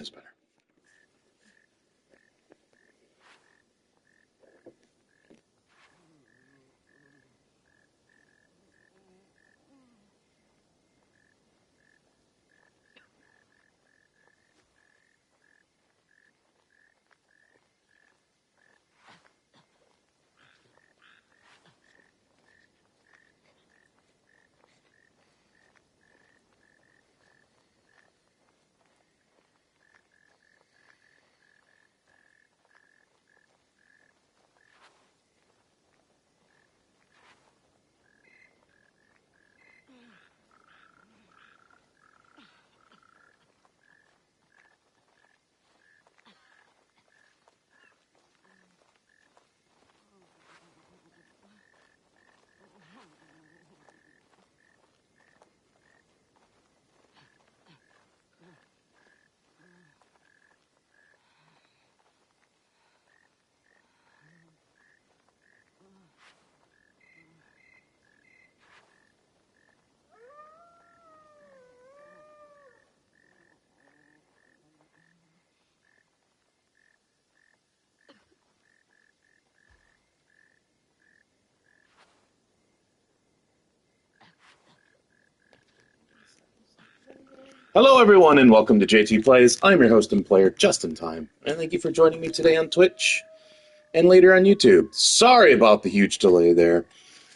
is better. Hello everyone and welcome to JTPlays. I'm your host and player, Just in Time, and thank you for joining me today on Twitch and later on YouTube. Sorry about the huge delay there.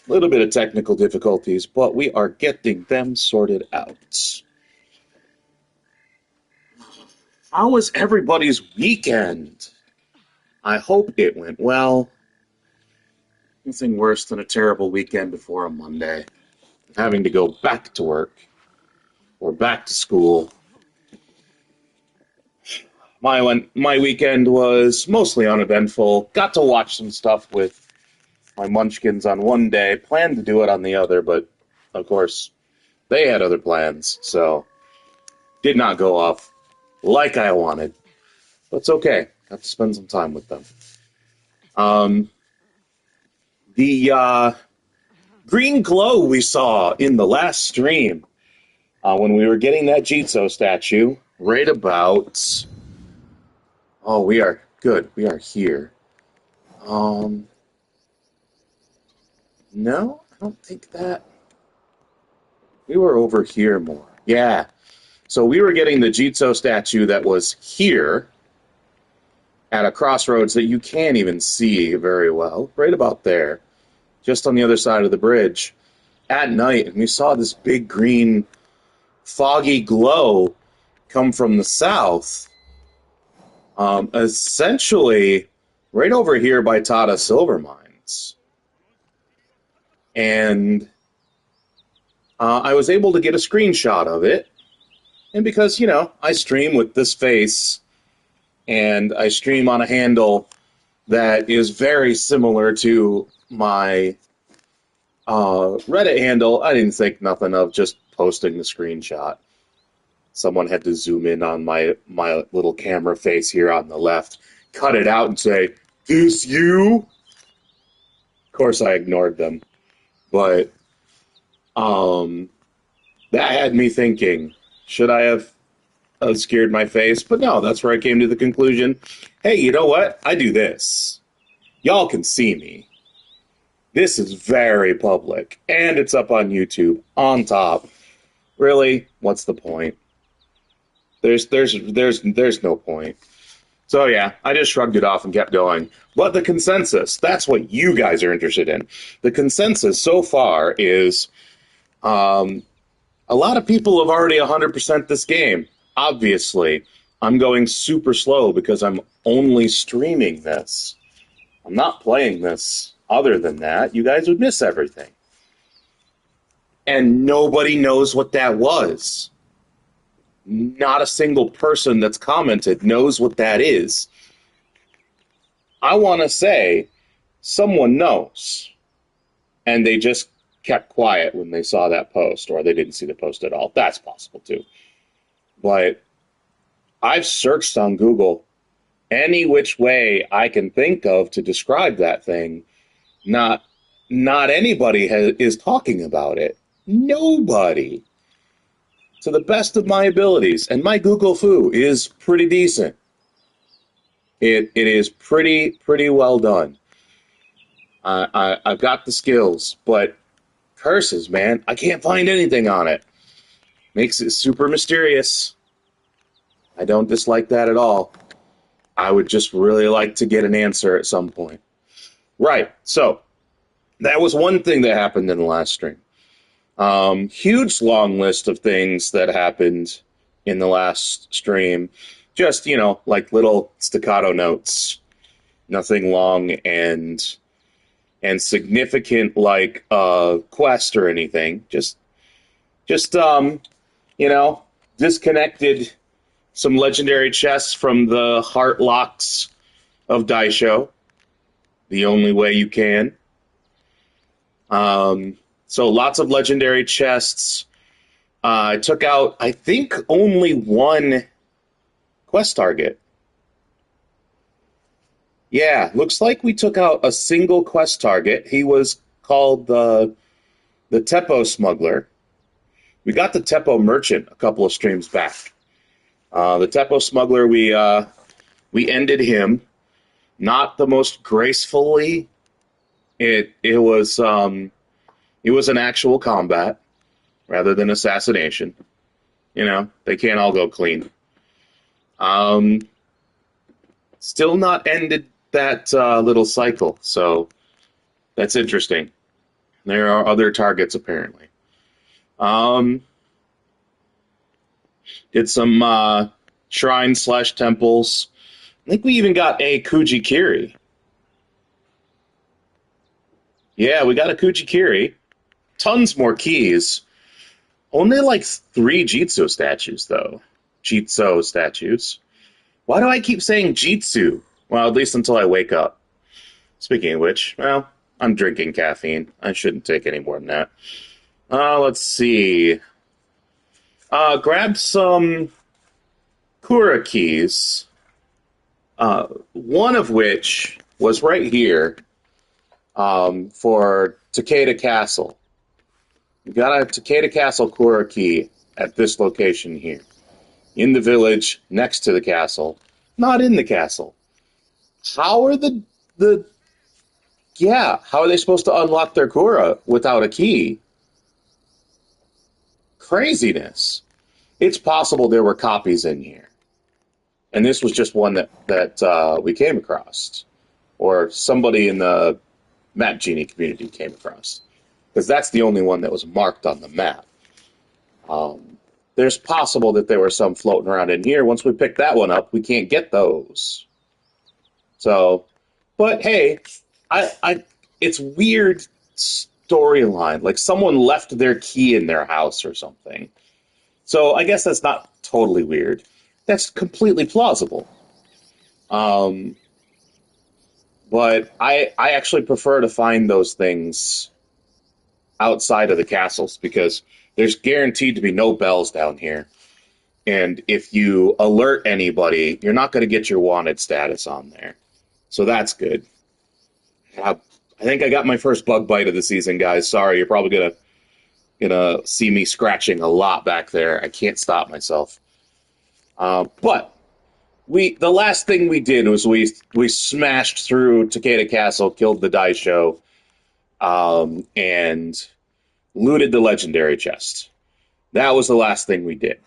A little bit of technical difficulties, but we are getting them sorted out. How was everybody's weekend? I hope it went well. Nothing worse than a terrible weekend before a Monday. Having to go back to work or back to school. My weekend was mostly uneventful. Got to watch some stuff with my munchkins on one day. Planned to do it on the other, but of course they had other plans, so did not go off like I wanted. But it's okay. Got to spend some time with them. The green glow we saw in the last stream when we were getting that Jizo statue right about... Oh, we are good. We are here. No, I don't think that... We were over here more. Yeah. So we were getting the Jizo statue that was here at a crossroads that you can't even see very well. Right about there. Just on the other side of the bridge. At night, and we saw this big green foggy glow come from the south. Essentially, right over here by Tata Silver Mines. And I was able to get a screenshot of it. And because, you know, I stream with this face, and I stream on a handle that is very similar to my Reddit handle, I didn't think nothing of just posting the screenshot. Someone had to zoom in on my little camera face here on the left, cut it out and say, "This you?" Of course I ignored them. But that had me thinking, should I have obscured my face? But no, that's where I came to the conclusion, hey, you know what? I do this. Y'all can see me. This is very public, and it's up on YouTube, on top. Really? What's the point? There's no point. So yeah, I just shrugged it off and kept going. But the consensus, that's what you guys are interested in. The consensus so far is a lot of people have already 100% this game. Obviously, I'm going super slow because I'm only streaming this. I'm not playing this. Other than that, you guys would miss everything. And nobody knows what that was. Not a single person that's commented knows what that is. I want to say someone knows. And they just kept quiet when they saw that post, or they didn't see the post at all. That's possible too. But I've searched on Google any which way I can think of to describe that thing. Not anybody is talking about it. Nobody. to the best of my abilities, and my Google Fu is pretty decent. It is pretty well done. I've got the skills, but curses, man, I can't find anything on it. Makes it super mysterious. I don't dislike that at all. I would just really like to get an answer at some point. Right, so that was one thing that happened in the last stream. Huge long list of things that happened in the last stream. Just, like little staccato notes. Nothing long and significant like quest or anything. Just disconnected some legendary chests from the heart locks of Daisho. The only way you can. So lots of legendary chests. I took out, I think, only one quest target. Yeah, looks like we took out a single quest target. He was called the Teppo Smuggler. We got the Teppo Merchant a couple of streams back. The Teppo Smuggler, we ended him. Not the most gracefully. It was an actual combat rather than assassination. They can't all go clean. Still not ended that little cycle, so that's interesting. There are other targets, apparently. Did some shrines/temples. I think we even got a Kuji-kiri. Yeah, we got a Kuji-kiri. Tons more keys. Only like 3 Jizo statues, though. Jizo statues. Why do I keep saying Jitsu? Well, at least until I wake up. Speaking of which, well, I'm drinking caffeine. I shouldn't take any more than that. Let's see. Grab some Kura keys. One of which was right here for Takeda Castle. You got a Takeda Castle Kura key at this location here. In the village, next to the castle. Not in the castle. How are how are they supposed to unlock their Kura without a key? Craziness. It's possible there were copies in here. And this was just one that we came across. Or somebody in the Map Genie community came across. Because that's the only one that was marked on the map. There's possible that there were some floating around in here. Once we pick that one up, we can't get those. So, but hey, it's weird storyline. Like someone left their key in their house or something. So I guess that's not totally weird. That's completely plausible. But I actually prefer to find those things outside of the castles because there's guaranteed to be no bells down here. And if you alert anybody, you're not going to get your wanted status on there. So that's good. I think I got my first bug bite of the season, guys. Sorry, you're probably gonna see me scratching a lot back there. I can't stop myself. But the last thing we did was we smashed through Takeda Castle, killed the Daisho, and looted the legendary chest. That was the last thing we did.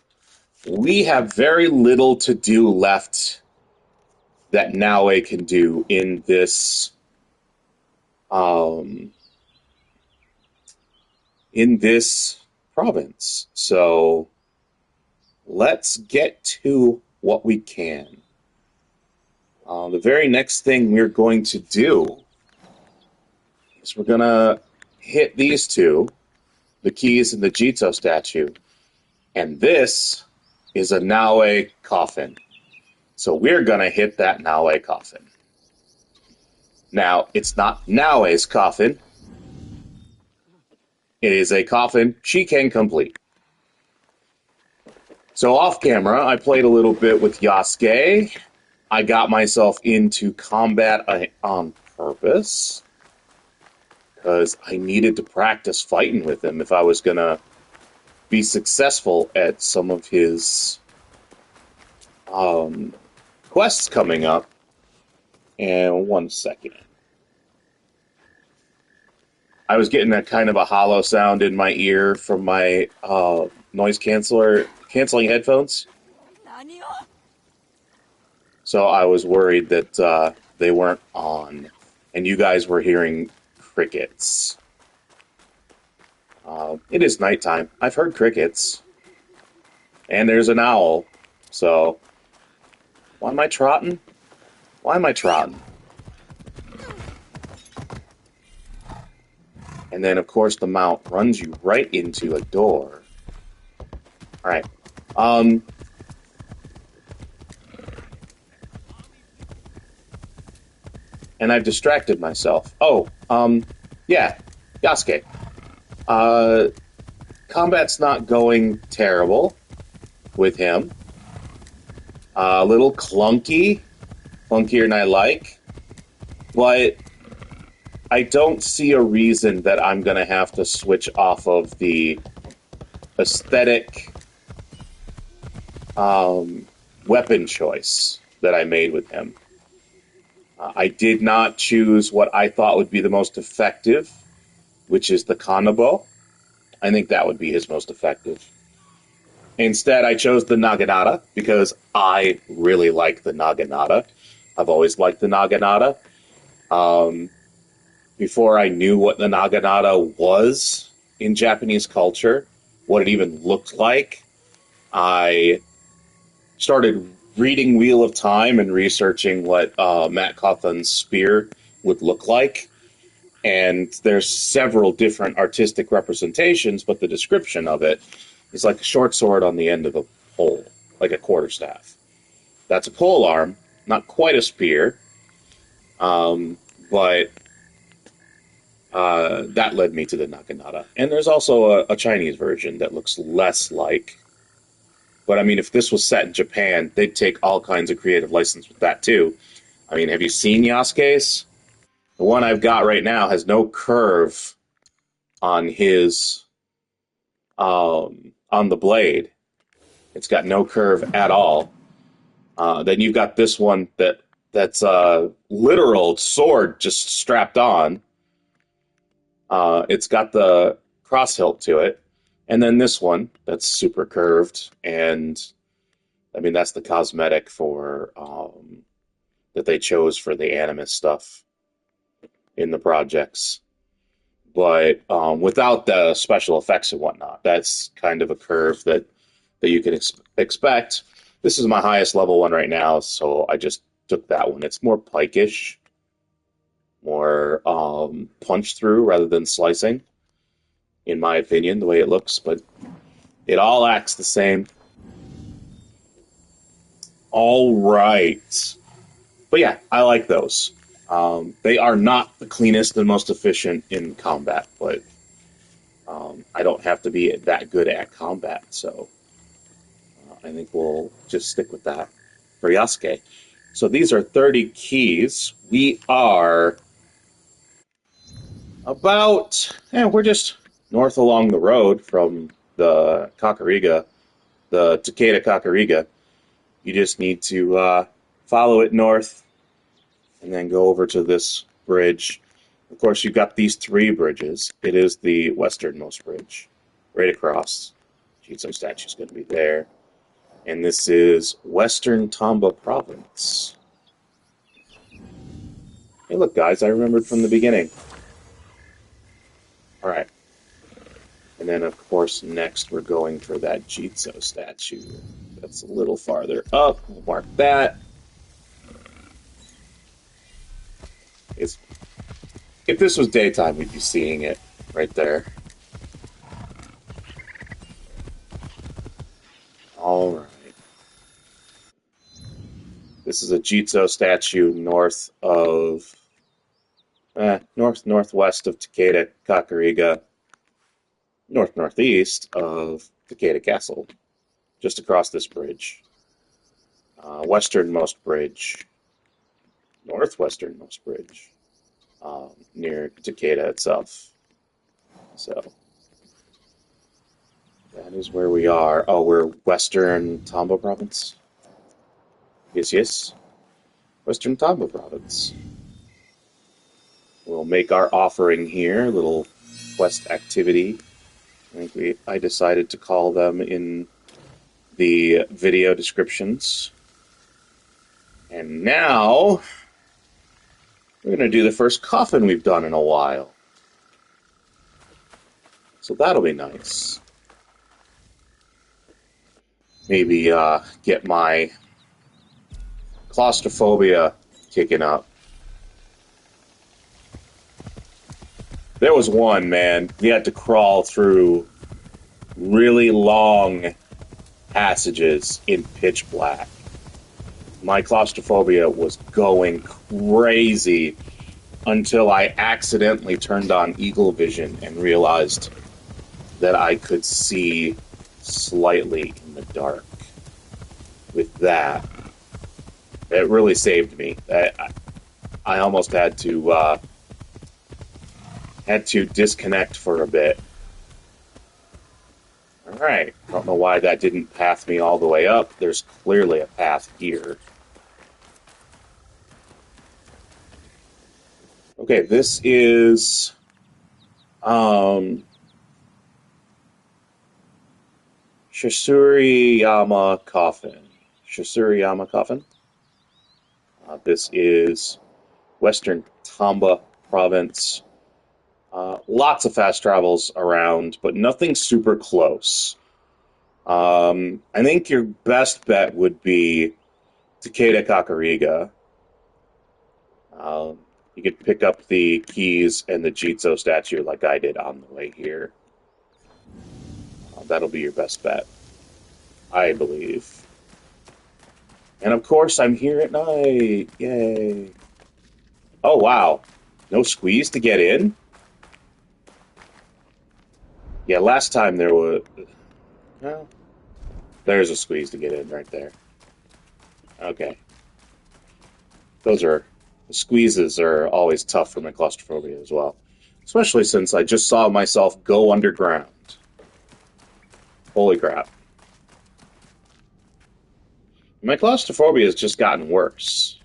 We have very little to do left that Naue can do in this province. So let's get to what we can. The very next thing we're going to do is we're going to hit these two, the keys and the Jizo statue, and this is a Naue coffin. So we're going to hit that Naue coffin. Now, it's not Naue's coffin. It is a coffin she can complete. So off camera, I played a little bit with Yasuke. I got myself into combat on purpose because I needed to practice fighting with him if I was going to, be successful at some of his quests coming up. And 1 second. I was getting that kind of a hollow sound in my ear from my noise canceling headphones. So I was worried that they weren't on, and you guys were hearing crickets. It is nighttime. I've heard crickets. And there's an owl. So, why am I trotting? Why am I trotting? And then, of course, the mount runs you right into a door. Alright. And I've distracted myself. Oh, yeah. Yasuke. Combat's not going terrible with him. A little clunky. Clunkier than I like. But I don't see a reason that I'm going to have to switch off of the aesthetic weapon choice that I made with him. I did not choose what I thought would be the most effective, which is the Kanabo. I think that would be his most effective. Instead, I chose the Naginata because I really like the Naginata. I've always liked the Naginata. Before I knew what the Naginata was in Japanese culture, what it even looked like, I started reading Wheel of Time and researching what Matt Cawthon's spear would look like. And there's several different artistic representations, but the description of it is like a short sword on the end of a pole, like a quarterstaff. That's a pole arm, not quite a spear, but that led me to the Naginata. And there's also a Chinese version that looks less like. But I mean, if this was set in Japan, they'd take all kinds of creative license with that too. I mean, have you seen Yasuke's? The one I've got right now has no curve on his on the blade. It's got no curve at all. Then you've got this one that's a literal sword just strapped on. It's got the cross hilt to it. And then this one that's super curved. And I mean, that's the cosmetic for that they chose for the anime stuff in the projects. But without the special effects and whatnot, that's kind of a curve that you can expect. This is my highest level one right now, so I just took that one. It's more pike-ish, more punch through rather than slicing, in my opinion, the way it looks. But it all acts the same. All right. But yeah, I like those. They are not the cleanest and most efficient in combat, but I don't have to be that good at combat, so I think we'll just stick with that for Yasuke. So these are 30 keys. We are about, we're just north along the road from the Kakurega, the Takeda Kakurega. You just need to follow it north and then go over to this bridge. Of course, you've got these 3 bridges. It is the westernmost bridge, right across. Jizo Statue is going to be there. And this is Western Tamba Province. Hey, look, guys, I remembered from the beginning. All right. And then, of course, next we're going for that Jizo Statue. That's a little farther up. We'll mark that. If this was daytime, we'd be seeing it right there. All right. This is a Jizo statue northwest of Takeda Kakurega, northeast of Takeda Castle, just across this bridge. Westernmost bridge, northwesternmost bridge, near Takeda itself. So, That is where we are. Oh, we're Western Tamba Province? Yes. Western Tamba Province. We'll make our offering here, little quest activity. I decided to call them in the video descriptions. And now, we're going to do the first coffin we've done in a while. So that'll be nice. Maybe get my claustrophobia kicking up. There was one, man. We had to crawl through really long passages in pitch black. My claustrophobia was going crazy until I accidentally turned on Eagle Vision and realized that I could see slightly in the dark. With that, it really saved me. I almost had to disconnect for a bit. Alright, I don't know why that didn't path me all the way up. There's clearly a path here. Okay, this is Chasuriyama Coffin. Chasuriyama Coffin. This is Western Tamba Province. Lots of fast travels around, but nothing super close. I think your best bet would be Takeda Kakurega. You could pick up the keys and the Jizo Statue like I did on the way here. That'll be your best bet, I believe. And of course, I'm here at night. Yay. Oh, wow. No squeeze to get in? Yeah, last time there was... Well, there's a squeeze to get in right there. Okay. The squeezes are always tough for my claustrophobia as well. Especially since I just saw myself go underground. Holy crap. My claustrophobia has just gotten worse.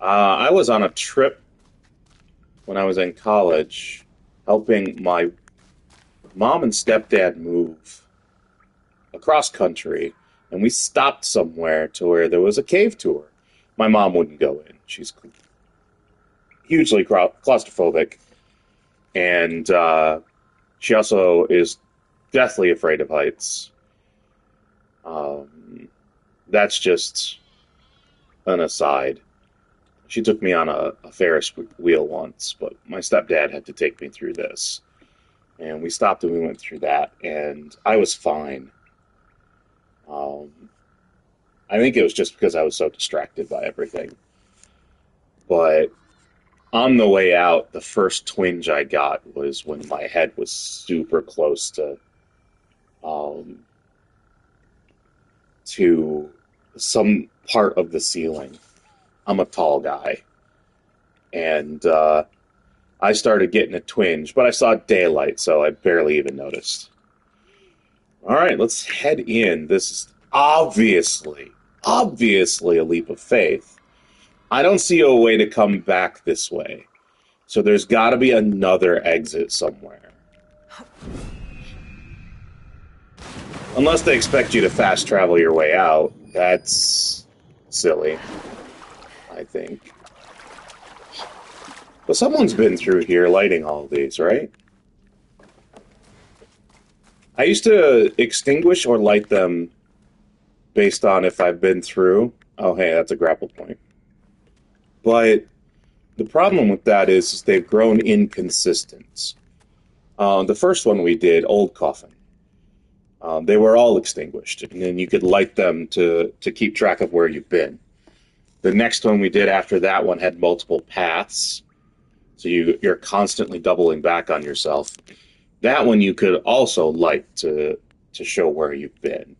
I was on a trip when I was in college helping my mom and stepdad move across country, and we stopped somewhere to where there was a cave tour. My mom wouldn't go in. She's hugely claustrophobic, and she also is deathly afraid of heights. That's just an aside. She took me on a Ferris wheel once, but my stepdad had to take me through this. And we stopped and we went through that, and I was fine. I think it was just because I was so distracted by everything. But on the way out, the first twinge I got was when my head was super close to some part of the ceiling. I'm a tall guy. And I started getting a twinge, but I saw daylight, so I barely even noticed. All right, let's head in. This is obviously a leap of faith. I don't see a way to come back this way. So there's got to be another exit somewhere. Unless they expect you to fast travel your way out. That's silly, I think. But someone's been through here lighting all these, right? I used to extinguish or light them based on if I've been through. Oh, hey, that's a grapple point. But the problem with that is they've grown inconsistent. The first one we did, Old Coffin, they were all extinguished, and then you could light them to keep track of where you've been. The next one we did after that one had multiple paths, so you're constantly doubling back on yourself. That one you could also light to show where you've been.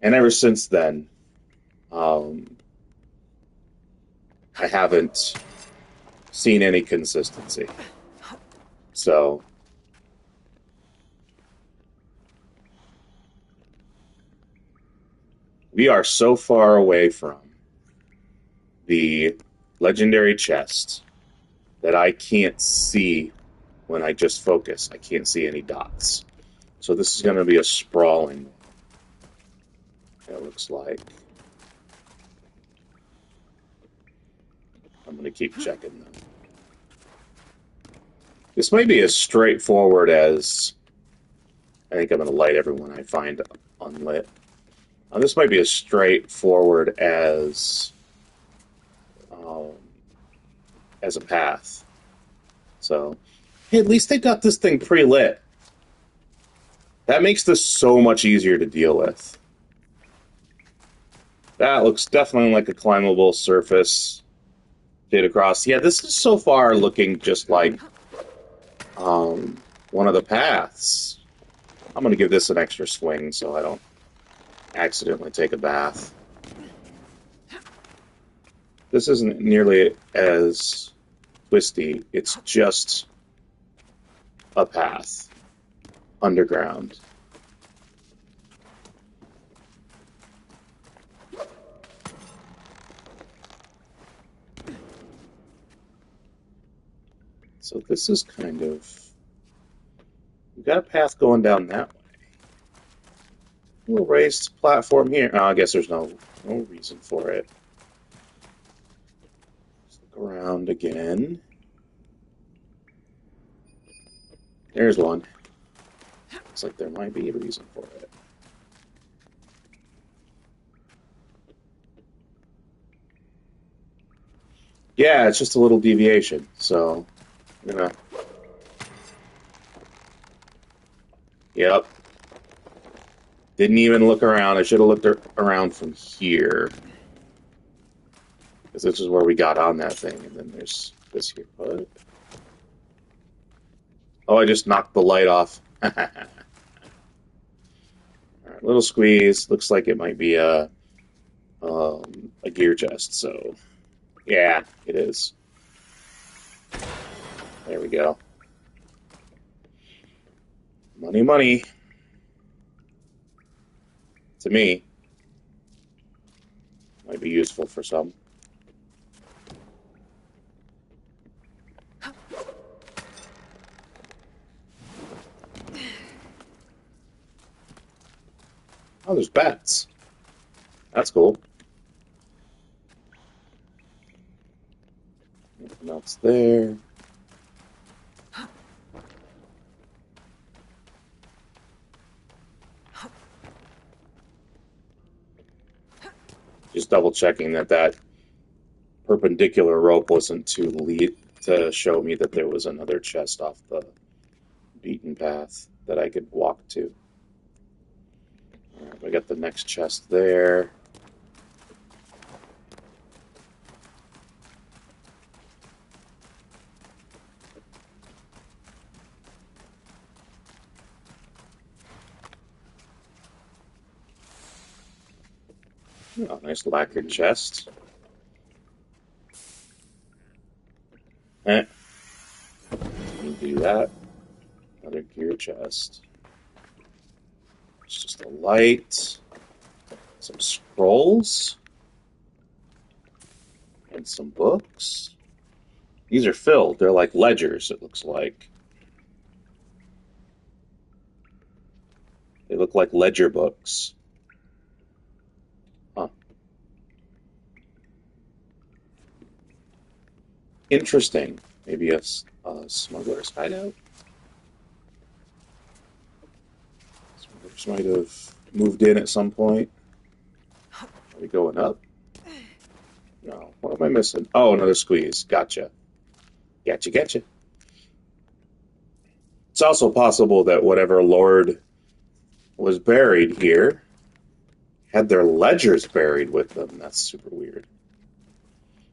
And ever since then, I haven't seen any consistency. So, We are so far away from the legendary chest that I can't see when I just focus. I can't see any dots. So this is going to be a sprawling one. It looks like. I'm going to keep checking them. This might be as straightforward as... I think I'm going to light everyone I find unlit. This might be as straightforward as a path. So, hey, at least they got this thing pre-lit. That makes this so much easier to deal with. That looks definitely like a climbable surface. Did across. Yeah, this is so far looking just like one of the paths. I'm going to give this an extra swing so I don't accidentally take a bath. This isn't nearly as twisty. It's just a path underground. So this is kind of... We've got a path going down that way. A little raised platform here. Oh, I guess there's no reason for it. Let's look around again. There's one. Looks like there might be a reason for it. Yeah, it's just a little deviation, so I'm gonna... Yep. Didn't even look around. I should have looked around from here. Because this is where we got on that thing, and then there's this here. What? Oh, I just knocked the light off. Alright, little squeeze. Looks like it might be a gear chest, so... Yeah, it is. There we go. Money, money. To me. Might be useful for some. Oh, there's bats. That's cool. Nothing else there. Just double checking that perpendicular rope wasn't to show me that there was another chest off the beaten path that I could walk to. Alright, we got the next chest there. Oh, nice lacquered chest. Didn't do that. Another gear chest. It's just a light. Some scrolls. And some books. These are filled. They're like ledgers, it looks like. They look like ledger books. Huh. Interesting. Maybe a smuggler's hideout? Smugglers might have moved in at some point. Are we going up? No. What am I missing? Oh, another squeeze. Gotcha. Gotcha. It's also possible that whatever lord was buried here had their ledgers buried with them. That's super weird.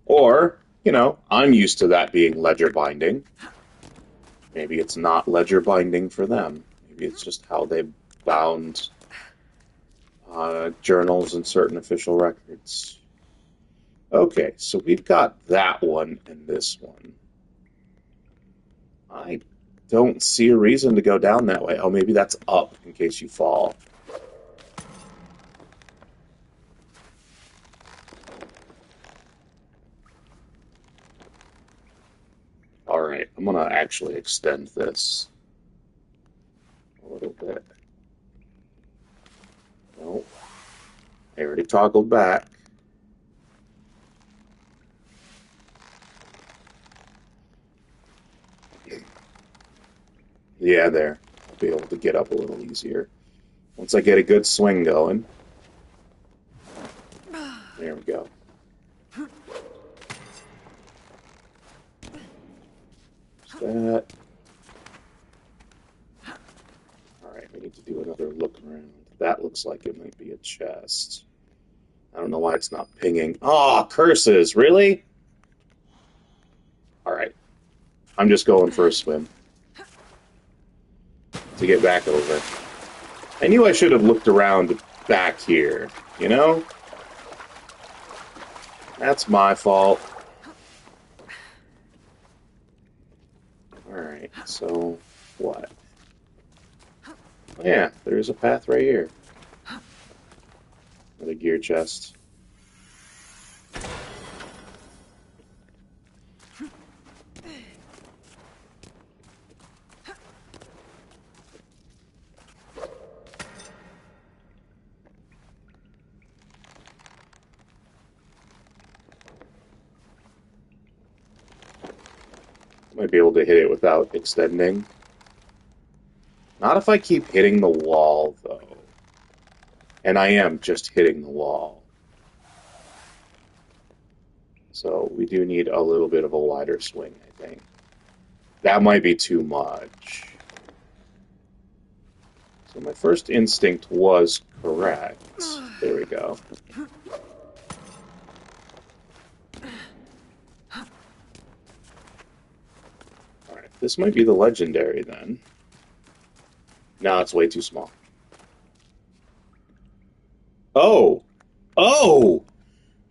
Or, you know, I'm used to that being ledger binding. Maybe it's not ledger binding for them. Maybe it's just how they bound journals and certain official records. Okay, so we've got that one and this one. I don't see a reason to go down that way. Oh, maybe that's up in case you fall. Alright, I'm gonna actually extend this a little bit. Nope. I already toggled back. Yeah, there. I'll be able to get up a little easier. Once I get a good swing going. There we go. That. Alright, we need to do another look around. That looks like it might be a chest. I don't know why it's not pinging. Oh, curses! Really? Alright. I'm just going for a swim. To get back over. I knew I should have looked around back here, you know? That's my fault. Alright, so what? Oh, yeah, there's a path right here. Another gear chest. Might be able to hit it without extending. Not if I keep hitting the wall, though. And I am just hitting the wall. So we do need a little bit of a wider swing, I think. That might be too much. So my first instinct was correct. There we go. Alright, this might be the legendary then. No, it's way too small. Oh! Oh!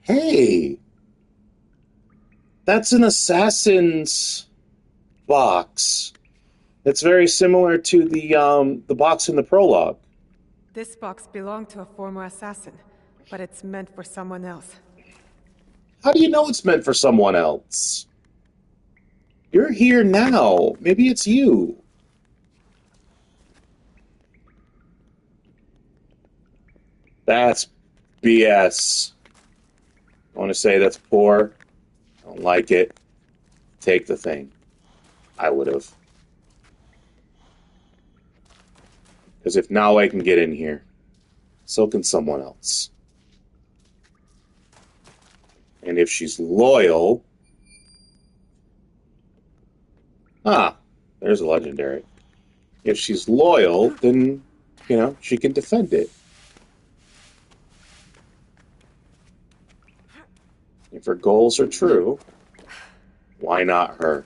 Hey! That's an assassin's box. It's very similar to the box in the prologue. This box belonged to a former assassin, but it's meant for someone else. How do you know it's meant for someone else? You're here now. Maybe it's you. That's BS. I want to say that's poor. I don't like it. Take the thing. I would have. Because if now I can get in here, so can someone else. And if she's loyal... Ah, there's a legendary. If she's loyal, then, you know, she can defend it. If her goals are true, why not her?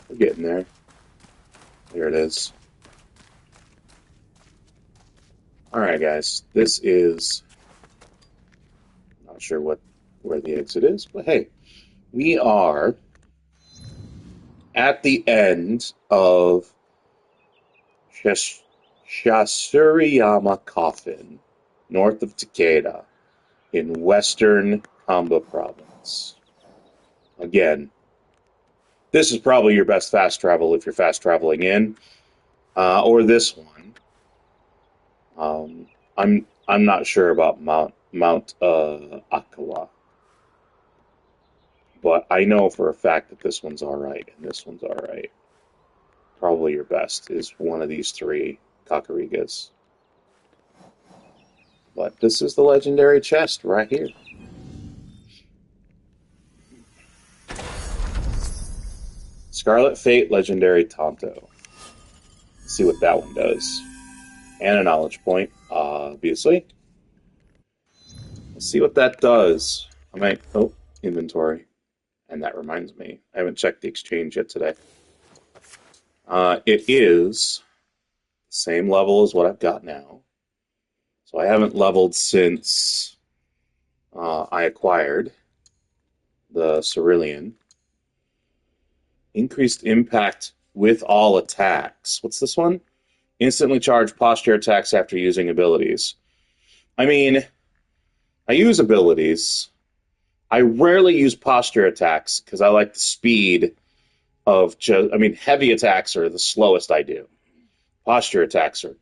We're getting there. There it is. Alright, guys. This is... not sure where the exit is, but hey. We are at the end of Chasuriyama Kofun, north of Takeda, in western Tamba Province. Again, this is probably your best fast travel if you're fast traveling in, or this one. I'm not sure about Mount Akawa, but I know for a fact that this one's all right and this one's all right. Probably your best is one of these three Kakuregas. But this is the legendary chest right here. Scarlet Fate Legendary Tanto. Let's see what that one does. And a knowledge point, obviously. Let's see what that does. I might... oh, inventory. And that reminds me, I haven't checked the exchange yet today. It is the same level as what I've got now. So I haven't leveled since I acquired the Cerulean. Increased impact with all attacks. What's this one? Instantly charge posture attacks after using abilities. I mean, I use abilities. I rarely use posture attacks because I like the speed of just... I mean, heavy attacks are the slowest I do. Posture attacks are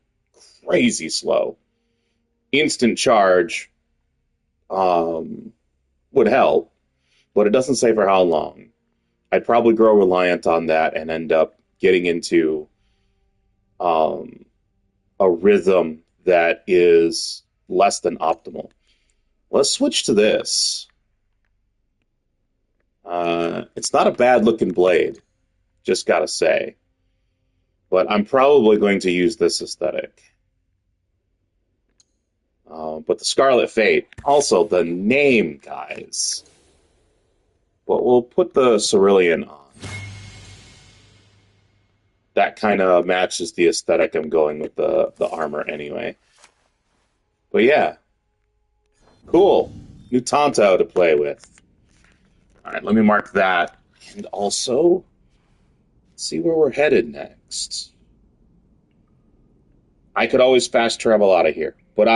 crazy slow. Instant charge would help, but it doesn't say for how long. I'd probably grow reliant on that and end up getting into a rhythm that is less than optimal. Let's switch to this. It's not a bad-looking blade, just gotta say. But I'm probably going to use this aesthetic. But the Scarlet Fate, also the name, guys. But we'll put the Cerulean on. That kind of matches the aesthetic I'm going with the armor anyway. But yeah. Cool. New Tanto to play with. Alright, let me mark that. And also, see where we're headed next. I could always fast travel out of here, but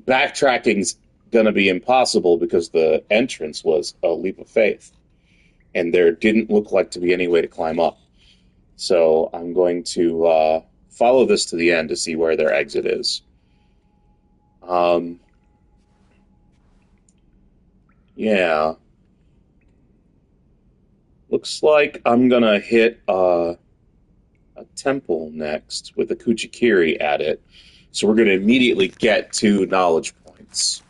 backtracking's going to be impossible because the entrance was a leap of faith, and there didn't look like to be any way to climb up. So I'm going to follow this to the end to see where their exit is. Yeah. Looks like I'm going to hit a temple next with a Kuji-kiri at it. So we're going to immediately get 2 knowledge points.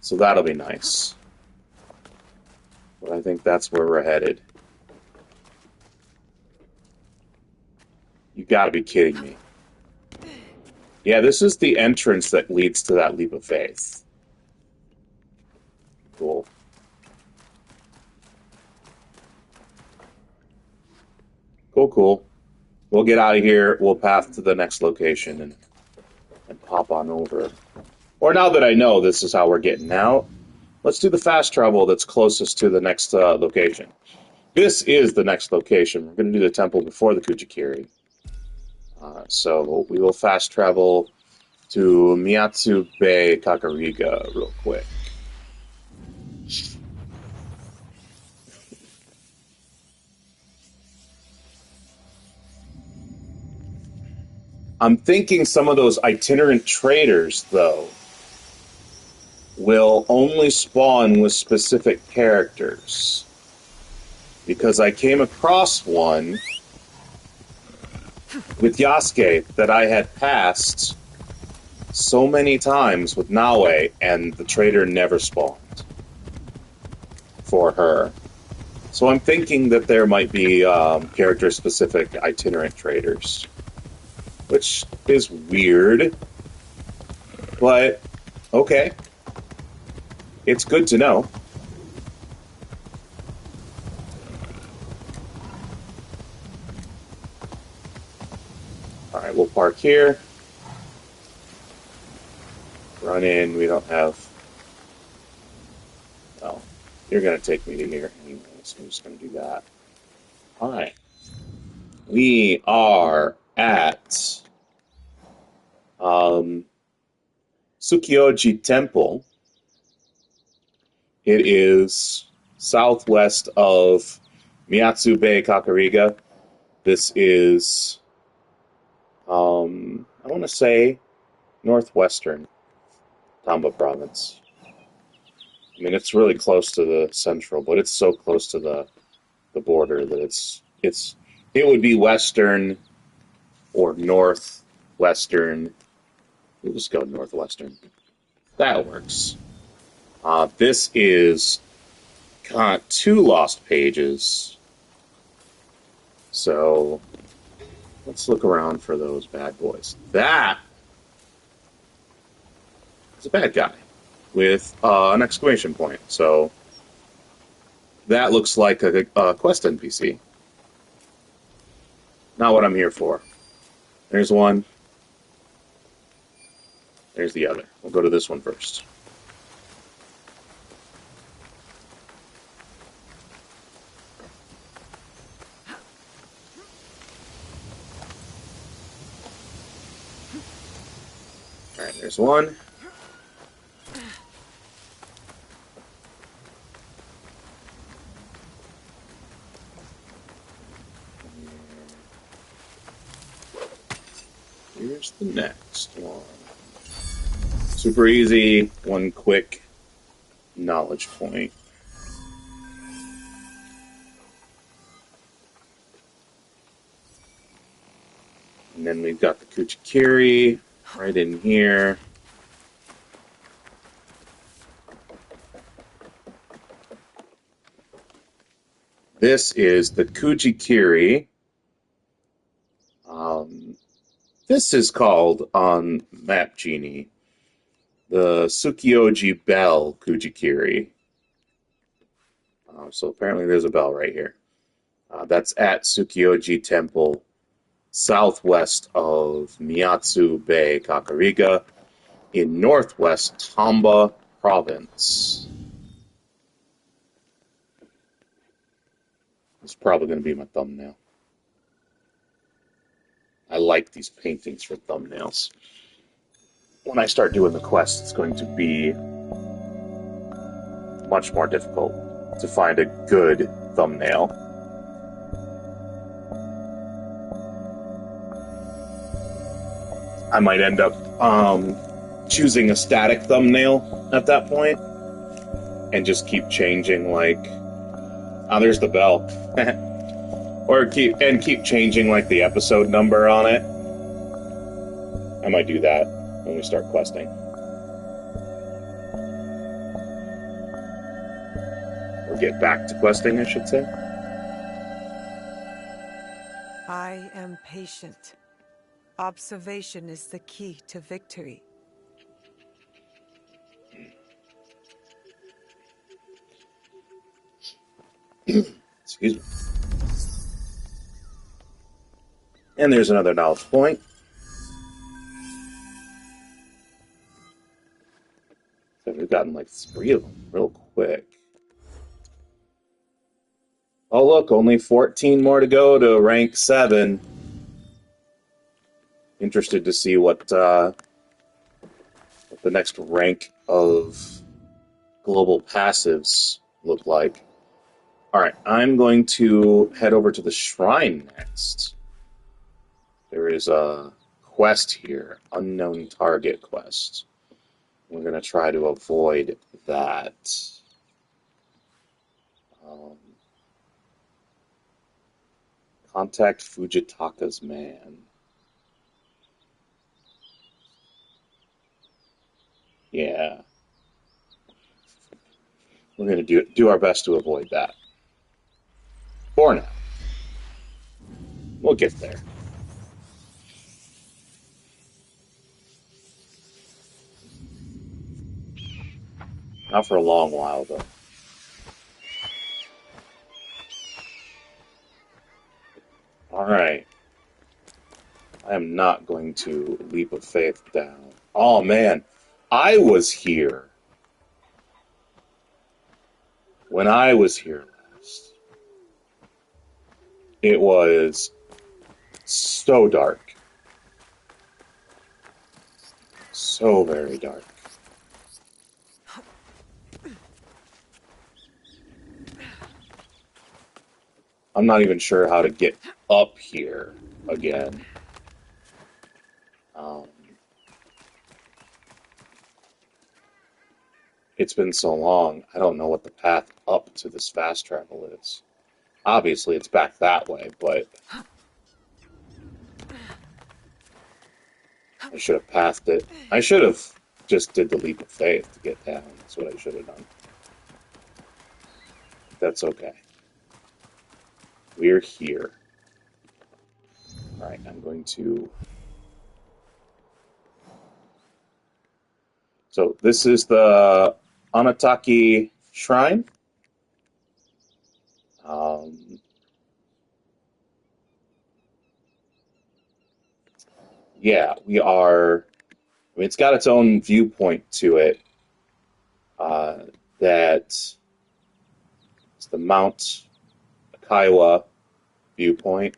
So that'll be nice. But I think that's where we're headed. You gotta be kidding me. Yeah, this is the entrance that leads to that leap of faith. Cool. Cool. We'll get out of here. We'll path to the next location and pop on over. Or now that I know this is how we're getting out, let's do the fast travel that's closest to the next location. This is the next location. We're going to do the temple before the Kuji-kiri. So we will fast travel to Miyazu Bay Kakurega real quick. I'm thinking some of those itinerant traders, though, will only spawn with specific characters. Because I came across one with Yasuke that I had passed so many times with Naue, and the trader never spawned for her. So I'm thinking that there might be character-specific itinerant traders. Which is weird, but okay. It's good to know. Alright, we'll park here. Run in, we don't have... Well, you're going to take me to here anyway, so I'm just going to do that. Alright. We are at Sukyoji Temple. It is southwest of Miyazu Bay Kakurega. This is, I want to say, Northwestern Tamba Province. I mean, it's really close to the central, but it's so close to the border that it would be western or northwestern. We'll just go northwestern. That works. This is got 2 lost pages. So let's look around for those bad boys. That is a bad guy with an exclamation point. So that looks like a quest NPC. Not what I'm here for. There's one. There's the other. We'll go to this one first. Alright, there's one. Here's the next one. Super easy, one quick knowledge point. And then we've got the Kuji-kiri right in here. This is the Kuji-kiri. This is called on Map Genie the Sukyoji Bell Kuji-kiri. So apparently there's a bell right here. That's at Sukyoji Temple, southwest of Miyazu Bay, Kakurega, in northwest Tamba Province. It's probably going to be my thumbnail. I like these paintings for thumbnails. When I start doing the quest, it's going to be much more difficult to find a good thumbnail. I might end up choosing a static thumbnail at that point and just keep changing, like, there's the bell. Or keep changing, like, the episode number on it. I might do that when we start questing. Or get back to questing, I should say. I am patient. Observation is the key to victory. Excuse me. And there's another knowledge point. So we've gotten like 3 of them real quick. Oh look, only 14 more to go to rank 7. Interested to see what the next rank of global passives look like. Alright, I'm going to head over to the shrine next. There is a quest here, unknown target quest. We're going to try to avoid that. Contact Fujitaka's man. Yeah. We're going to do our best to avoid that. For now. We'll get there. Not for a long while, though. Alright. I am not going to leap of faith down. Oh, man. I was here. When I was here last, it was so dark. So very dark. I'm not even sure how to get up here again. It's been so long, I don't know what the path up to this fast travel is. Obviously, it's back that way, but I should have pathed it. I should have just did the leap of faith to get down. That's what I should have done. That's okay. We're here. Alright, I'm going to... So, this is the Onitake Shrine. Yeah, we are mean, it's got its own viewpoint to it. That it's the Mount Kaiwa viewpoint,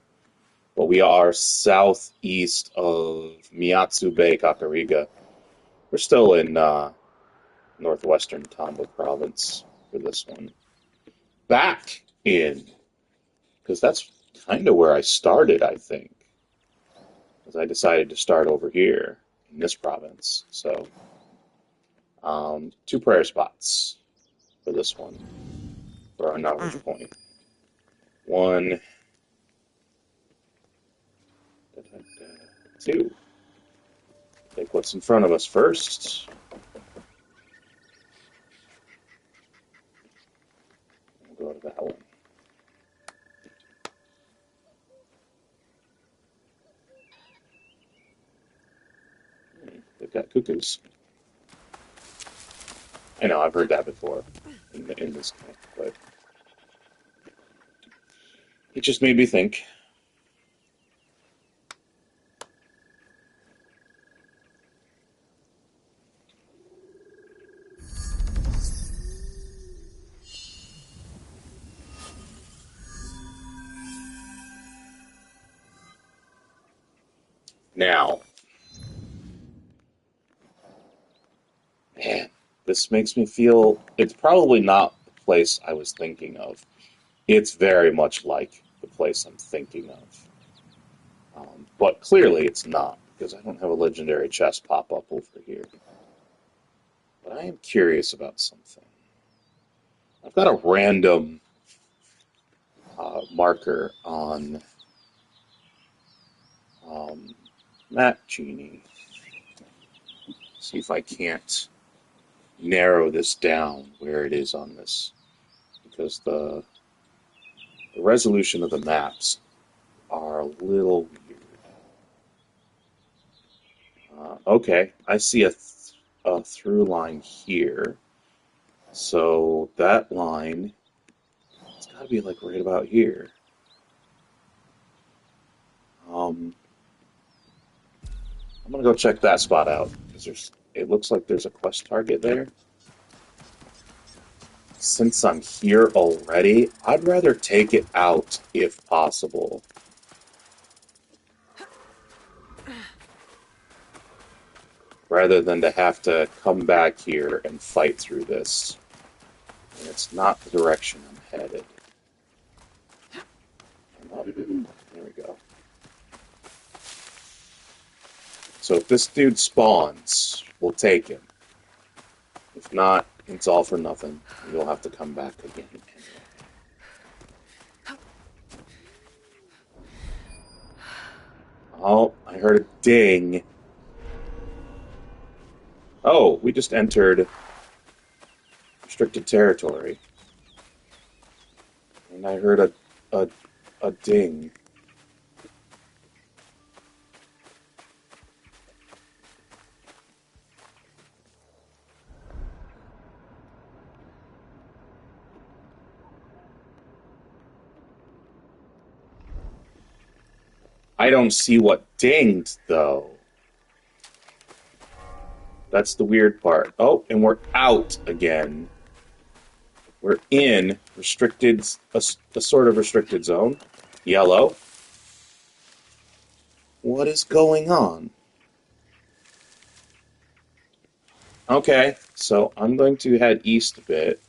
but we are southeast of Miyazu Bay, Kakurega. We're still in Northwestern Tamba Province for this one. Back in, because that's kind of where I started, I think. Because I decided to start over here in this province. So, 2 prayer spots for this one, for our knowledge point. 1, 2. Take what's in front of us first. We'll go to that one. They've got cuckoos. I know, I've heard that before in this game, but it just made me think. Now, man, this makes me feel it's probably not the place I was thinking of. It's very much like the place I'm thinking of. But clearly it's not, because I don't have a legendary chest pop up over here. But I am curious about something. I've got a random marker on Map Genie. See if I can't narrow this down where it is on this, because the resolution of the maps are a little weird. Okay, I see a through line here, so that line, it's got to be like right about here. I'm gonna go check that spot out, because it looks like there's a quest target there. Since I'm here already, I'd rather take it out if possible. Rather than to have to come back here and fight through this. And it's not the direction I'm headed. There we go. So if this dude spawns, we'll take him. If not, it's all for nothing. You'll have to come back again. Oh, I heard a ding. Oh, we just entered restricted territory. And I heard a ding. I don't see what dinged, though. That's the weird part. Oh, and we're out again. We're in restricted, a sort of restricted zone. Yellow. What is going on? Okay, so I'm going to head east a bit.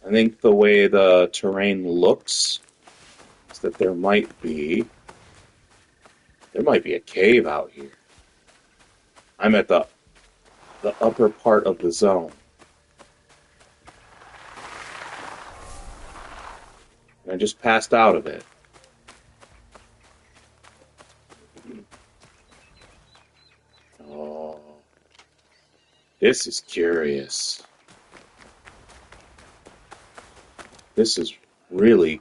I think the way the terrain looks is that there might be a cave out here. I'm at the upper part of the zone. And I just passed out of it. Oh, this is curious. This is really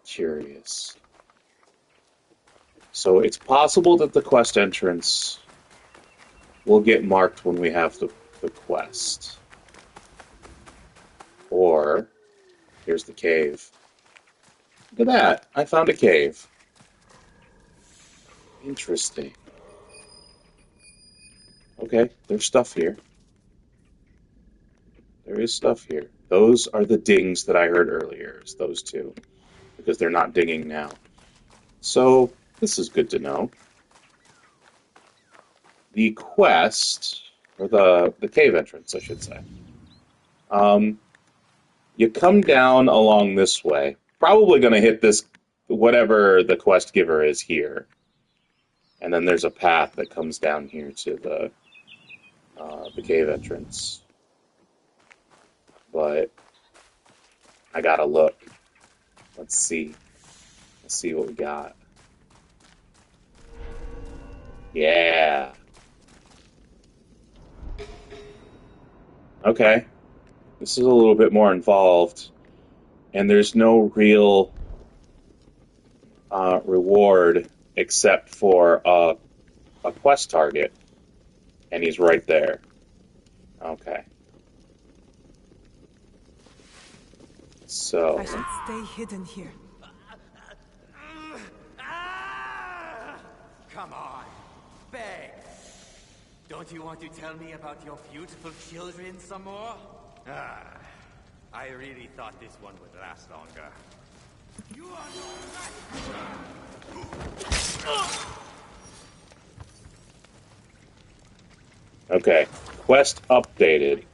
curious. So it's possible that the quest entrance will get marked when we have the quest. Or, here's the cave. Look at that, I found a cave. Interesting. Okay, there's stuff here. There is stuff here. Those are the dings that I heard earlier, is those two. Because they're not dinging now. So, this is good to know. The quest, or the cave entrance, I should say. You come down along this way. Probably going to hit this, whatever the quest giver is here. And then there's a path that comes down here to the cave entrance. But I gotta look. Let's see. Let's see what we got. Yeah. Okay. This is a little bit more involved. And there's no real reward except for a quest target. And he's right there. Okay. So... I should stay hidden here. Come on, beg. Don't you want to tell me about your beautiful children some more? I really thought this one would last longer. You are no Okay, quest updated.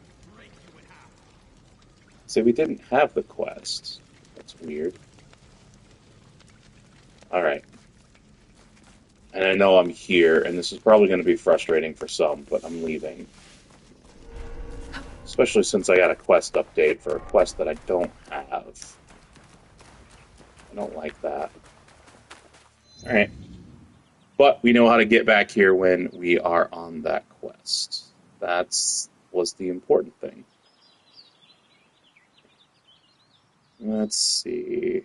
So we didn't have the quest. That's weird. Alright. And I know I'm here, and this is probably going to be frustrating for some, but I'm leaving. Especially since I got a quest update for a quest that I don't have. I don't like that. Alright. But we know how to get back here when we are on that quest. That was the important thing. Let's see.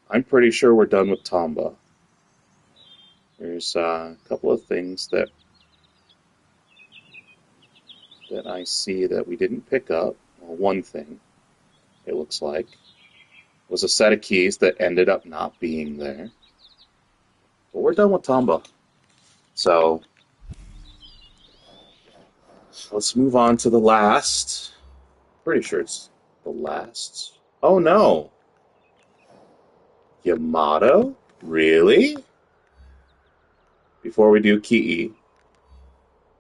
I'm pretty sure we're done with Tamba. There's a couple of things that I see that we didn't pick up. Well, one thing, it looks like, was a set of keys that ended up not being there. But we're done with Tamba. So, let's move on to the last. Pretty sure it's the last. Oh no! Yamato? Really? Before we do Kii,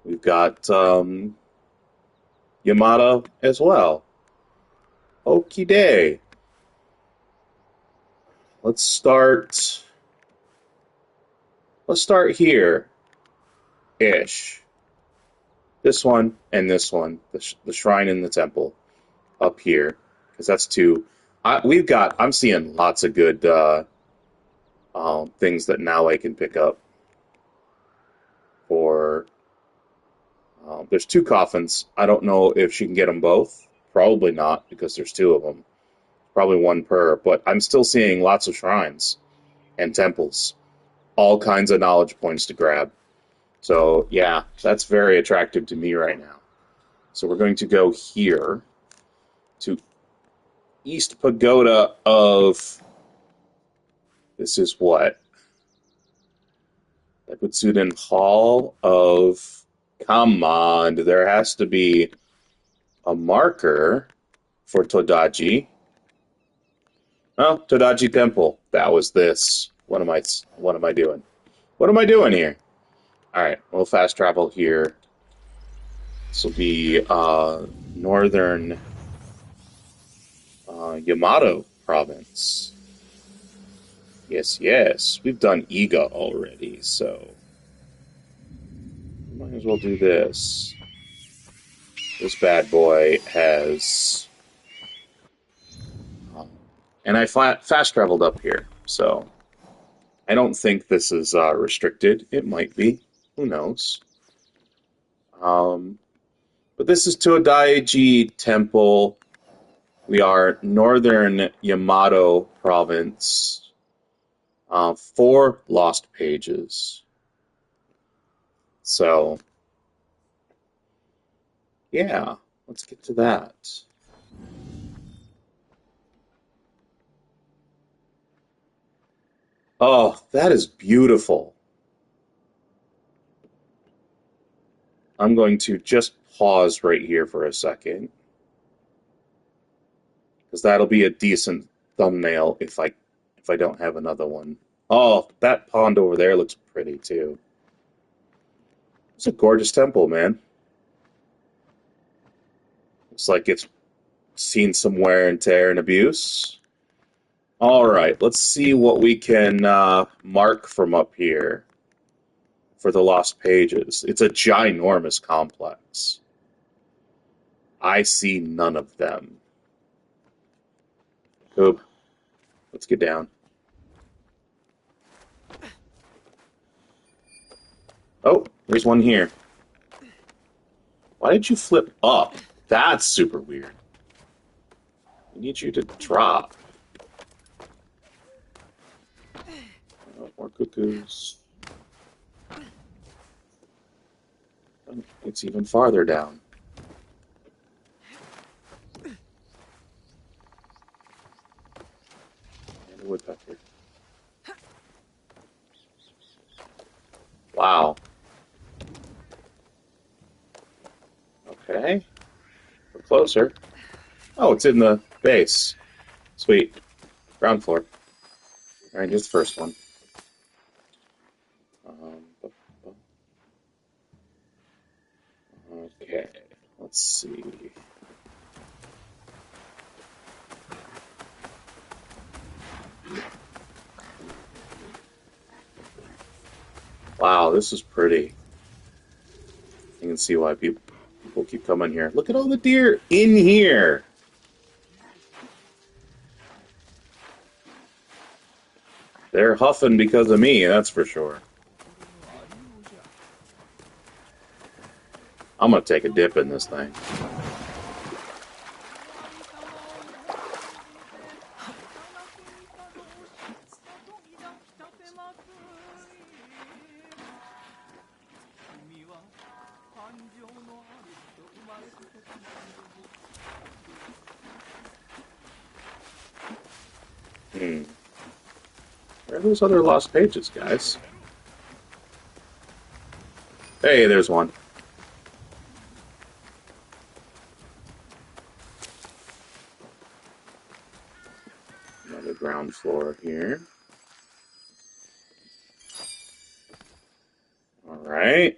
we've got Yamato as well. Okie day. Let's start here. Ish. This one and this one. The shrine in the temple. Up here. Because that's two. I'm seeing lots of good things that now I can pick up. For there's two coffins. I don't know if she can get them both. Probably not, because there's two of them. Probably one per. But I'm still seeing lots of shrines and temples. All kinds of knowledge points to grab. So, yeah, that's very attractive to me right now. So we're going to go here to East Pagoda of... This is what? Daikutsuden Hall of... Come on, there has to be a marker for Todaiji. Oh, Todaiji Temple. That was this. What am I doing? What am I doing here? Alright, we'll fast travel here. This will be northern Yamato Province. Yes. We've done Iga already, so might as well do this. This bad boy has... and I fast traveled up here, so I don't think this is restricted. It might be. Who knows? But this is Todaiji Temple. We are northern Yamato Province. 4 lost pages. So, yeah, let's get to that. Oh, that is beautiful. I'm going to just pause right here for a second, because that'll be a decent thumbnail if I don't have another one. Oh, that pond over there looks pretty too. It's a gorgeous temple, man. Looks like it's seen some wear and tear and abuse. All right, let's see what we can mark from up here for the lost pages. It's a ginormous complex. I see none of them. Oob. Let's get down. Oh, there's one here. Why did you flip up? That's super weird. I need you to drop. Oh, more cuckoos. Oh, it's even farther down. And a woodpecker. Wow. Okay. We're closer. Oh, it's in the base. Sweet. Ground floor. Alright, here's the first one. Okay, let's see. Wow, this is pretty. You can see why people keep coming here. Look at all the deer in here. They're huffing because of me, that's for sure. I'm gonna take a dip in this thing. Where are those other lost pages, guys? Hey, there's one. Another ground floor here. All right.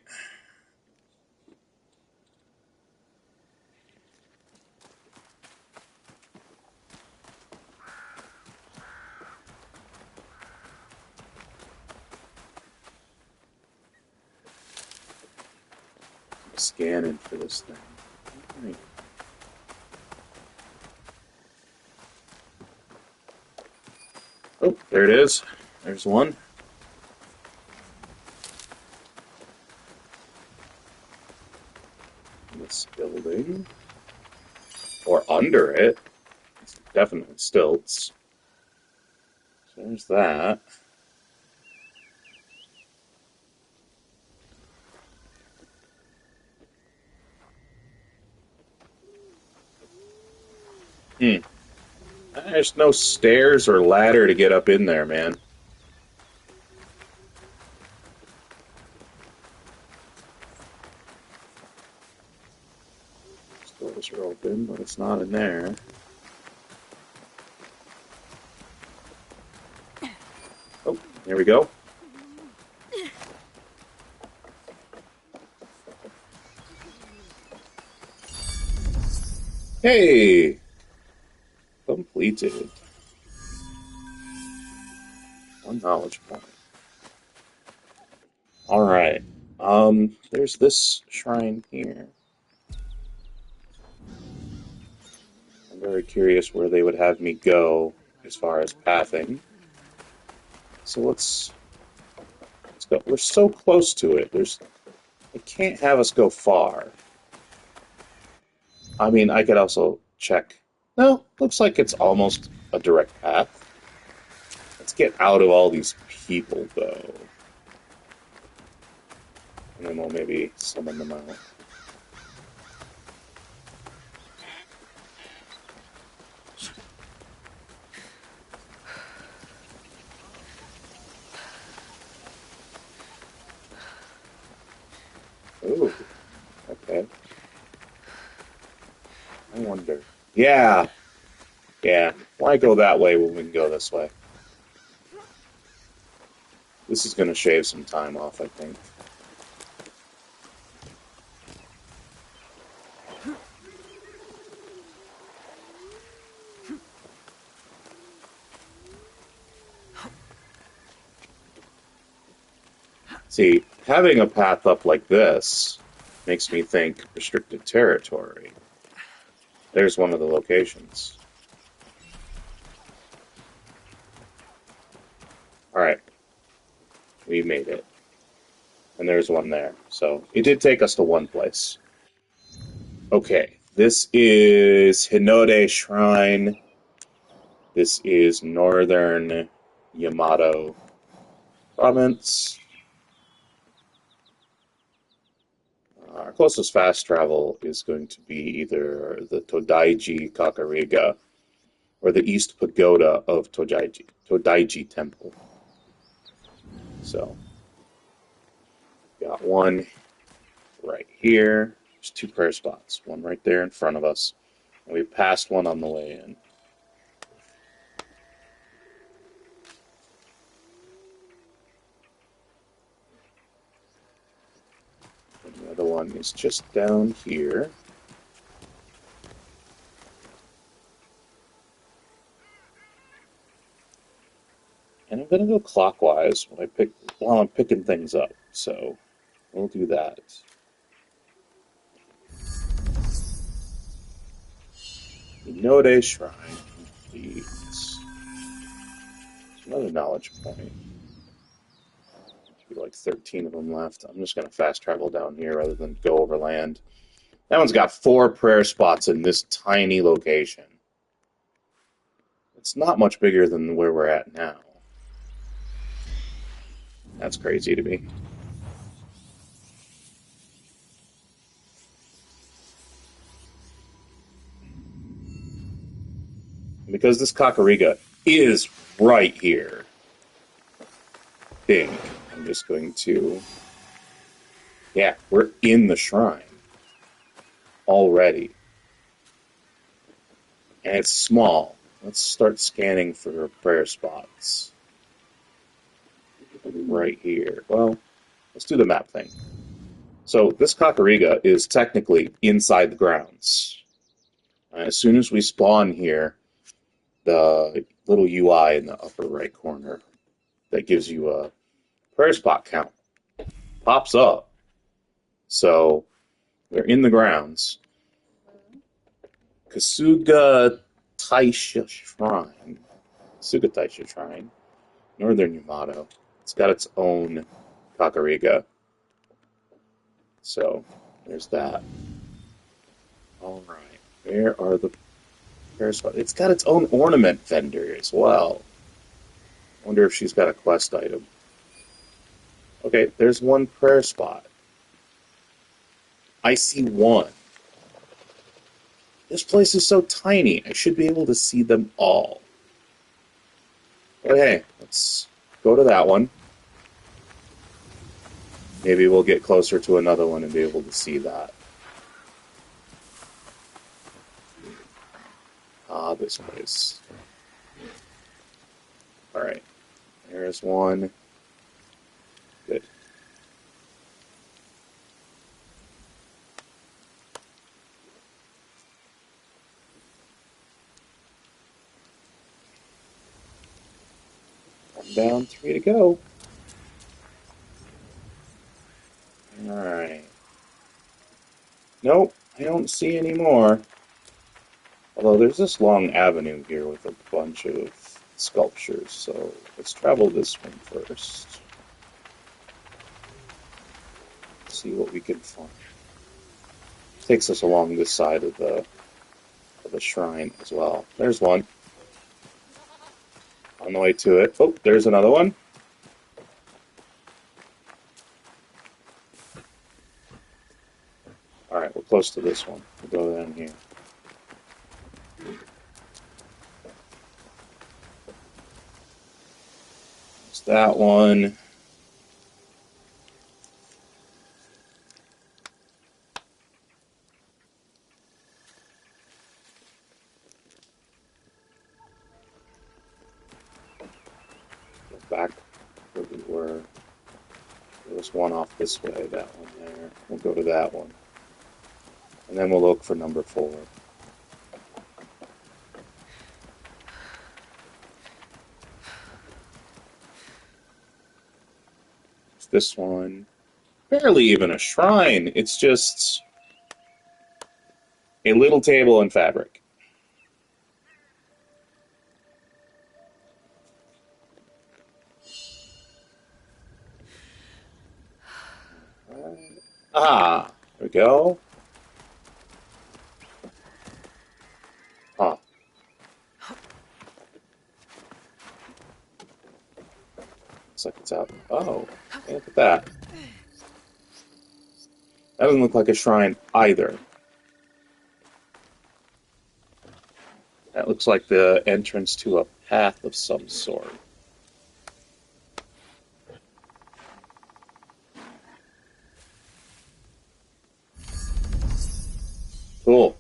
Scanning for this thing. All right. Oh, there it is. There's one. This building. Or under it. It's definitely stilts. So there's that. There's no stairs or ladder to get up in there, man. Doors are open, but it's not in there. Oh, there we go. Hey! Completed. One knowledge point. Alright. There's this shrine here. I'm very curious where they would have me go as far as pathing. So let's go. We're so close to it. It can't have us go far. I mean, I could also check. No, looks like it's almost a direct path. Let's get out of all these people, though. And then we'll maybe summon them out. Ooh. Yeah. Yeah. Why go that way when we can go this way? This is going to shave some time off, I think. See, having a path up like this makes me think restricted territory. There's one of the locations. Alright. We made it. And there's one there. So, it did take us to one place. Okay. This is Hinode Shrine. This is Northern Yamato Province. Our closest fast travel is going to be either the Todaiji Kakurega or the East Pagoda of Todaiji Temple. So, got one right here. There's two prayer spots. One right there in front of us. And we passed one on the way in. And the other one is just down here. And I'm going to go clockwise while I'm picking things up. So, we'll do that. Hinode Shrine. Please. Another knowledge point. Should be like 13 of them left. I'm just going to fast travel down here rather than go over land. That one's got 4 prayer spots in this tiny location. It's not much bigger than where we're at now. That's crazy to me. Because this Kakurega is right here, I'm just going to... Yeah, we're in the shrine already. And it's small. Let's start scanning for prayer spots. Right here. Well, let's do the map thing. So this Kakurega is technically inside the grounds. As soon as we spawn here, the little UI in the upper right corner that gives you a prayer spot count pops up. So they're in the grounds. Kasugataisha Shrine, Northern Yamato. It's got its own Kakurega. So there's that. All right, where are the prayer spots? It's got its own ornament vendor as well. Wonder if she's got a quest item. Okay, there's one prayer spot. I see one. This place is so tiny, I should be able to see them all. But hey, let's go to that one. Maybe we'll get closer to another one and be able to see that. Ah, this place. Alright, there's one. Good. One down, 3 to go. Alright. Nope, I don't see any more. Although there's this long avenue here with a bunch of sculptures, so let's travel this one first. See what we can find. Takes us along this side of the shrine as well. There's one. On the way to it. Oh, there's another one. Alright, we're close to this one. We'll go down here. There's that one. back where we were. There was one off this way, that one there. We'll go to that one. And then we'll look for number 4. It's this one. Barely even a shrine. It's just a little table and fabric. There we go. Huh. Looks like it's out. Oh, hey, look at that. That doesn't look like a shrine either. That looks like the entrance to a path of some sort. Cool.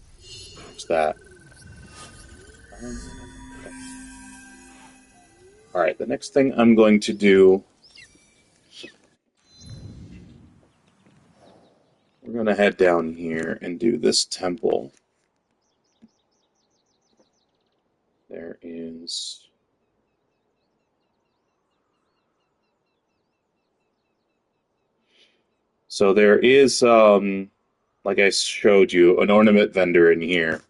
What's that? Alright, the next thing I'm going to do... We're going to head down here and do this temple. There is... So there is, like I showed you, an ornament vendor in here.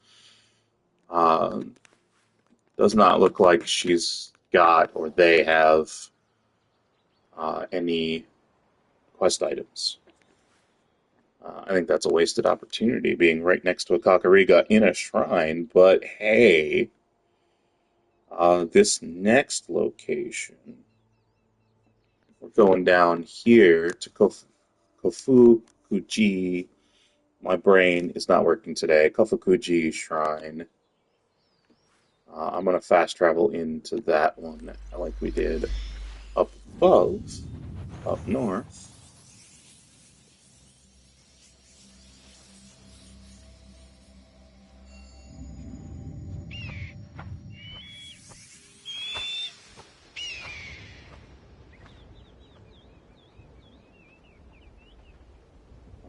Does not look like she's got, or they have, any quest items. I think that's a wasted opportunity, being right next to a Kakurega in a shrine, but hey, this next location, we're going down here to Kofukuji. My brain is not working today. Kofukuji Shrine. I'm going to fast travel into that one, like we did up above, up north.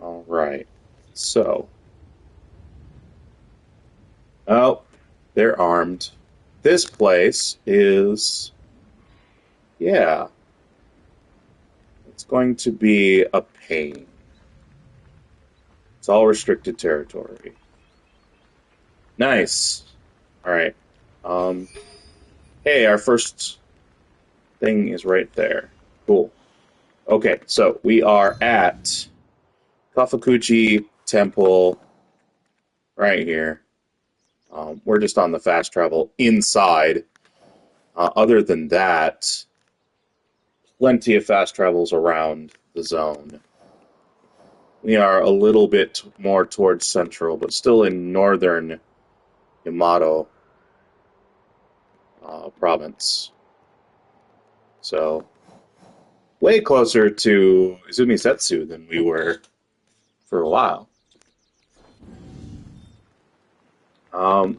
All right. So, oh, they're armed. This place is, yeah, it's going to be a pain. It's all restricted territory. Nice. All right. Hey, our first thing is right there. Cool. Okay, so we are at Kofukuji Temple right here. We're just on the fast travel inside. Other than that, plenty of fast travels around the zone. We are a little bit more towards central, but still in northern Yamato Province. So, way closer to Izumisetsu than we were for a while.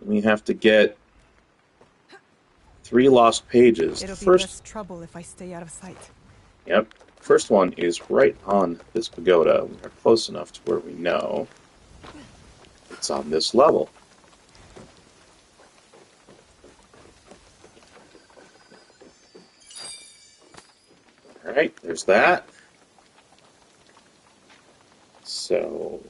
We have to get 3 lost pages. It'll be less trouble if I stay out of sight. Yep. First one is right on this pagoda. We are close enough to where we know it's on this level. Alright, there's that. So...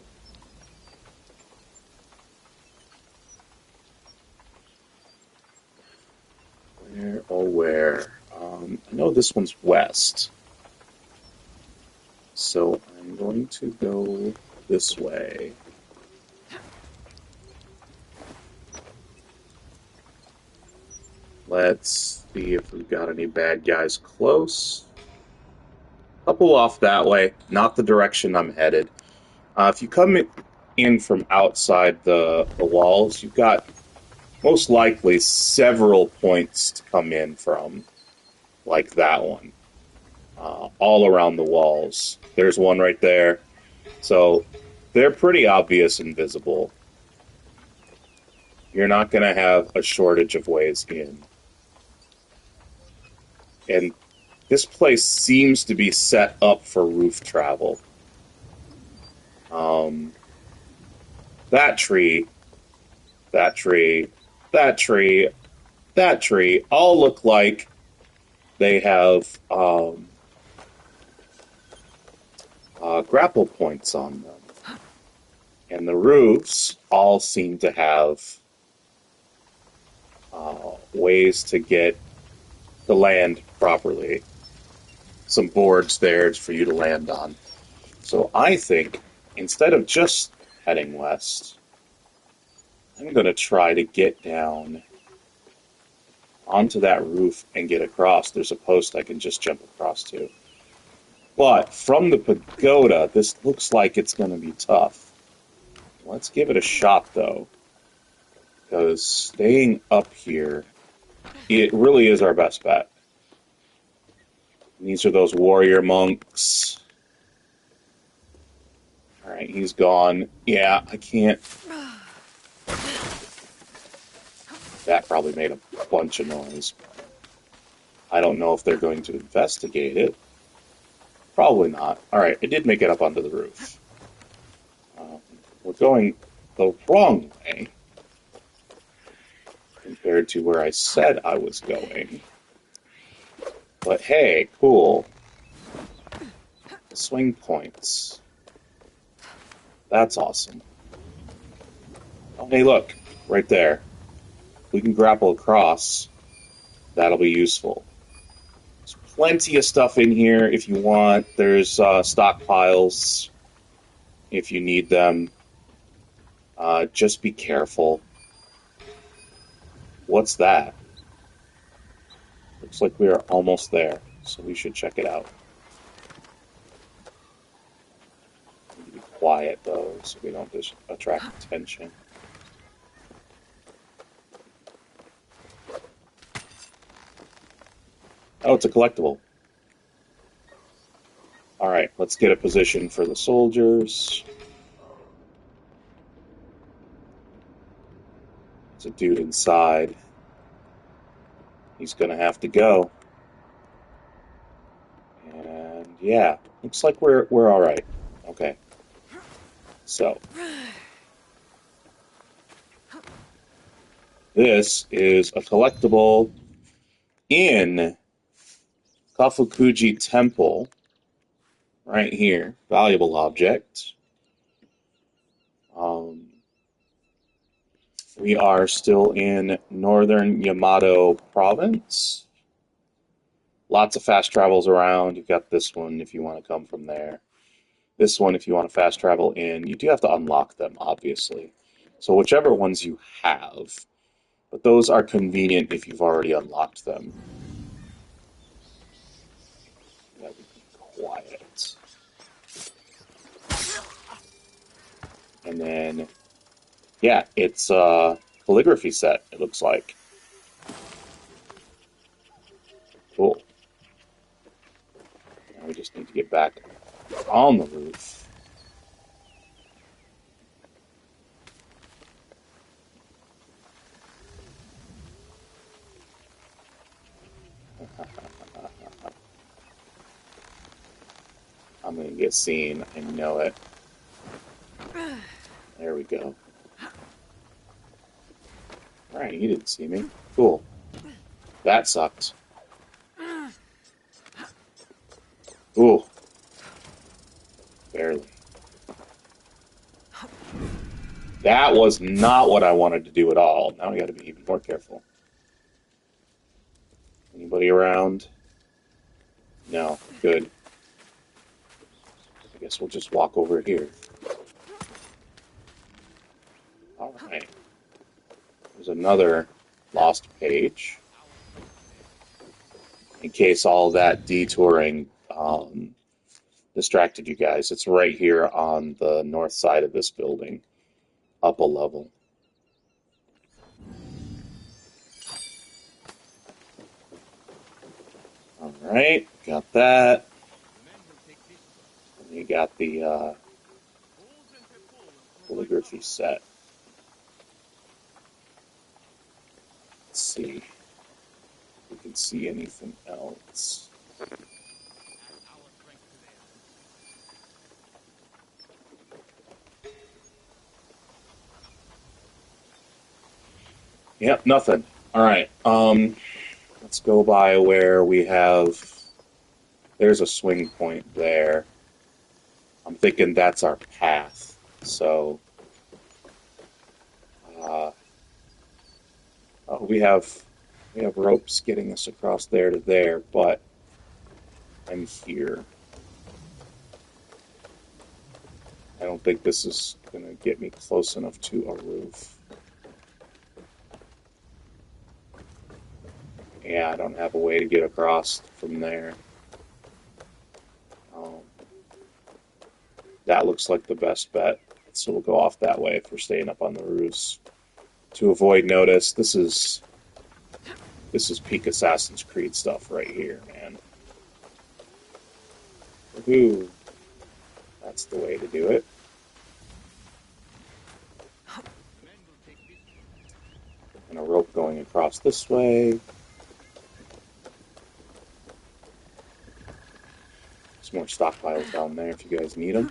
where, oh where? I know this one's west. So I'm going to go this way. Let's see if we've got any bad guys close. Couple off that way, not the direction I'm headed. If you come in from outside the walls, you've got most likely several points to come in from, like that one. All around the walls. There's one right there. So they're pretty obvious and visible. You're not going to have a shortage of ways in. And This place seems to be set up for roof travel. That tree, that tree, that tree, that tree all look like they have grapple points on them. And the roofs all seem to have ways to get the land properly. Some boards there for you to land on. So I think, instead of just heading west, I'm going to try to get down onto that roof and get across. There's a post I can just jump across to. But from the pagoda, this looks like it's going to be tough. Let's give it a shot, though. Because staying up here, it really is our best bet. These are those warrior monks. Alright, he's gone. Yeah, I can't... That probably made a bunch of noise. I don't know if they're going to investigate it. Probably not. Alright, it did make it up onto the roof. We're going the wrong way compared to where I said I was going. But hey, cool. Swing points. That's awesome. Oh, hey, look. Right there. We can grapple across. That'll be useful. There's plenty of stuff in here if you want. There's stockpiles if you need them. Just be careful. What's that? Looks like we are almost there, so we should check it out. Need to be quiet, though, so we don't just attract attention. Oh, it's a collectible. Alright, let's get a position for the soldiers. There's a dude inside. He's gonna have to go. And yeah, looks like we're alright. Okay. So this is a collectible in Kofukuji Temple. Right here. Valuable object. We are still in northern Yamato Province. Lots of fast travels around. You've got this one if you want to come from there. This one if you want to fast travel in. You do have to unlock them, obviously. So whichever ones you have. But those are convenient if you've already unlocked them. Yeah, be quiet. And then, yeah, it's a calligraphy set, it looks like. Cool. Now we just need to get back on the roof. I'm going to get seen. I know it. There we go. Alright, he didn't see me. Cool. That sucked. Ooh. Barely. That was not what I wanted to do at all. Now we gotta be even more careful. Anybody around? No. Good. I guess we'll just walk over here. Alright. There's another lost page. In case all that detouring distracted you guys, it's right here on the north side of this building, up a level. Alright, got that. And you got the calligraphy set. Let's see if we can see anything else. Yep, nothing. Alright, let's go by where we have... There's a swing point there. I'm thinking that's our path. So... we have ropes getting us across there to there, but I'm here. I don't think this is going to get me close enough to a roof. Yeah, I don't have a way to get across from there. That looks like the best bet. So we'll go off that way if we're staying up on the roofs. To avoid notice, this is peak Assassin's Creed stuff right here, man. Woohoo! That's the way to do it. And a rope going across this way. There's more stockpiles down there if you guys need them.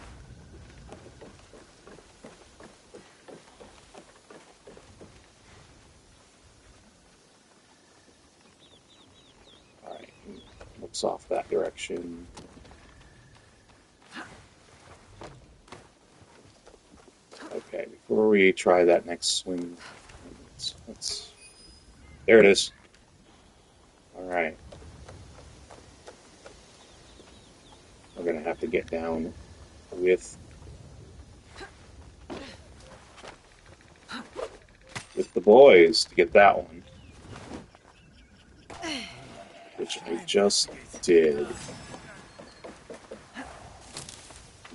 Alright, looks off that direction. Okay, before we try that next swing, there it is. Alright. We're going to have to get down with the boys to get that one. Which I just did.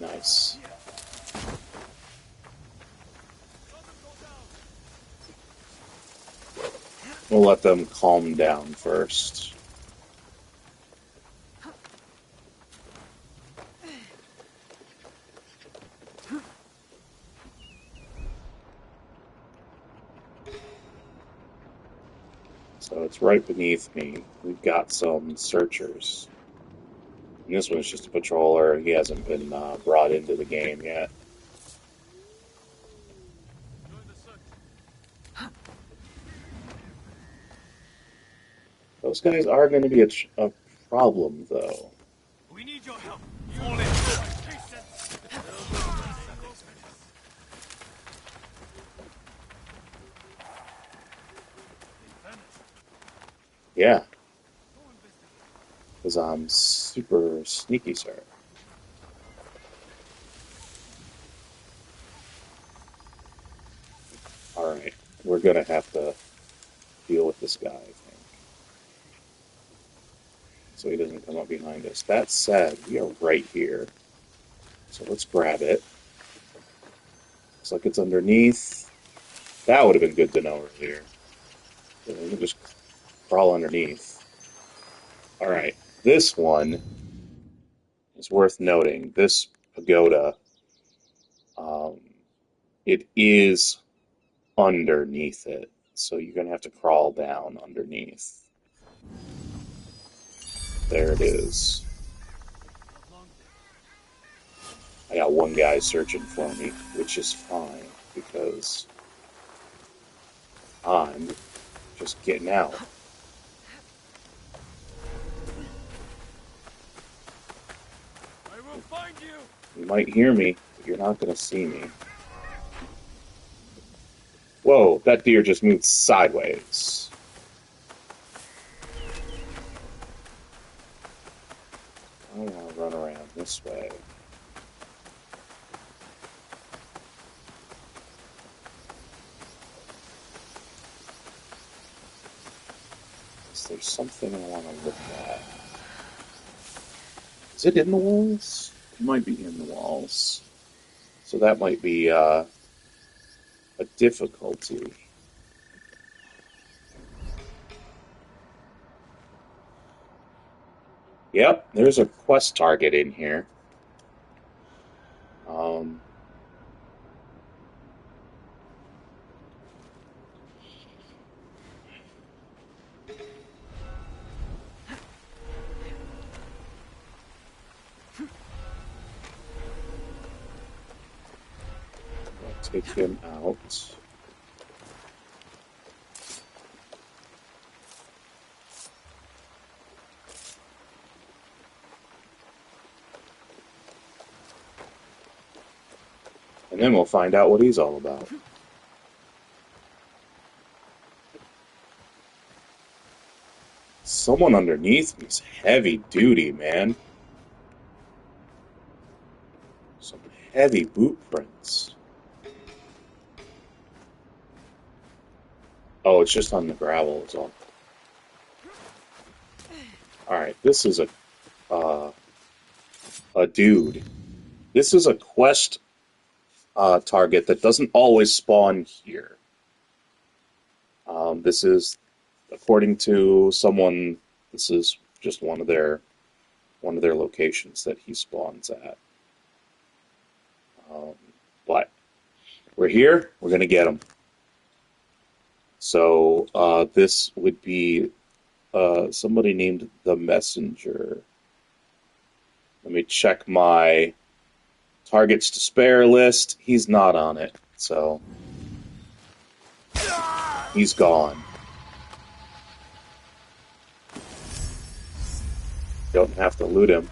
Nice. We'll let them calm down first. So it's right beneath me. We've got some searchers. And this one's just a patroller. He hasn't been brought into the game yet. Those guys are going to be a problem, though. We need your help. Fall in. Yeah. Because I'm super sneaky, sir. Alright, we're going to have to deal with this guy, I think. So he doesn't come up behind us. That said, we are right here. So let's grab it. Looks like it's underneath. That would have been good to know earlier. So we can just crawl underneath. Alright, this one is worth noting. This pagoda, it is underneath it. So you're going to have to crawl down underneath. There it is. I got one guy searching for me, which is fine, because I'm just getting out. I will find you. You might hear me, but you're not going to see me. Whoa, that deer just moved sideways. I want to run around this way. Is there something I want to look at? Is it in the walls? It might be in the walls. So that might be a difficulty. Yep, there's a quest target in here. I'll take him out. And then we'll find out what he's all about. Someone underneath me is heavy duty, man. Some heavy boot prints. Oh, it's just on the gravel, it's all. Alright, this is a dude. This is a quest target that doesn't always spawn here. This is, according to someone, this is just one of their locations that he spawns at. But we're here. We're gonna get him. So this would be somebody named the Messenger. Let me check my targets to spare list. He's not on it, so he's gone. Don't have to loot him.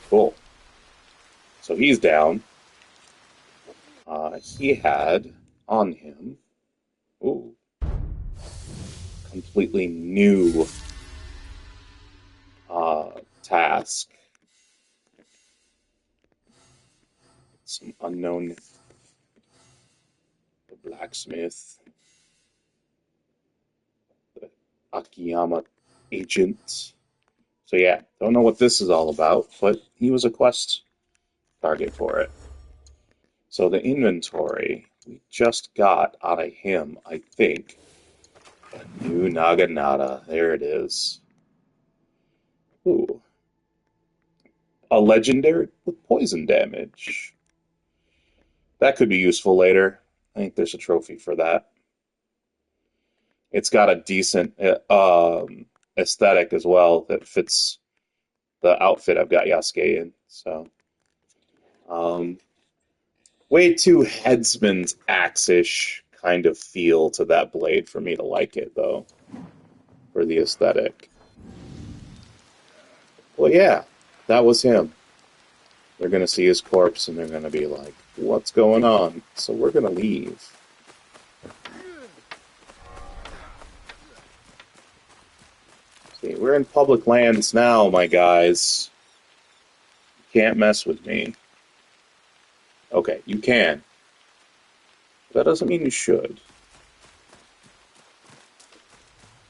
Cool. So he's down. He had on him, ooh, completely new task. Some unknown blacksmith, the Akiyama agent. So yeah, don't know what this is all about, but he was a quest target for it. So the inventory, we just got out of him, I think, a new Naginata. There it is. Ooh. A legendary with poison damage. That could be useful later. I think there's a trophy for that. It's got a decent aesthetic as well that fits the outfit I've got Yasuke in. So, way too headsman's axe-ish kind of feel to that blade for me to like it, though, for the aesthetic. Well, yeah, that was him. They're going to see his corpse and they're going to be like, what's going on? So we're going to leave. See, we're in public lands now, my guys. You can't mess with me. Okay, you can. That doesn't mean you should.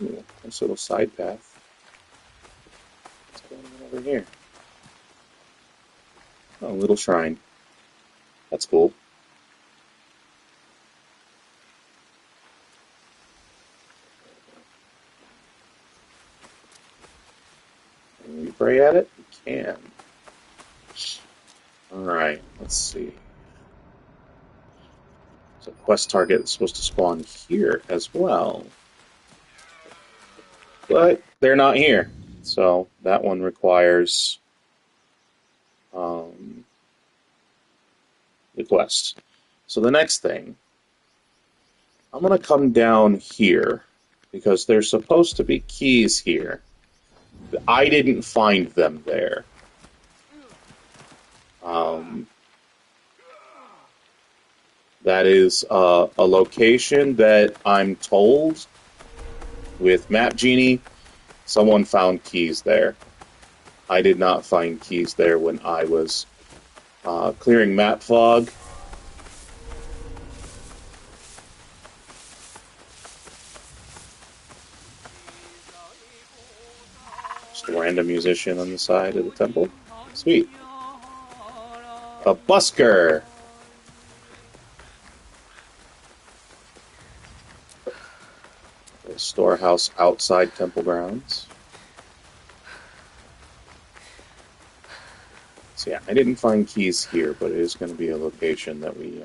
Ooh, nice little side path. What's going on over here? Oh, a little shrine. That's cool. Can we pray at it? We can. Alright, let's see. So quest target is supposed to spawn here as well. But they're not here. So that one requires the quest. So the next thing, I'm going to come down here because there's supposed to be keys here. I didn't find them there. That is a location that I'm told with Map Genie, someone found keys there. I did not find keys there when I was clearing map fog. Just a random musician on the side of the temple. Sweet. A busker! A storehouse outside temple grounds. So yeah, I didn't find keys here, but it is going to be a location that we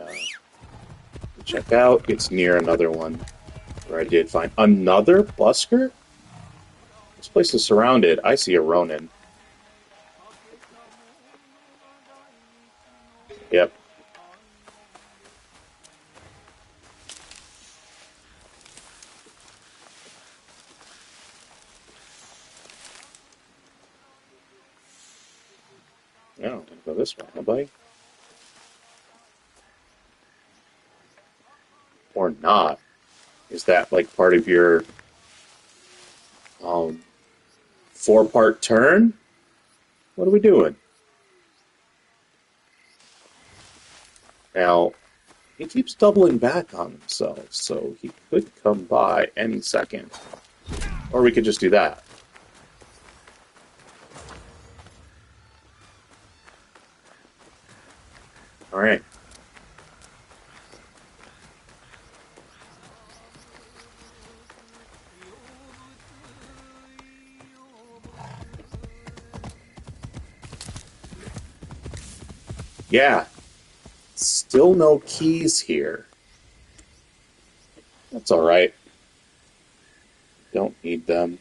check out. It's near another one where I did find another busker? This place is surrounded. I see a Ronin. Yep. Go this way, huh, buddy? Or not? Is that like part of your 4-part turn? What are we doing? Now, he keeps doubling back on himself, so he could come by any second. Or we could just do that. Alright. Yeah. Still no keys here. That's alright. Don't need them.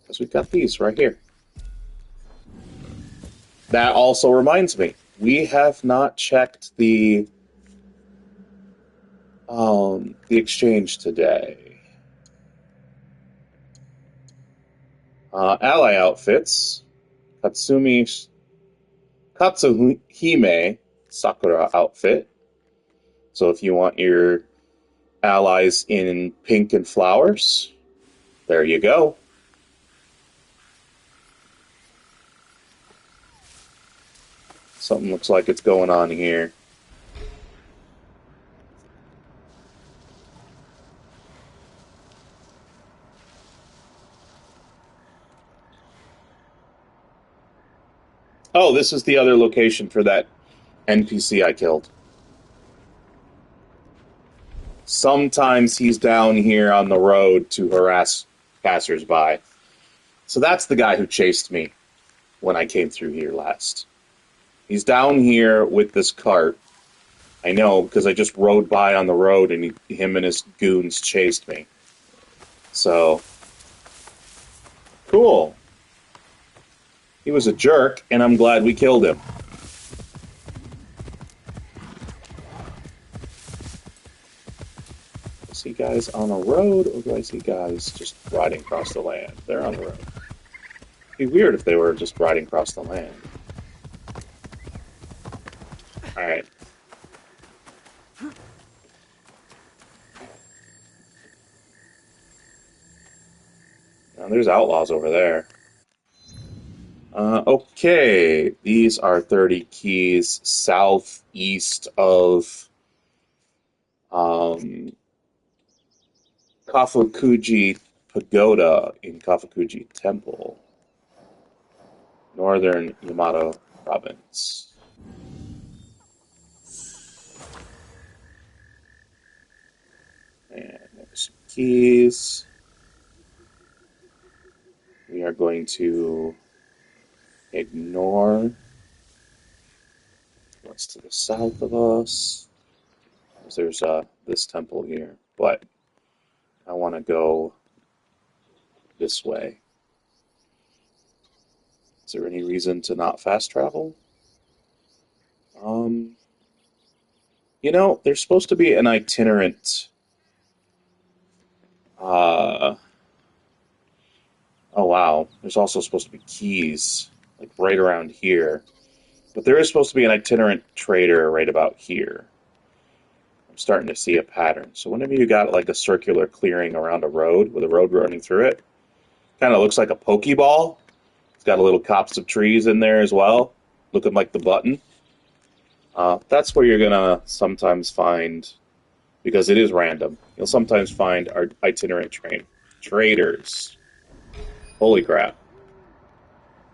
Because we've got these right here. That also reminds me. We have not checked the exchange today. Ally outfits. Katsuhime Sakura outfit. So if you want your allies in pink and flowers, there you go. Something looks like it's going on here. Oh, this is the other location for that NPC I killed. Sometimes he's down here on the road to harass passersby. So that's the guy who chased me when I came through here last. He's down here with this cart. I know, because I just rode by on the road and him and his goons chased me. So, cool. He was a jerk, and I'm glad we killed him. I see guys on a road, or do I see guys just riding across the land? They're on the road. It'd be weird if they were just riding across the land. Alright. Now there's outlaws over there. Okay, these are 30 keys southeast of Kofukuji Pagoda in Kofukuji Temple, Northern Yamato Province. And there's some keys. We are going to ignore what's to the south of us. There's this temple here, but I want to go this way. Is there any reason to not fast travel? You know, there's supposed to be an itinerant. Oh wow, there's also supposed to be keys, like right around here. But there is supposed to be an itinerant trader right about here. I'm starting to see a pattern. So whenever you got like a circular clearing around a road with a road running through it, kind of looks like a Pokeball. It's got a little copse of trees in there as well, looking like the button. That's where you're gonna sometimes find, because it is random, you'll sometimes find our itinerant traders. Holy crap.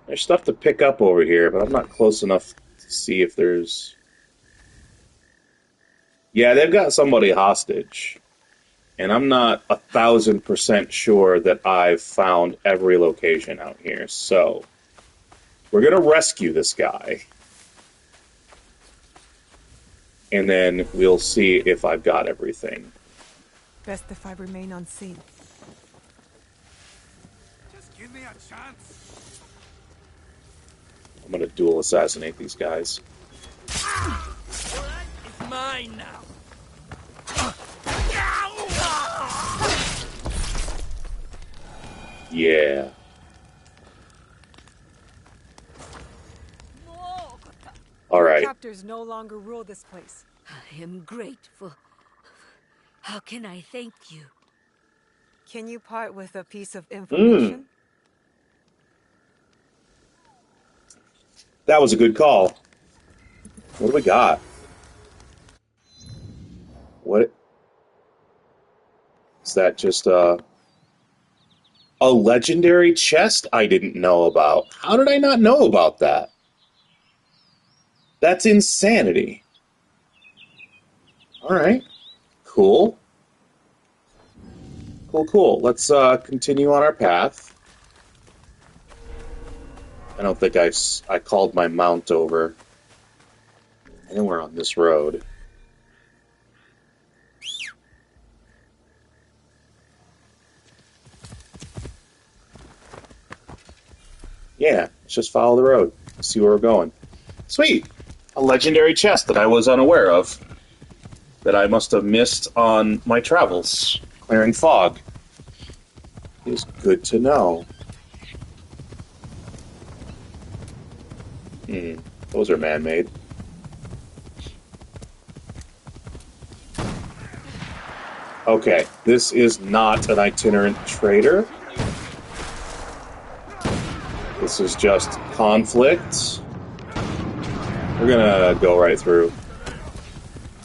There's stuff to pick up over here, but I'm not close enough to see if there's... Yeah, they've got somebody hostage. And I'm not 1,000% sure that I've found every location out here. So, we're going to rescue this guy. And then we'll see if I've got everything. Best if I remain unseen. Give me a chance. I'm gonna dual assassinate these guys. It's mine now. Yeah. characters no longer rule this place. I am grateful. How can I thank you? Can you part with a piece of information? That was a good call. What do we got? What? Is that just a legendary chest I didn't know about? How did I not know about that? That's insanity. Alright. Cool. Cool. Let's continue on our path. I don't think I called my mount over. I know we're on this road. Yeah, let's just follow the road. See where we're going. Sweet! A legendary chest that I was unaware of. That I must have missed on my travels. Clearing fog. Is good to know. Those are man-made. Okay, this is not an itinerant trader. This is just conflict. We're gonna go right through.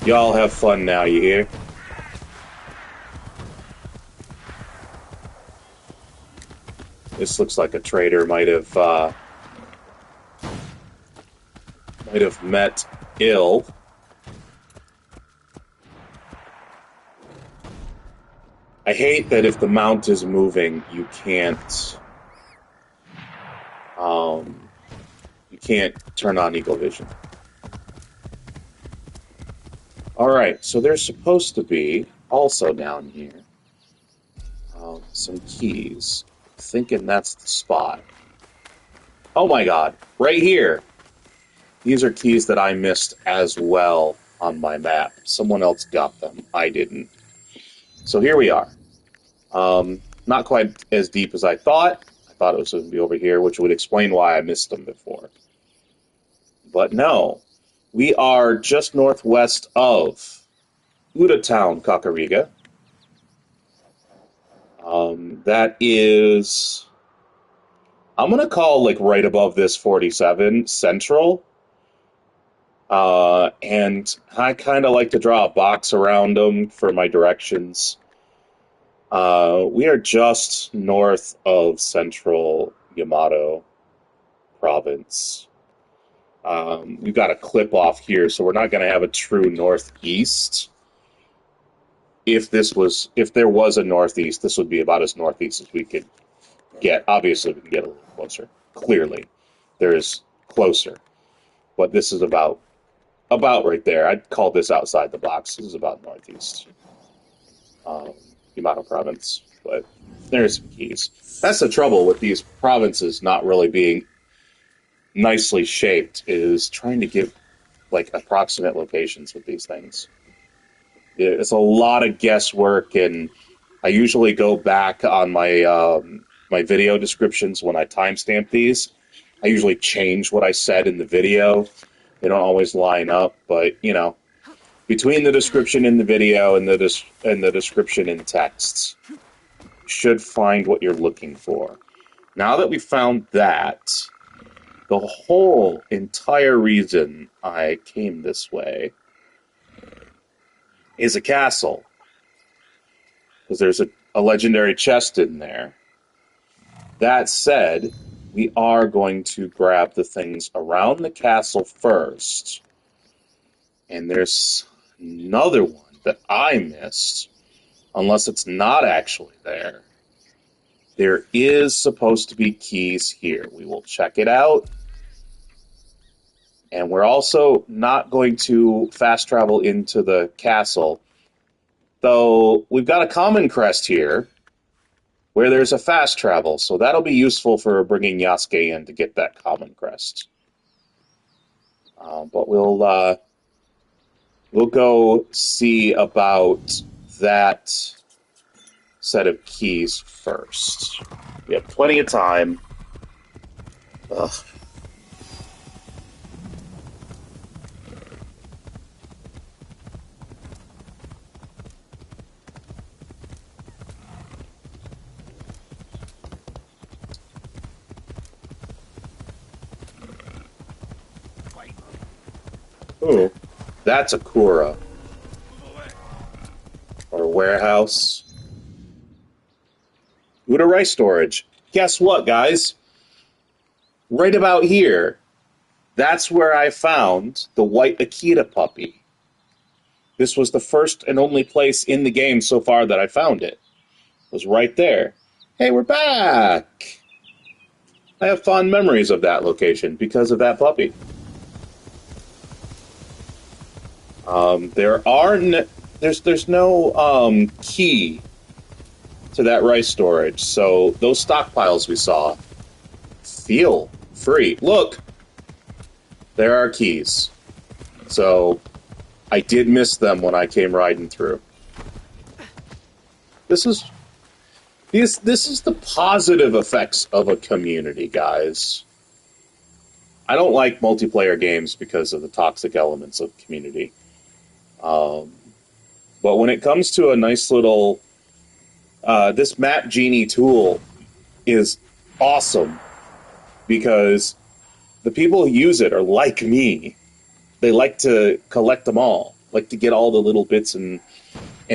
Y'all have fun now, you hear? This looks like a trader might have met ill. I hate that if the mount is moving, you can't turn on Eagle Vision. Alright, so there's supposed to be, also down here, some keys. Thinking that's the spot. Oh my god, right here! These are keys that I missed as well on my map. Someone else got them. I didn't. So here we are. Not quite as deep as I thought. I thought it was going to be over here, which would explain why I missed them before. But no. We are just northwest of Uda Town, Kakurega. That is... I'm going to call, like, right above this 47, Central. And I kind of like to draw a box around them for my directions. We are just north of Central Yamato Province. We've got a clip off here, so we're not going to have a true northeast. If there was a northeast, this would be about as northeast as we could get. Obviously, we can get a little closer. Clearly, there is closer. But this is about right there. I'd call this outside the box. This is about northeast. Yamato Province. But there's some keys. That's the trouble with these provinces not really being nicely shaped, is trying to give, like, approximate locations with these things. It's a lot of guesswork, and I usually go back on my my video descriptions when I timestamp these. I usually change what I said in the video. They don't always line up, but, you know, between the description in the video and the description in texts, you should find what you're looking for. Now that we found that, the whole entire reason I came this way is a castle. Because there's a legendary chest in there. That said, we are going to grab the things around the castle first. And there's another one that I missed, unless it's not actually there. There is supposed to be keys here. We will check it out. And we're also not going to fast travel into the castle, though we've got a common crest here where there's a fast travel, so that'll be useful for bringing Yasuke in to get that common crest. But we'll go see about that set of keys first. We have plenty of time. Ugh. Ooh, that's a Kura. Or a warehouse. Uda rice storage. Guess what, guys? Right about here, that's where I found the white Akita puppy. This was the first and only place in the game so far that I found it. It was right there. Hey, we're back! I have fond memories of that location because of that puppy. There's no key to that rice storage, so those stockpiles we saw feel free. Look, there are keys. So I did miss them when I came riding through. This is the positive effects of a community, guys. I don't like multiplayer games because of the toxic elements of community. But when it comes to a nice little... this Map Genie tool is awesome because the people who use it are like me. They like to collect them all, like to get all the little bits and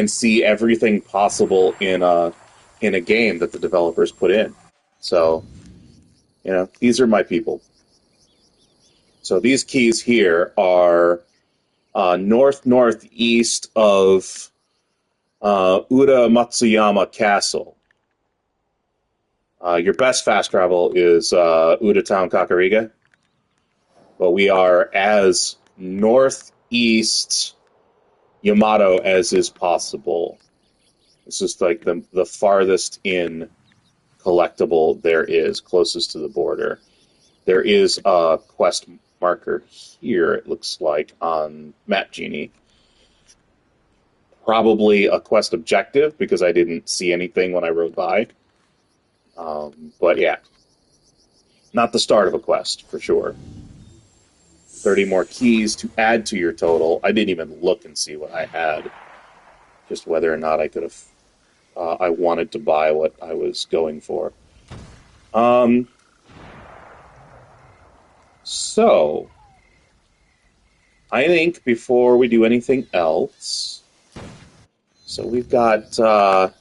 see everything possible in a game that the developers put in. So, these are my people. So these keys here are northeast of Uda Matsuyama Castle. Your best fast travel is Uda Town Kakurega, but we are as northeast Yamato as is possible. This is like the farthest in collectible there is, closest to the border. There is a quest marker here, it looks like, on Map Genie. Probably a quest objective, because I didn't see anything when I rode by. But yeah, not the start of a quest, for sure. 30 more keys to add to your total. I didn't even look and see what I had. Just whether or not I could have... I wanted to buy what I was going for. So, I think before we do anything else... So we've got... I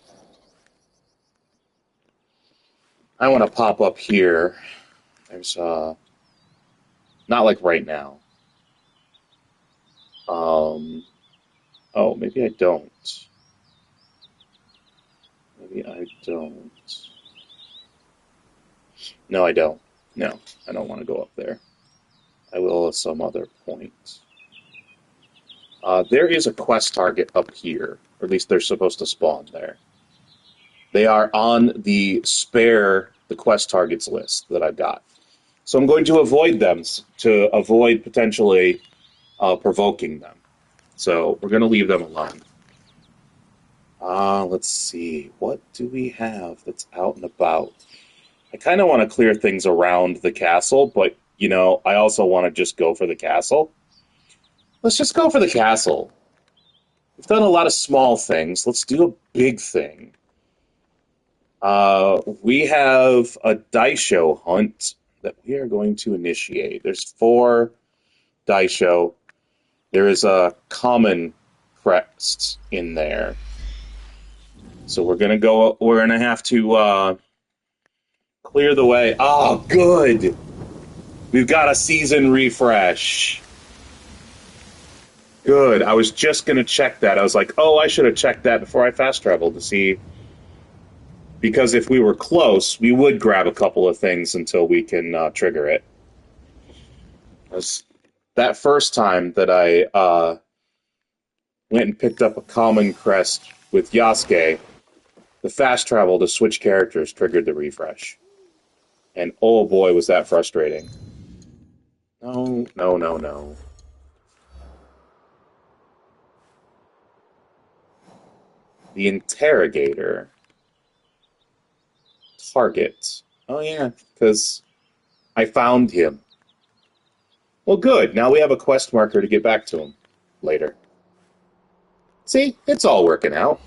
want to pop up here. There's... not like right now. Oh, maybe I don't. Maybe I don't. No, I don't. No, I don't want to go up there. I will at some other point. There is a quest target up here. Or at least they're supposed to spawn there. They are on the quest targets list that I've got. So I'm going to avoid them to avoid potentially provoking them. So we're going to leave them alone. Let's see. What do we have that's out and about? I kind of want to clear things around the castle, but, I also want to just go for the castle. Let's just go for the castle. We've done a lot of small things. Let's do a big thing. We have a Daisho hunt that we are going to initiate. There's 4 Daisho. There is a common crest in there. So we're gonna have to clear the way. Oh, good! We've got a season refresh. Good. I was just gonna check that. I was like, oh, I should have checked that before I fast traveled to see. Because if we were close, we would grab a couple of things until we can trigger it. That first time that I went and picked up a common crest with Yasuke, the fast travel to switch characters triggered the refresh. And oh boy, was that frustrating. No, no, no, no. The interrogator... target. Oh yeah, because I found him. Well, good. Now we have a quest marker to get back to him later. See? It's all working out.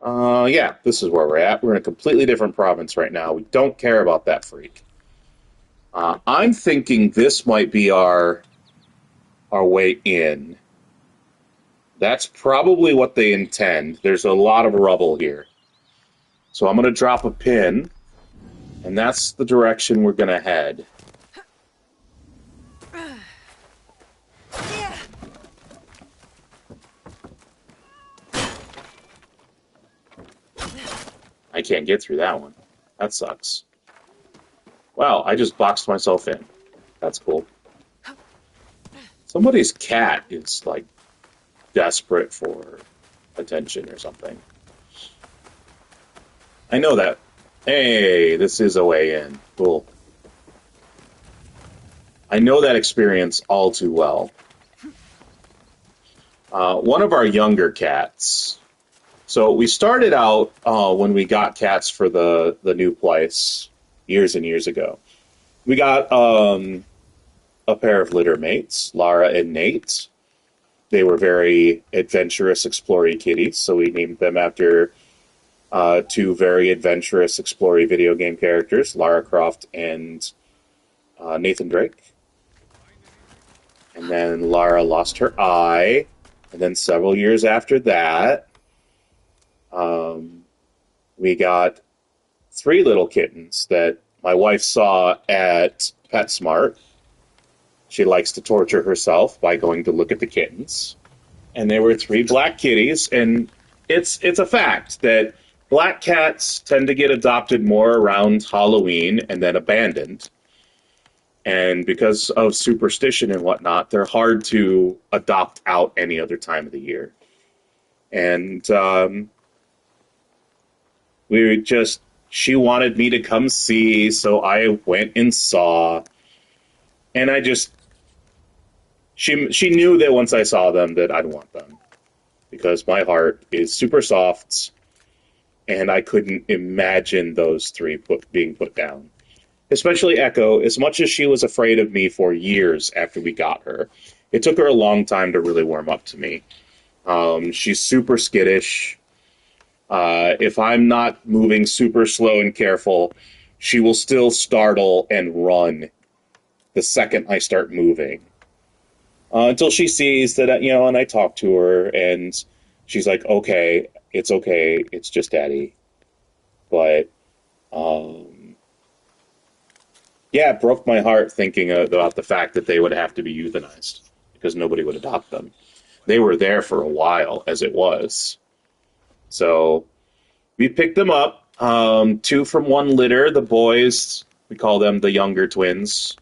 Yeah, this is where we're at. We're in a completely different province right now. We don't care about that freak. I'm thinking this might be our our way in. That's probably what they intend. There's a lot of rubble here. So I'm going to drop a pin, and that's the direction we're going to head. I can't get through that one. That sucks. Wow, I just boxed myself in. That's cool. Somebody's cat is, like, desperate for attention or something. I know that. Hey, this is a way in. Cool. I know that experience all too well. One of our younger cats. So we started out when we got cats for the new place years and years ago. We got a pair of litter mates, Lara and Nate. They were very adventurous, explory kitties, so we named them after two very adventurous, explory video game characters, Lara Croft and Nathan Drake. And then Lara lost her eye, and then several years after that, we got 3 little kittens that my wife saw at PetSmart. She likes to torture herself by going to look at the kittens. And there were 3 black kitties, and it's a fact that black cats tend to get adopted more around Halloween and then abandoned. And because of superstition and whatnot, they're hard to adopt out any other time of the year. And she wanted me to come see, so I went and saw. And she knew that once I saw them that I'd want them. Because my heart is super soft, and I couldn't imagine those 3 being put down. Especially Echo, as much as she was afraid of me for years after we got her. It took her a long time to really warm up to me. She's super skittish. If I'm not moving super slow and careful, she will still startle and run the second I start moving. Until she sees that, and I talk to her, and she's like, okay, it's just Daddy. But, yeah, it broke my heart thinking about the fact that they would have to be euthanized, because nobody would adopt them. They were there for a while, as it was. So, we picked them up, 2 from one litter, the boys, we call them the younger twins.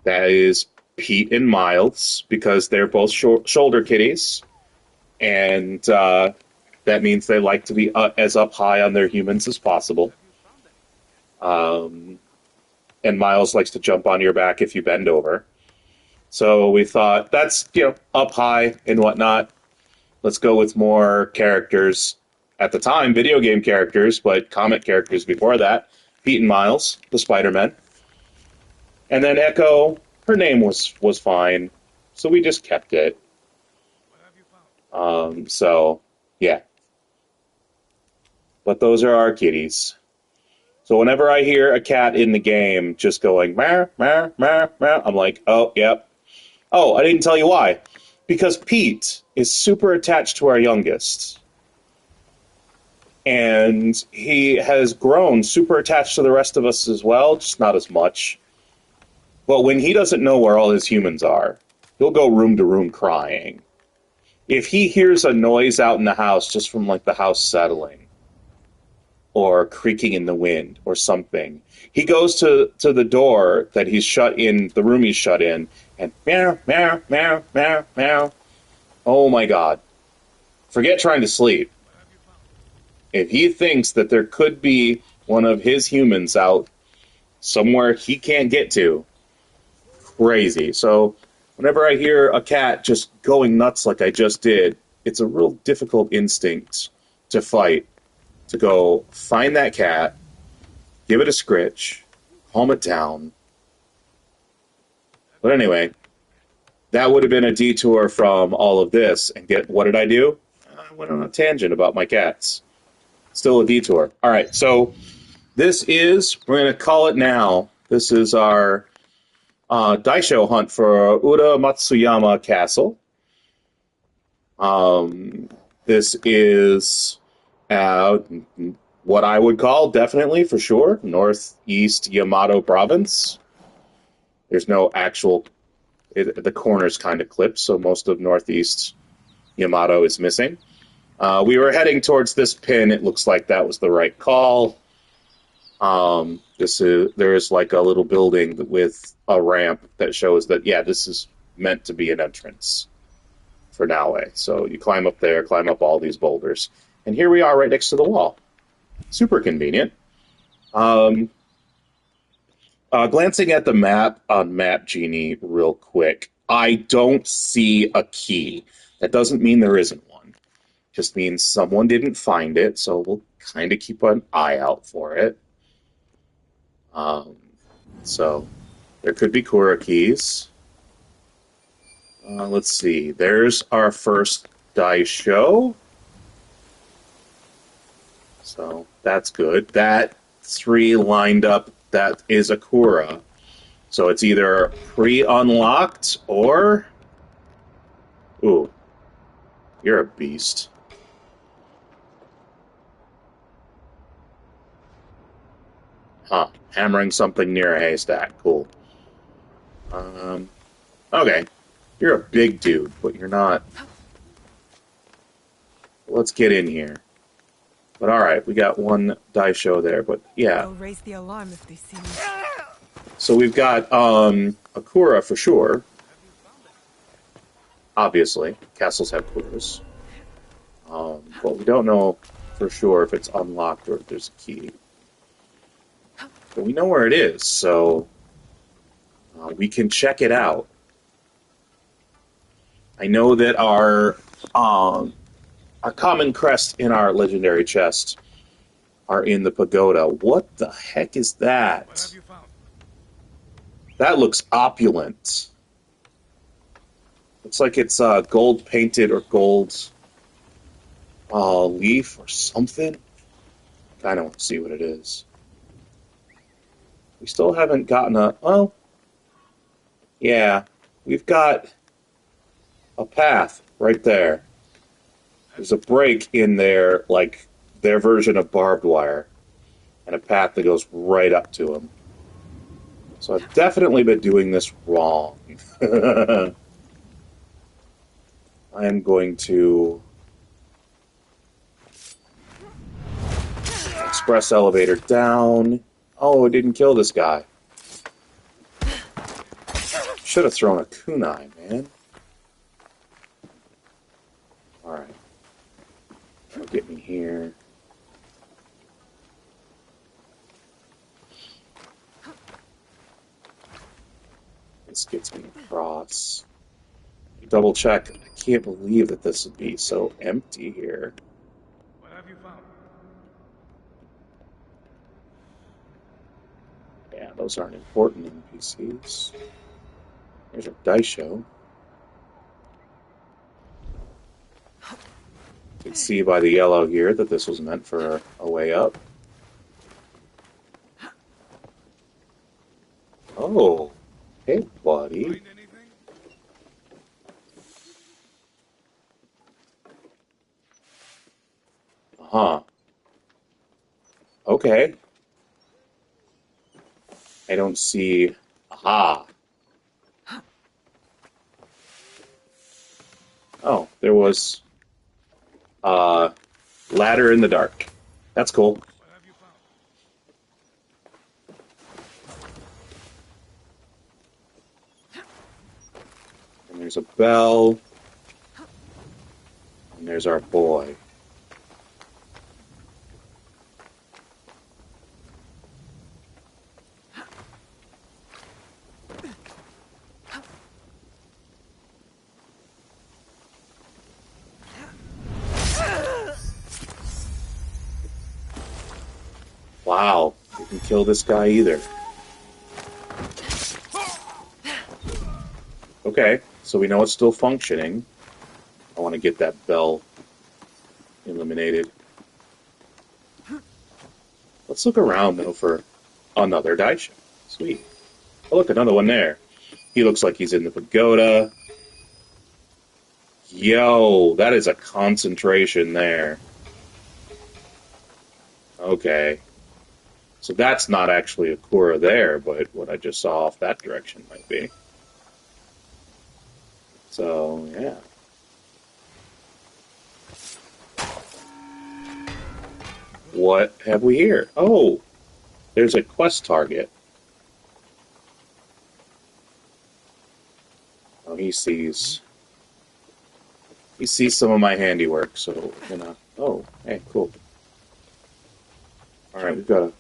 That is Pete and Miles, because they're both shoulder kitties, and that means they like to be as up high on their humans as possible. And Miles likes to jump on your back if you bend over. So we thought, that's, up high and whatnot. Let's go with more characters. At the time, video game characters, but comic characters before that. Pete and Miles, the Spider-Men. And then Echo, her name was fine, so we just kept it. So, yeah. But those are our kitties. So whenever I hear a cat in the game just going, meow, meow, meow, meow, I'm like, oh, yep. Oh, I didn't tell you why. Because Pete is super attached to our youngest. And he has grown super attached to the rest of us as well, just not as much. But when he doesn't know where all his humans are, he'll go room to room crying. If he hears a noise out in the house just from, like, the house settling, or creaking in the wind, or something, he goes to the door that he's shut in, the room he's shut in, and meow, meow, meow, meow, meow. Oh my God. Forget trying to sleep. If he thinks that there could be one of his humans out somewhere he can't get to, crazy. So whenever I hear a cat just going nuts like I just did, it's a real difficult instinct to fight. To go find that cat, give it a scritch, calm it down. But anyway, that would have been a detour from all of this. And what did I do? I went on a tangent about my cats. Still a detour. All right, so we're going to call it now. This is our Daisho hunt for Matsuyama Castle. This is what I would call, definitely, for sure, Northeast Yamato Province. There's no actual... the corner's kind of clipped, so most of Northeast Yamato is missing. We were heading towards this pin. It looks like that was the right call. There's like a little building with a ramp that shows that, yeah, this is meant to be an entrance for Naue. So you climb up there, climb up all these boulders. And here we are right next to the wall. Super convenient. Glancing at the map on Map Genie real quick, I don't see a key. That doesn't mean there isn't one. Just means someone didn't find it, so we'll kind of keep an eye out for it. So there could be Kura keys. Let's see. There's our first Daisho. So that's good. That 3 lined up, that is a Kura. So it's either pre-unlocked or... Ooh. You're a beast. Huh. Hammering something near a haystack. Cool. Okay. You're a big dude, but you're not... Let's get in here. But alright, we got one Daisho there, but yeah. They'll raise the alarm if they see me. So we've got Akura for sure. Obviously. Castles have Kuras. But we don't know for sure if it's unlocked or if there's a key. But we know where it is, so we can check it out. I know that our common crest in our legendary chest are in the pagoda. What the heck is that? What have you found? That looks opulent. Looks like it's gold painted or gold leaf or something. Kind of want to see what it is. We still haven't gotten a... Oh. Yeah. We've got a path right there. There's a break in there, like their version of barbed wire, and a path that goes right up to them. So I've definitely been doing this wrong. I am going to express elevator down. Oh, it didn't kill this guy. Should have thrown a kunai, man. Alright. That'll get me here. This gets me across. Double check. I can't believe that this would be so empty here. What have you found? Yeah, those aren't important NPCs. There's our Daisho. You can see by the yellow here that this was meant for a way up. Oh, hey, buddy. Find anything? Huh. Okay. I don't see... Aha. Oh, there was... ladder in the dark. That's cool. What have you found? And there's a bell. And there's our boy. Wow, you can kill this guy either. Okay, so we know it's still functioning. I want to get that bell eliminated. Let's look around, though, for another Daisho. Sweet. Oh, look, another one there. He looks like he's in the pagoda. Yo, that is a concentration there. Okay. So that's not actually a Kura there, but what I just saw off that direction might be. So, yeah. What have we here? Oh, there's a quest target. Oh, he sees some of my handiwork, so we're gonna... Oh, hey, cool. Alright, we've got a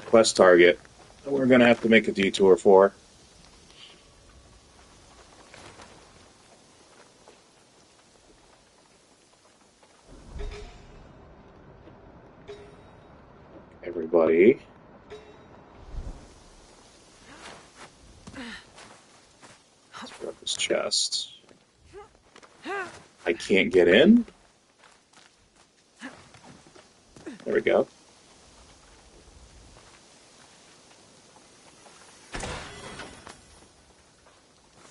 quest target that we're gonna have to make a detour for. Everybody. Let's grab this chest. I can't get in? There we go.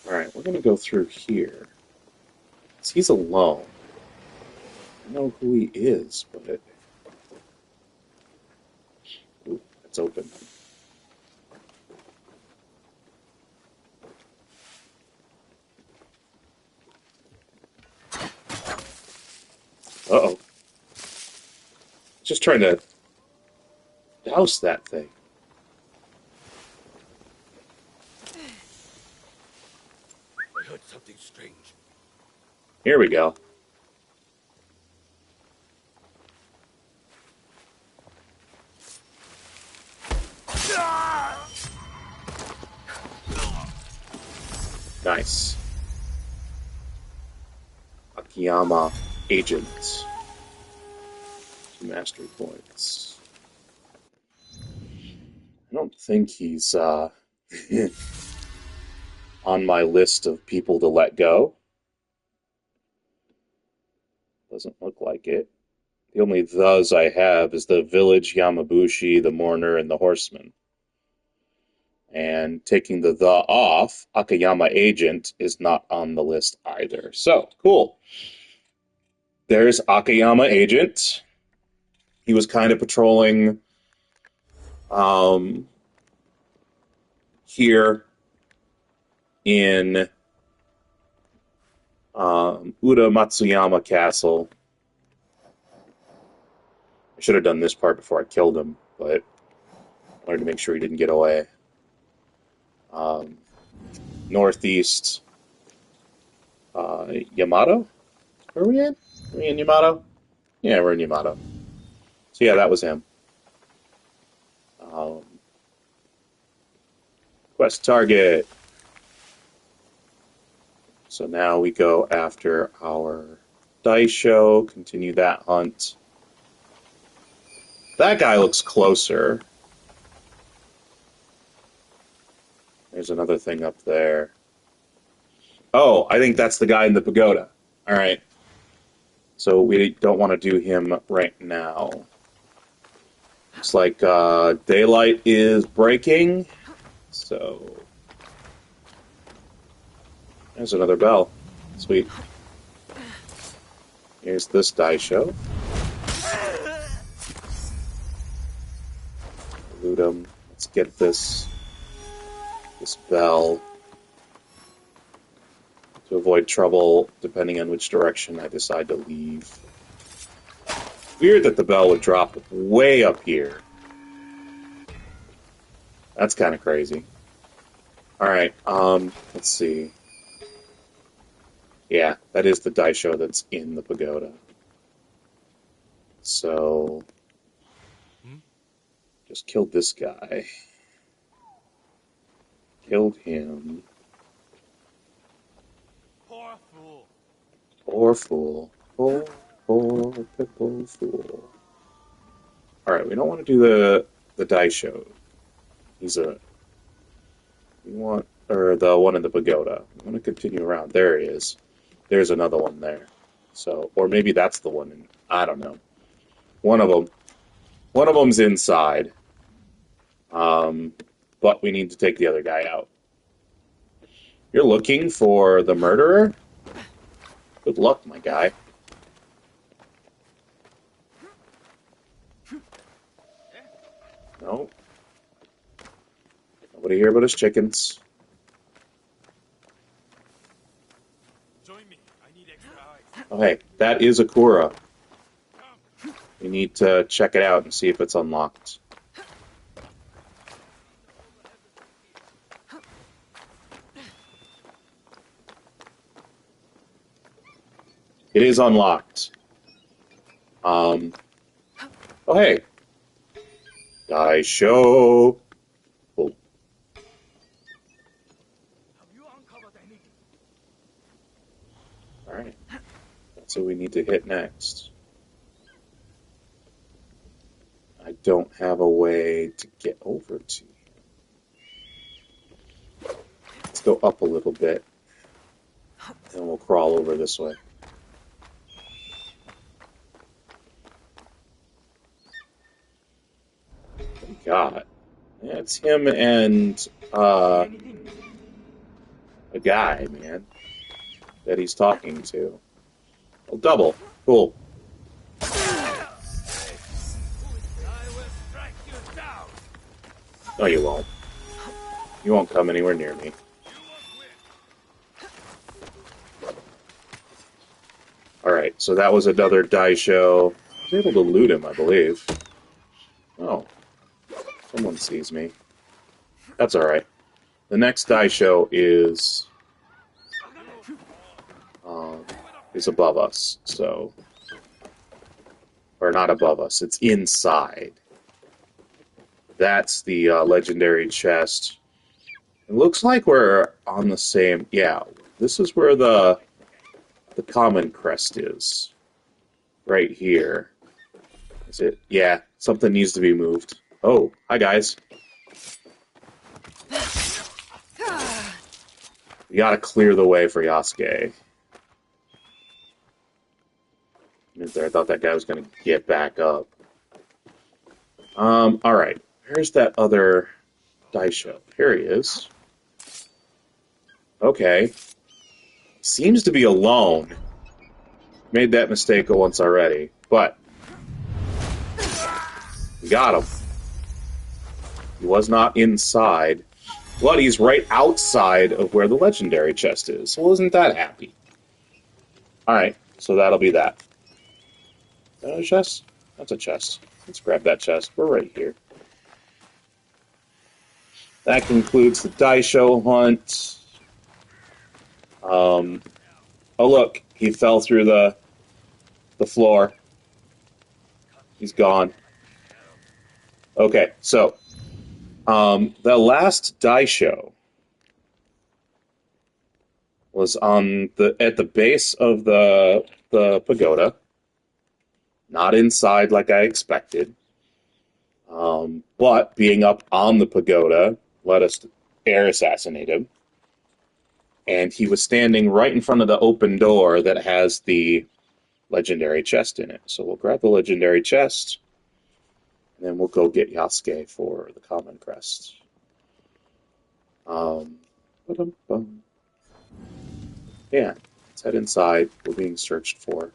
Alright, we're gonna go through here. He's alone. I don't know who he is, but... Ooh, it's open. Uh-oh. Just trying to douse that thing. I heard something strange. Here we go. Nice. Akiyama Agent. 2 mastery points. I don't think he's on my list of people to let go. Doesn't look like it. The only thes I have is the village, Yamabushi, the mourner, and the horseman. And taking the off, Akiyama Agent is not on the list either. So, cool. There's Akiyama Agent. He was kind of patrolling here in Uda Matsuyama Castle. I should have done this part before I killed him, but I wanted to make sure he didn't get away. Northeast Yamato? Where are we in? Are we in Yamato? Yeah, we're in Yamato. So yeah, that was him. Quest target. So now we go after our Daisho, continue that hunt. That guy looks closer. There's another thing up there. Oh, I think that's the guy in the pagoda. All right. So we don't want to do him right now. Looks like daylight is breaking. So there's another bell. Sweet. Here's this Daisho. Loot him. Let's get this bell to avoid trouble depending on which direction I decide to leave. Weird that the bell would drop way up here. That's kind of crazy. Alright, let's see. Yeah, that is the Daisho that's in the pagoda. So, just killed this guy. Killed him. Poor fool. Poor fool. Poor pickle fool. Alright, we don't want to do the Daisho. The one in the pagoda. We want to continue around. There he is. There's another one there. So, or maybe that's the one. I don't know. One of them's inside. But we need to take the other guy out. You're looking for the murderer? Good luck, my guy. No. Nobody here but his chickens. Join me. I need extra eyes. Oh, hey, that is Akura. We need to check it out and see if it's unlocked. It is unlocked. Oh, hey. Daisho. Cool. Alright. That's what we need to hit next. I don't have a way to get over to you. Let's go up a little bit. And we'll crawl over this way. God. Yeah, it's him and a guy, man, that he's talking to. Oh, double. Cool. No, you won't. You won't come anywhere near me. Alright, so that was another Daisho. I was able to loot him, I believe. Oh. Someone sees me. That's alright. The next Daisho is above us, so... Or not above us, it's inside. That's the legendary chest. It looks like we're on the same... Yeah, this is where the common crest is. Right here. Is it? Yeah, something needs to be moved. Oh, hi guys. We gotta clear the way for Yasuke. I thought that guy was gonna get back up. Alright. Where's that other Daisho? Here he is. Okay. Seems to be alone. Made that mistake once already, but we got him. He was not inside, but he's right outside of where the legendary chest is. So isn't that happy? Alright, so that'll be that. Is that a chest? That's a chest. Let's grab that chest. We're right here. That concludes the Daisho hunt. Oh look, he fell through the floor. He's gone. Okay, so the last Daisho was at the base of the pagoda, not inside like I expected, but being up on the pagoda let us air assassinate him. And he was standing right in front of the open door that has the legendary chest in it. So we'll grab the legendary chest, and then we'll go get Yasuke for the common crest. Yeah, let's head inside. We're being searched for.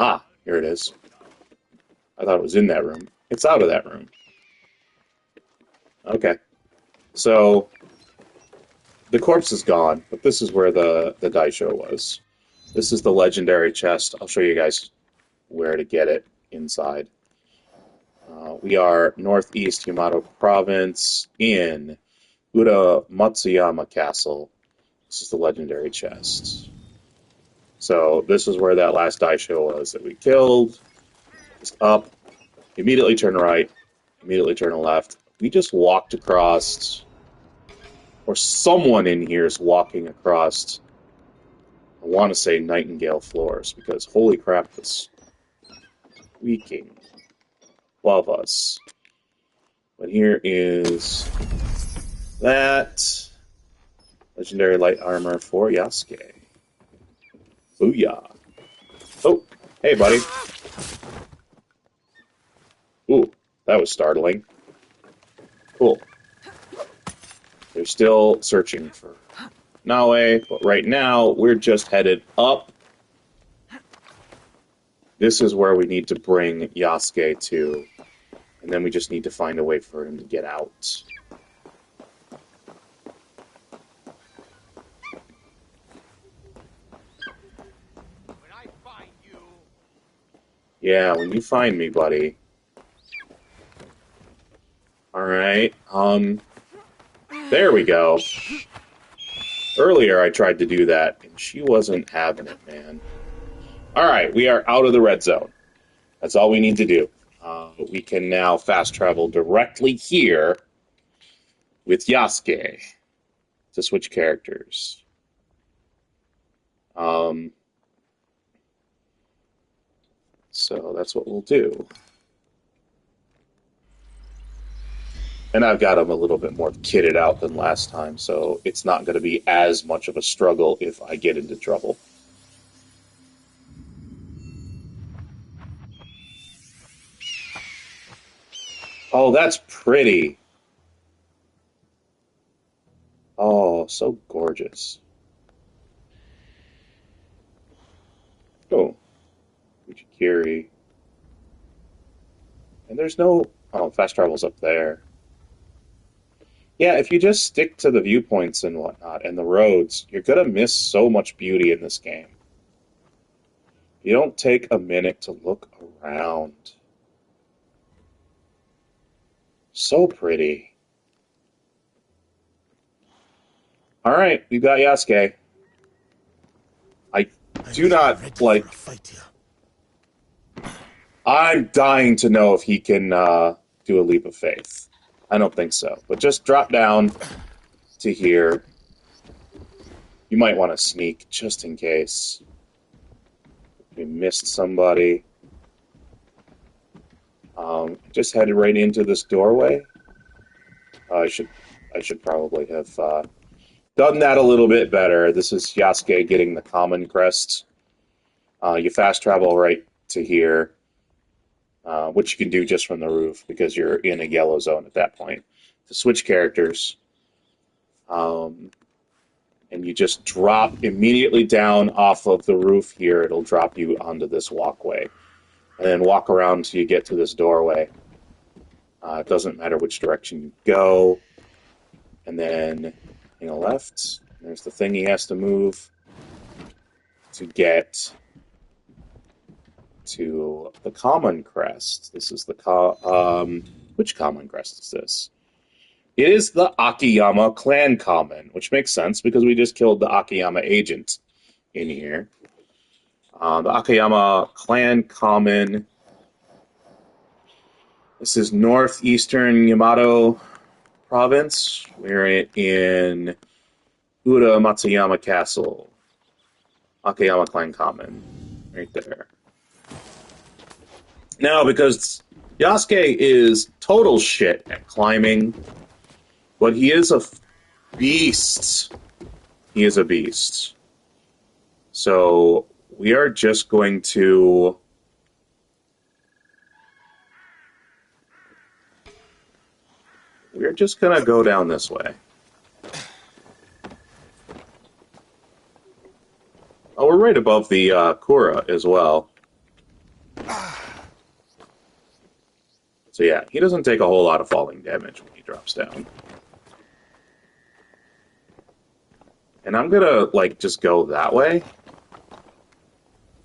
Ah, here it is. I thought it was in that room. It's out of that room. Okay. So, the corpse is gone, but this is where the Daisho was. This is the legendary chest. I'll show you guys where to get it inside. We are Northeast Yamato Province in Matsuyama Castle. This is the legendary chest. So, this is where that last Daisho was that we killed. Just up. Immediately turn right, immediately turn left. We just walked across, or someone in here is walking across, I want to say Nightingale floors, because holy crap, this squeaking above us. But here is that legendary light armor for Yasuke. Booyah. Oh, hey buddy. Ooh, That was startling. Cool. They're still searching for Naue, but right now we're just headed up. This is where we need to bring Yasuke to, and then we just need to find a way for him to get out. When I find you... Yeah, when you find me, buddy. Alright, there we go. Earlier I tried to do that, and she wasn't having it, man. Alright, we are out of the red zone. That's all we need to do. We can now fast travel directly here with Yasuke to switch characters. So that's what we'll do. And I've got him a little bit more kitted out than last time, so it's not going to be as much of a struggle if I get into trouble. Oh, that's pretty. Oh, so gorgeous. Oh, Kuji-kiri. And there's no... Oh, fast travel's up there. Yeah, if you just stick to the viewpoints and whatnot, and the roads, you're gonna miss so much beauty in this game. You don't take a minute to look around. So pretty. Alright, we've got Yasuke. I do not, like... I'm dying to know if he can do a leap of faith. I don't think so. But just drop down to here. You might want to sneak, just in case. We missed somebody. Just headed right into this doorway. I should probably have done that a little bit better. This is Yasuke getting the common crest. You fast travel right to here. Which you can do just from the roof, because you're in a yellow zone at that point. To switch characters, and you just drop immediately down off of the roof here. It'll drop you onto this walkway. And then walk around until you get to this doorway. It doesn't matter which direction you go. And then, left, there's the thing he has to move to get to the common crest. This is the which common crest is this? It is the Akiyama clan common, which makes sense because we just killed the Akiyama agent in here. The Akiyama clan common. This is Northeastern Yamato Province. We're in Matsuyama Castle. Akiyama clan common. Right there. Now, because Yasuke is total shit at climbing, but he is a beast. He is a beast. So, we are just going to... We're just going to go down this way. Oh, we're right above the Kura as well. So yeah, he doesn't take a whole lot of falling damage when he drops down. And I'm gonna, just go that way.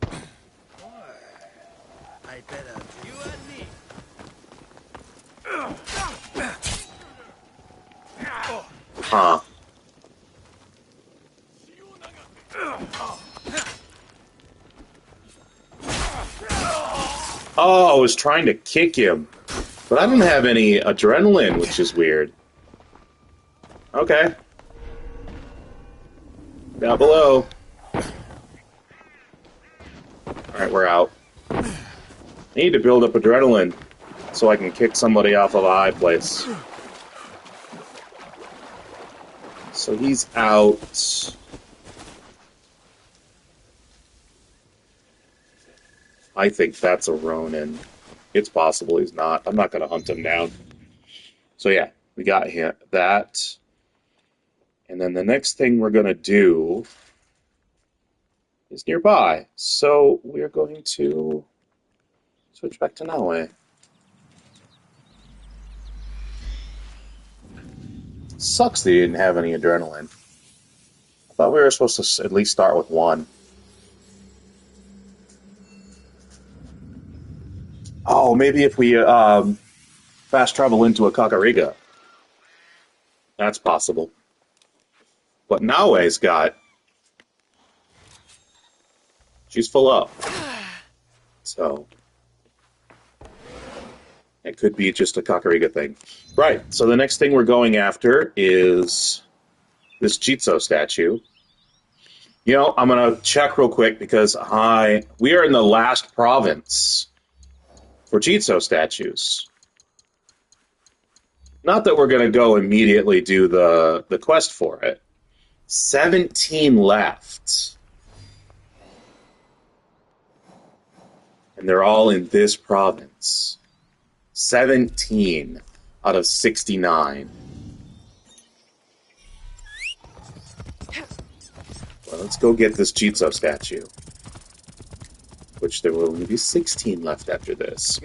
I better... You and me. Huh. Oh, I was trying to kick him. But I don't have any adrenaline, which is weird. Okay. Down below. Alright, we're out. I need to build up adrenaline so I can kick somebody off of a high place. So he's out. I think that's a Ronin. It's possible he's not. I'm not going to hunt him down. So yeah, we got that. And then the next thing we're going to do is nearby. So we're going to switch back to Naue. Sucks that you didn't have any adrenaline. I thought we were supposed to at least start with one. Oh, maybe if we fast travel into a Kakurega. That's possible. But Naue's got... She's full up. So... it could be just a Kakurega thing. Right, so the next thing we're going after is this Jizo statue. You know, I'm going to check real quick because we are in the last province for Jizo statues. Not that we're going to go immediately do the quest for it. 17 left. And they're all in this province. 17 out of 69. Well, let's go get this Jizo statue. Which there will only be 16 left after this.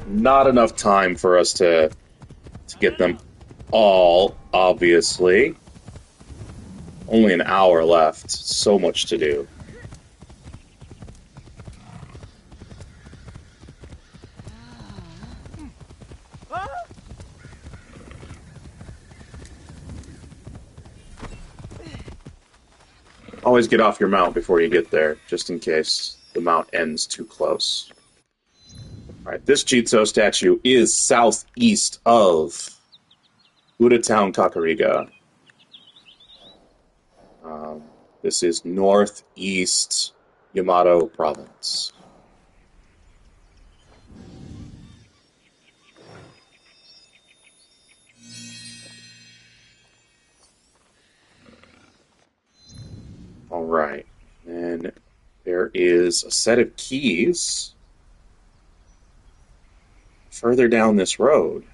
Not enough time for us to get them all, obviously. Only an hour left. So much to do. Always get off your mount before you get there, just in case the mount ends too close. Alright, this Jizo statue is southeast of Uda Town, Kakurega. This is northeast Yamato Province. Alright, and there is a set of keys further down this road.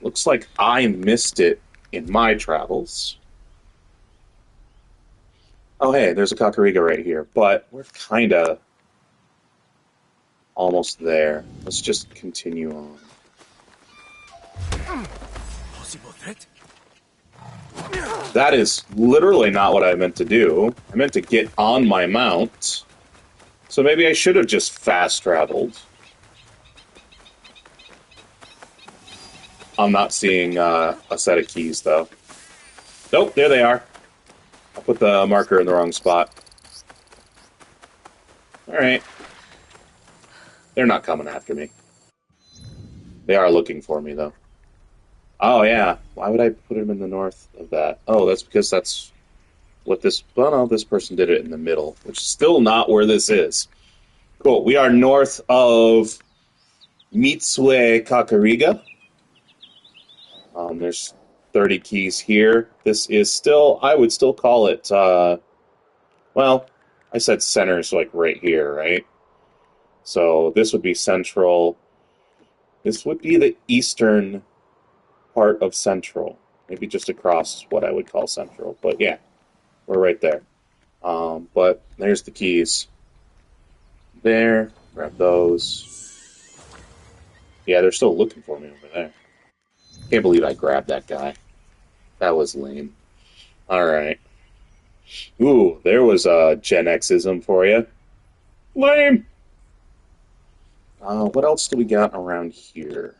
Looks like I missed it in my travels. Oh hey, there's a Kakurega right here, but we're kinda almost there. Let's just continue on. Possible threat? That is literally not what I meant to do. I meant to get on my mount. So maybe I should have just fast traveled. I'm not seeing a set of keys, though. Nope, there they are. I put the marker in the wrong spot. Alright. They're not coming after me. They are looking for me, though. Oh, yeah. Why would I put him in the north of that? Oh, that's because that's what this... Well, no, this person did it in the middle, which is still not where this is. Cool. We are north of Mitsue Kakurega. There's 30 keys here. This is still... I would still call it... well, I said center, so like right here, right? So this would be central. This would be the eastern... part of Central. Maybe just across what I would call Central. But yeah, we're right there. But there's the keys. There. Grab those. Yeah, they're still looking for me over there. Can't believe I grabbed that guy. That was lame. Alright. Ooh, there was a Gen Xism for you. Lame! What else do we got around here?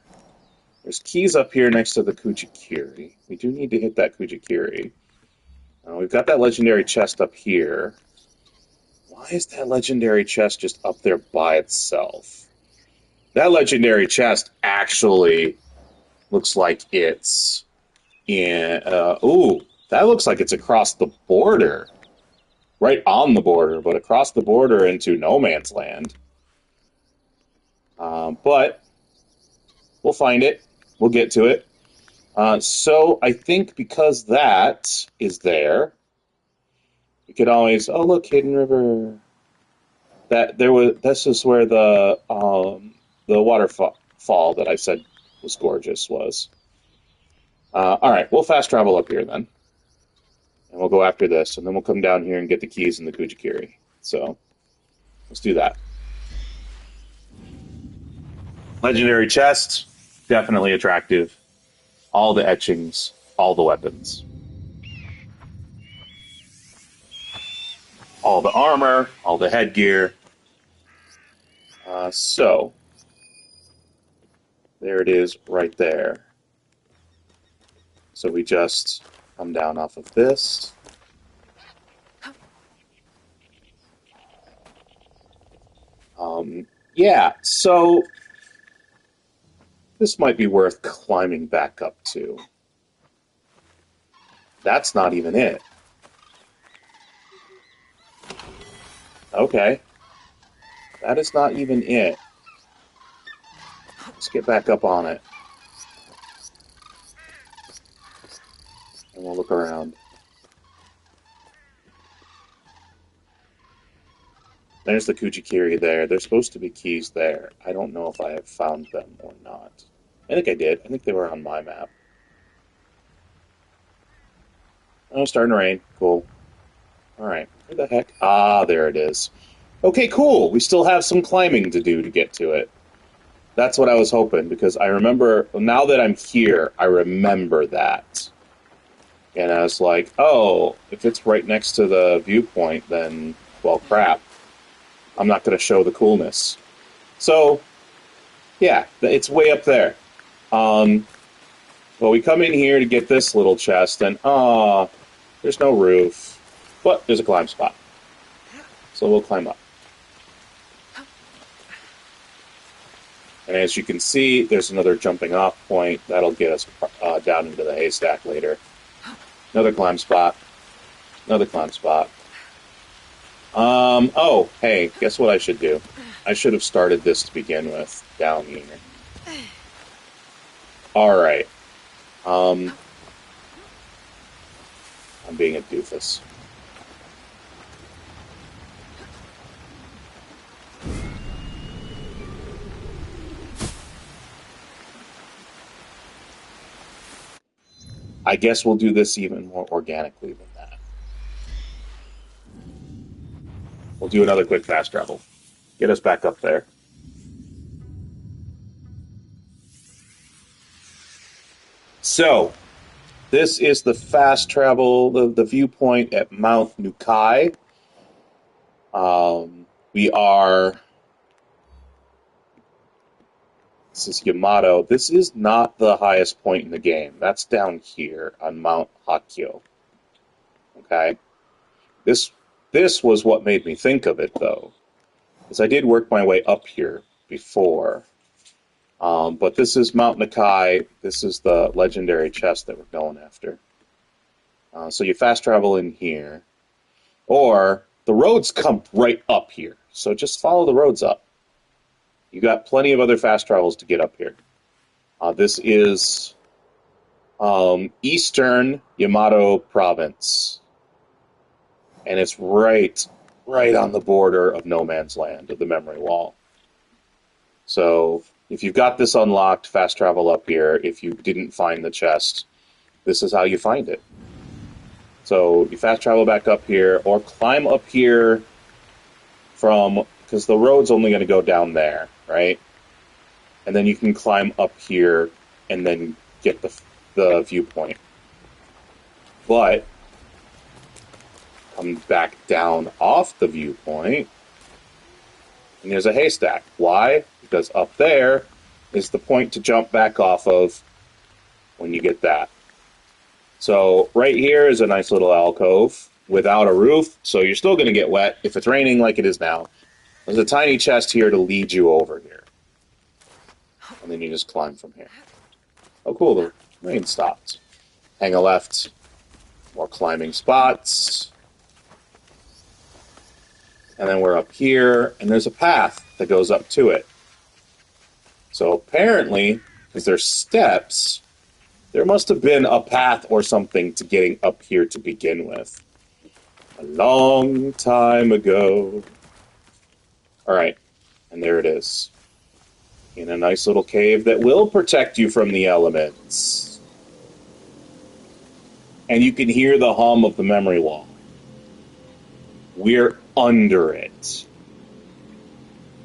There's keys up here next to the Kuji-kiri. We do need to hit that Kuji-kiri. We've got that legendary chest up here. Why is that legendary chest just up there by itself? That legendary chest actually looks like it's in... ooh, that looks like it's across the border. Right on the border, but across the border into no man's land. But we'll find it. We'll get to it. So I think because that is there, we could always, oh look, Hidden River. This is where the waterfall that I said was gorgeous was. All right, we'll fast travel up here then, and we'll go after this, and then we'll come down here and get the keys in the Kuji-kiri. So let's do that. Legendary chest, definitely attractive. All the etchings, all the weapons. All the armor, all the headgear. So, there it is right there. So we just come down off of this. Yeah, so this might be worth climbing back up to. That's not even it. Okay. That is not even it. Let's get back up on it. And we'll look around. There's the Kuji-kiri there. There's supposed to be keys there. I don't know if I have found them or not. I think I did. I think they were on my map. Oh, it's starting to rain. Cool. Alright. Where the heck? Ah, there it is. Okay, cool. We still have some climbing to do to get to it. That's what I was hoping, because I remember, now that I'm here, I remember that. And I was like, oh, if it's right next to the viewpoint, then, well, crap. I'm not going to show the coolness. So, yeah, it's way up there. Well, we come in here to get this little chest, and, there's no roof. But there's a climb spot. So we'll climb up. And as you can see, there's another jumping off point. That'll get us down into the haystack later. Another climb spot. Another climb spot. Oh, hey, guess what I should do? I should have started this to begin with, down here. Alright. I'm being a doofus. I guess we'll do this even more organically than that. We'll do another quick fast travel. Get us back up there. So, this is the fast travel, the viewpoint at Mount Nukai. We are... This is Yamato. This is not the highest point in the game. That's down here on Mount Hakyo. Okay? This was what made me think of it, though. Because I did work my way up here before. But this is Mount Nakai. This is the legendary chest that we're going after. So you fast travel in here. Or the roads come right up here. So just follow the roads up. You got plenty of other fast travels to get up here. This is Eastern Yamato Province. And it's right on the border of No Man's Land, of the Memory Wall. So if you've got this unlocked, fast travel up here. If you didn't find the chest, this is how you find it. So you fast travel back up here, or climb up here from... Because the road's only going to go down there, right? And then you can climb up here and then get the viewpoint. But come back down off the viewpoint, and there's a haystack. Why? Because up there is the point to jump back off of when you get that. So right here is a nice little alcove without a roof, so you're still going to get wet if it's raining like it is now. There's a tiny chest here to lead you over here. And then you just climb from here. Oh, cool, the rain stopped. Hang a left. More climbing spots. And then we're up here, and there's a path that goes up to it. So apparently, because there's steps, there must have been a path or something to getting up here to begin with. A long time ago. Alright, and there it is. In a nice little cave that will protect you from the elements. And you can hear the hum of the memory wall. We're under it.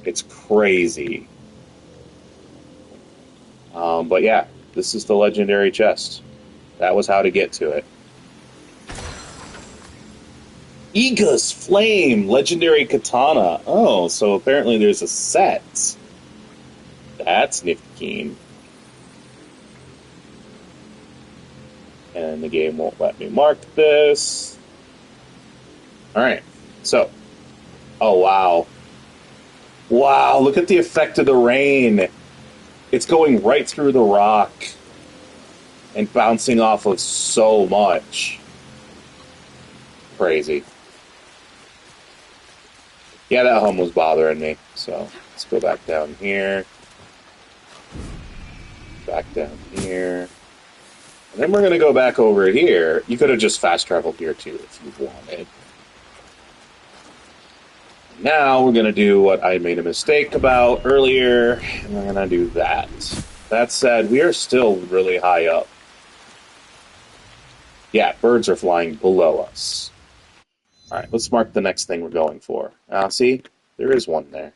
It's crazy. But yeah, this is the legendary chest. That was how to get to it. Iga's Flame, legendary katana. Oh, so apparently there's a set. That's nifty. And the game won't let me mark this. Alright, so. Oh, wow. Wow, look at the effect of the rain. It's going right through the rock and bouncing off of so much. Crazy. Yeah, that hum was bothering me. So, let's go back down here. Back down here. And then we're going to go back over here. You could have just fast traveled here too if you wanted. Now we're going to do what I made a mistake about earlier, and we're going to do that. That said, we are still really high up. Yeah, birds are flying below us. Alright, let's mark the next thing we're going for. See? There is one there.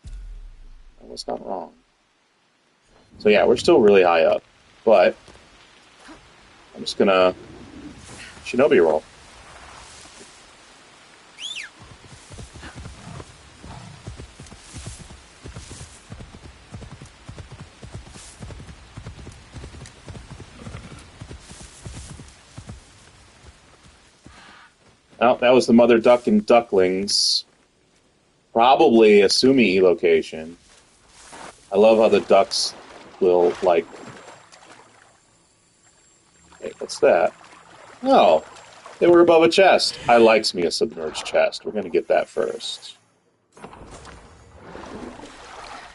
I was not wrong. So yeah, we're still really high up. But I'm just going to shinobi roll. Oh, that was the mother duck and ducklings. Probably a Sumi location. I love how the ducks will, like... Wait, what's that? Oh, they were above a chest. I likes me a submerged chest. We're going to get that first.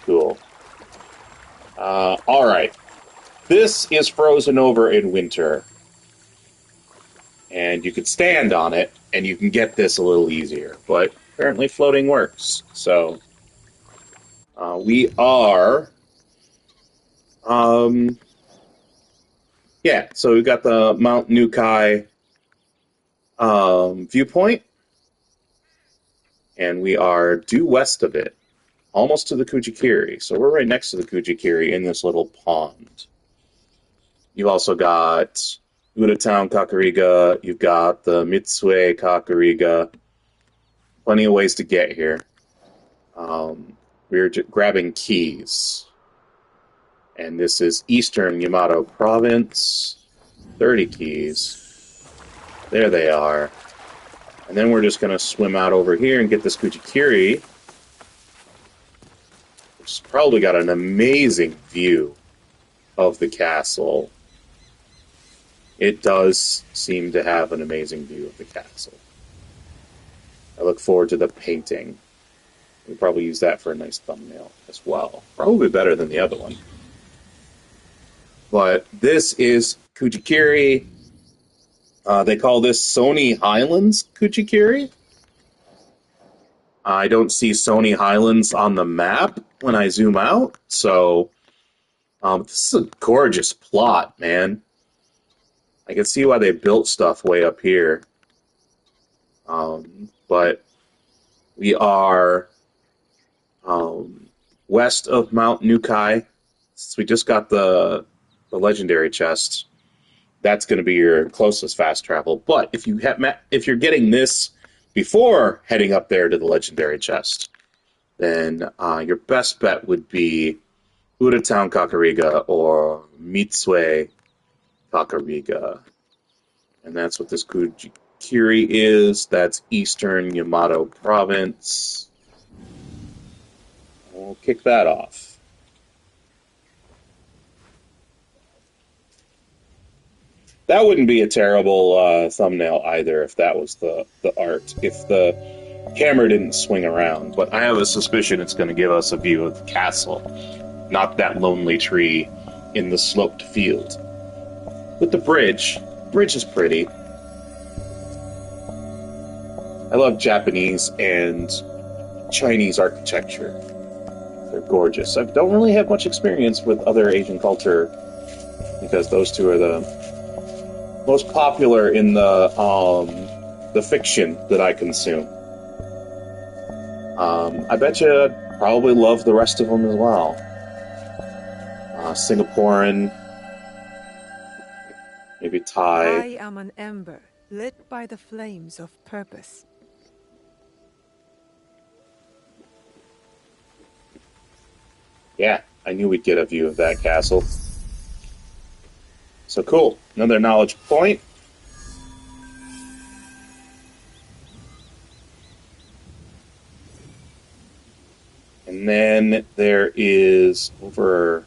Cool. Alright. This is frozen over in winter. And you can stand on it, and you can get this a little easier. But apparently floating works. So, we are... yeah, so we've got the Mount Nukai viewpoint. And we are due west of it. Almost to the Kuji-kiri. So we're right next to the Kuji-kiri in this little pond. You've also got Utano Kakurega, you've got the Mitsue Kakurega. Plenty of ways to get here. We're grabbing keys. And this is Eastern Yamato Province. 30 keys. There they are. And then we're just going to swim out over here and get this Kuji-kiri. Which has probably got an amazing view of the castle. It does seem to have an amazing view of the castle. I look forward to the painting. We'll probably use that for a nice thumbnail as well. Probably better than the other one. But this is Kuji-kiri. They call this Sony Highlands Kuji-kiri. I don't see Sony Highlands on the map when I zoom out, so this is a gorgeous plot, man. I can see why they built stuff way up here. But we are west of Mount Nukai. So we just got the legendary chest. That's going to be your closest fast travel. But if you're getting this before heading up there to the legendary chest, then your best bet would be Utano Kakurega or Mitsue Kakurega. And that's what this Kuji-kiri is. That's Eastern Yamato Province. We'll kick that off. That wouldn't be a terrible thumbnail either if that was the art. If the camera didn't swing around. But I have a suspicion it's going to give us a view of the castle. Not that lonely tree in the sloped field. With the bridge. Bridge is pretty. I love Japanese and Chinese architecture. They're gorgeous. I don't really have much experience with other Asian culture because those two are the most popular in the fiction that I consume. I bet you I'd probably love the rest of them as well. Singaporean, maybe Thai. I am an ember, lit by the flames of purpose. Yeah, I knew we'd get a view of that castle. So cool. Another knowledge point. And then there is over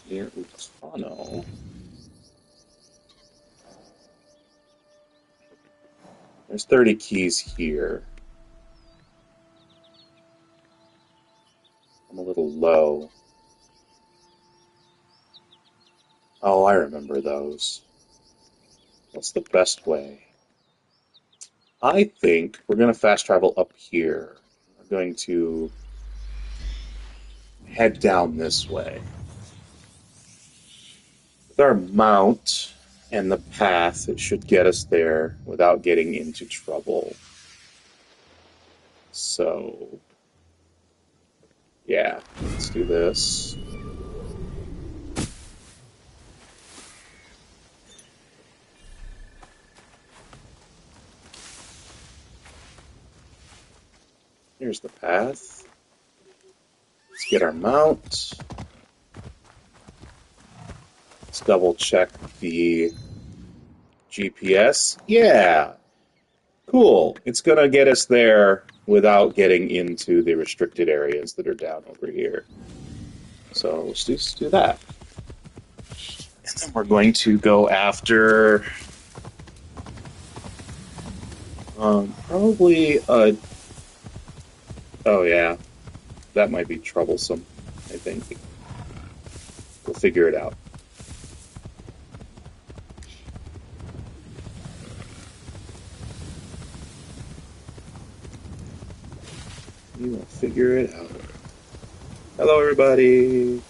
near Utano. There's 30 keys here. I'm a little low. Oh, I remember those. What's the best way? I think we're going to fast travel up here. We're going to head down this way. With our mount and the path, it should get us there without getting into trouble. So, yeah, let's do this. Here's the path. Let's get our mount. Let's double check the GPS. Yeah. Cool. It's going to get us there without getting into the restricted areas that are down over here. So let's just do that. And then we're going to go after probably a... Oh, yeah. That might be troublesome, I think. We'll figure it out. We will figure it out. Hello, everybody.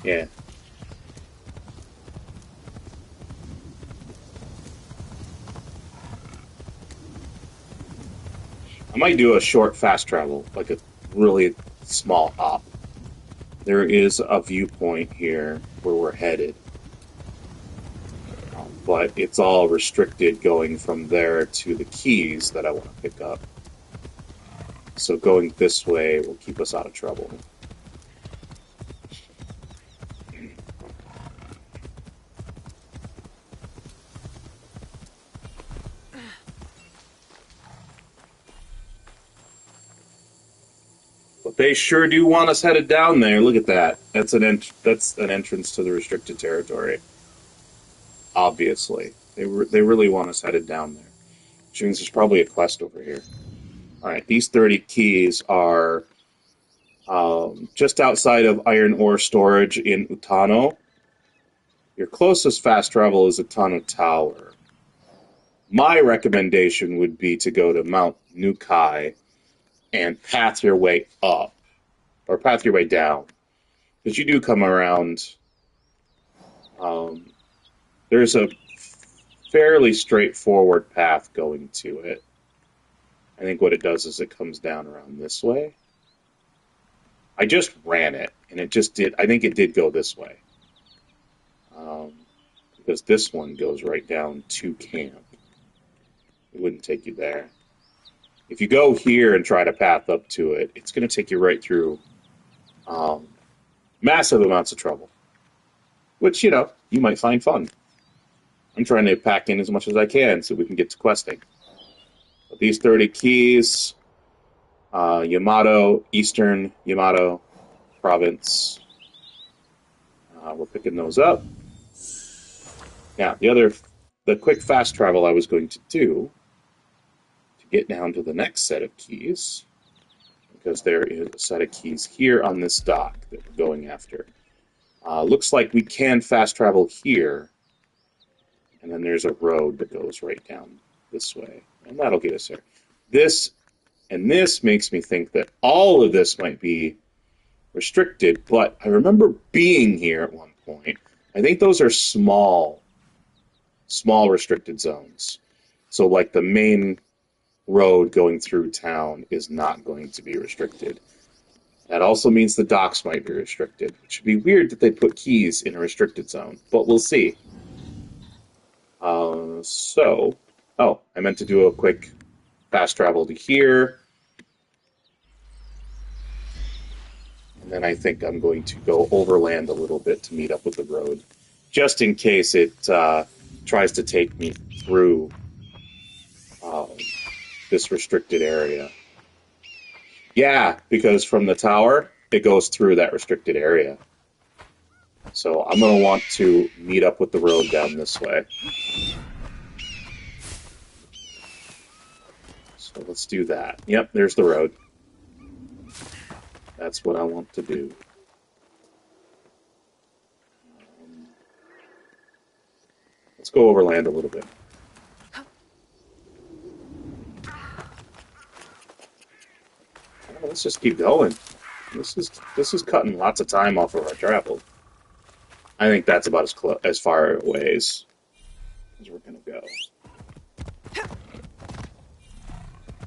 Yeah. I might do a short fast travel, like a really small hop. There is a viewpoint here where we're headed. But it's all restricted going from there to the keys that I want to pick up. So going this way will keep us out of trouble. But they sure do want us headed down there. Look at that. That's an entrance to the restricted territory. Obviously. They really want us headed down there. Which means there's probably a quest over here. Alright, these 30 keys are just outside of iron ore storage in Utano. Your closest fast travel is Utano Tower. My recommendation would be to go to Mount Nukai and path your way up. Or path your way down. Because you do come around... there's a fairly straightforward path going to it. I think what it does is it comes down around this way. I just ran it, and it just did. I think it did go this way. Because this one goes right down to camp. It wouldn't take you there. If you go here and try to path up to it, it's going to take you right through massive amounts of trouble. Which, you know, you might find fun. I'm trying to pack in as much as I can so we can get to questing. But these 30 keys, Eastern Yamato Province, we're picking those up. Now, the quick fast travel I was going to do to get down to the next set of keys, because there is a set of keys here on this dock that we're going after. Looks like we can fast travel here And then there's a road that goes right down this way. And that'll get us there. This makes me think that all of this might be restricted, but I remember being here at one point. I think those are small restricted zones. So like the main road going through town is not going to be restricted. That also means the docks might be restricted, which would be weird that they put keys in a restricted zone, but we'll see. I meant to do a quick fast travel to here. And then I think I'm going to go overland a little bit to meet up with the road, just in case it tries to take me through this restricted area. Yeah, because from the tower, it goes through that restricted area. So I'm going to want to meet up with the road down this way. So let's do that. Yep, there's the road. That's what I want to do. Let's go overland a little bit. Let's just keep going. This is cutting lots of time off of our travel. I think that's about as far away as we're going to go.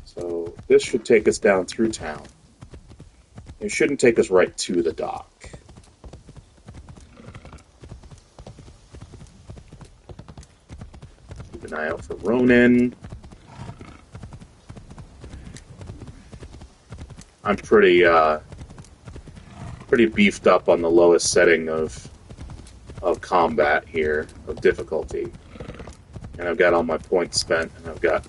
So this should take us down through town. It shouldn't take us right to the dock. Keep an eye out for Ronin. I'm pretty beefed up on the lowest setting of combat here, of difficulty. And I've got all my points spent, and I've got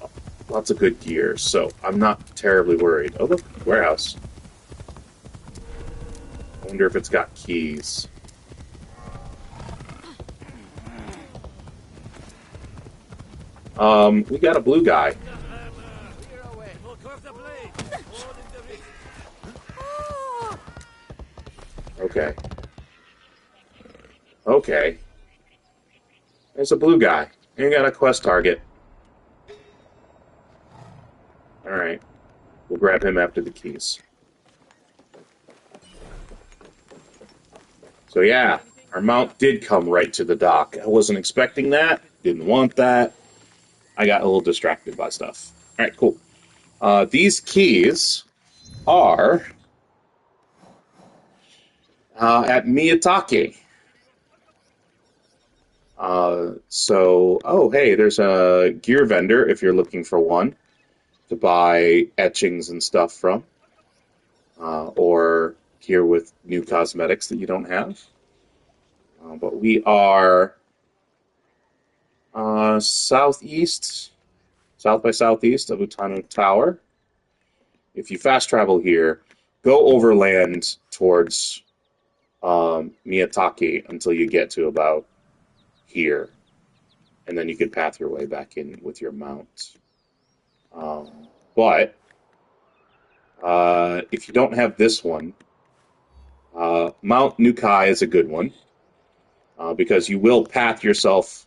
lots of good gear, so I'm not terribly worried. Oh, look, warehouse. I wonder if it's got keys. We got a blue guy. Okay. Okay. There's a blue guy. You got a quest target. Alright. We'll grab him after the keys. So yeah, our mount did come right to the dock. I wasn't expecting that. Didn't want that. I got a little distracted by stuff. Alright, cool. These keys are at Miyatake. Hey, there's a gear vendor if you're looking for one to buy etchings and stuff from, or gear with new cosmetics that you don't have. But we are south by southeast of Utano Tower. If you fast travel here, go overland towards Miyatake until you get to about here, and then you can path your way back in with your mount. But if you don't have this one, Mount Nukai is a good one, because you will path yourself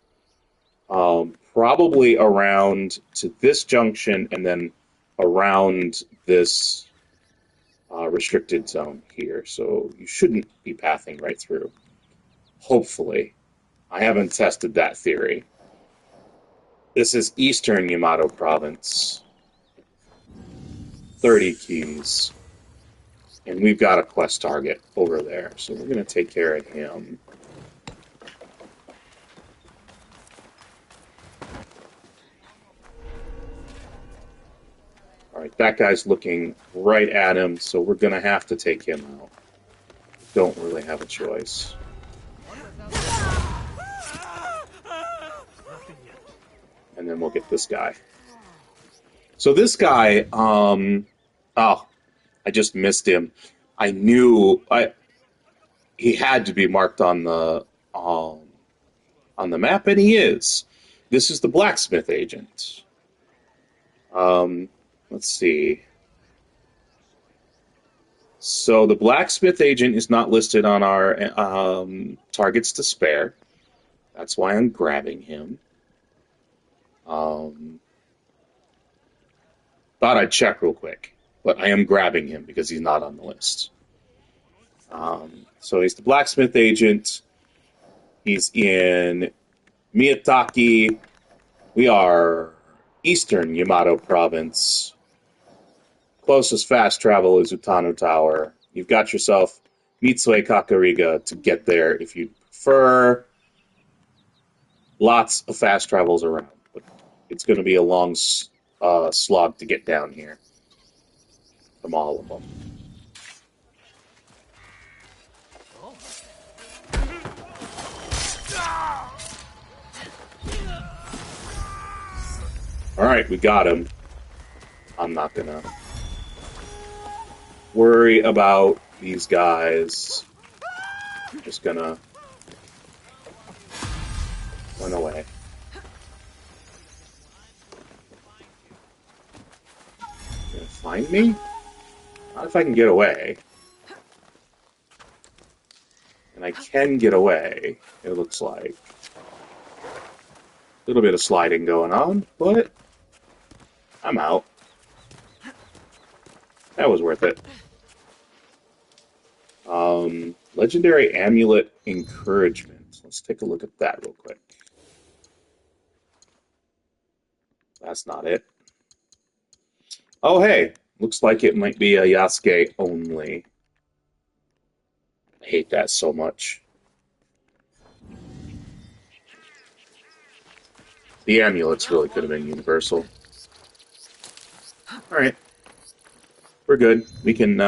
probably around to this junction and then around this restricted zone here. So you shouldn't be pathing right through. Hopefully. I haven't tested that theory. This is Eastern Yamato Province. 30 keys. And we've got a quest target over there, so we're going to take care of him. Alright, that guy's looking right at him, so we're going to have to take him out. Don't really have a choice. And then we'll get this guy. So this guy, I just missed him. I knew he had to be marked on the map, and he is. This is the Blacksmith Agent. Let's see. So the Blacksmith Agent is not listed on our targets to spare. That's why I'm grabbing him. Thought I'd check real quick, but I am grabbing him because he's not on the list. So he's the Blacksmith Agent. He's in Miyazaki. We are Eastern Yamato Province. Closest fast travel is Utano Tower. You've got yourself Mitsue Kakurega to get there if you prefer. Lots of fast travels around, but it's going to be a long slog to get down here from all of them. Alright, we got him. I'm not going to worry about these guys. I'm just going to run away. You gonna find me? Not if I can get away. And I can get away, it looks like. A little bit of sliding going on, but I'm out. That was worth it. Legendary Amulet Encouragement. Let's take a look at that real quick. That's not it. Oh, hey. Looks like it might be a Yasuke only. I hate that so much. The amulets really could have been universal. Alright. We're good. We can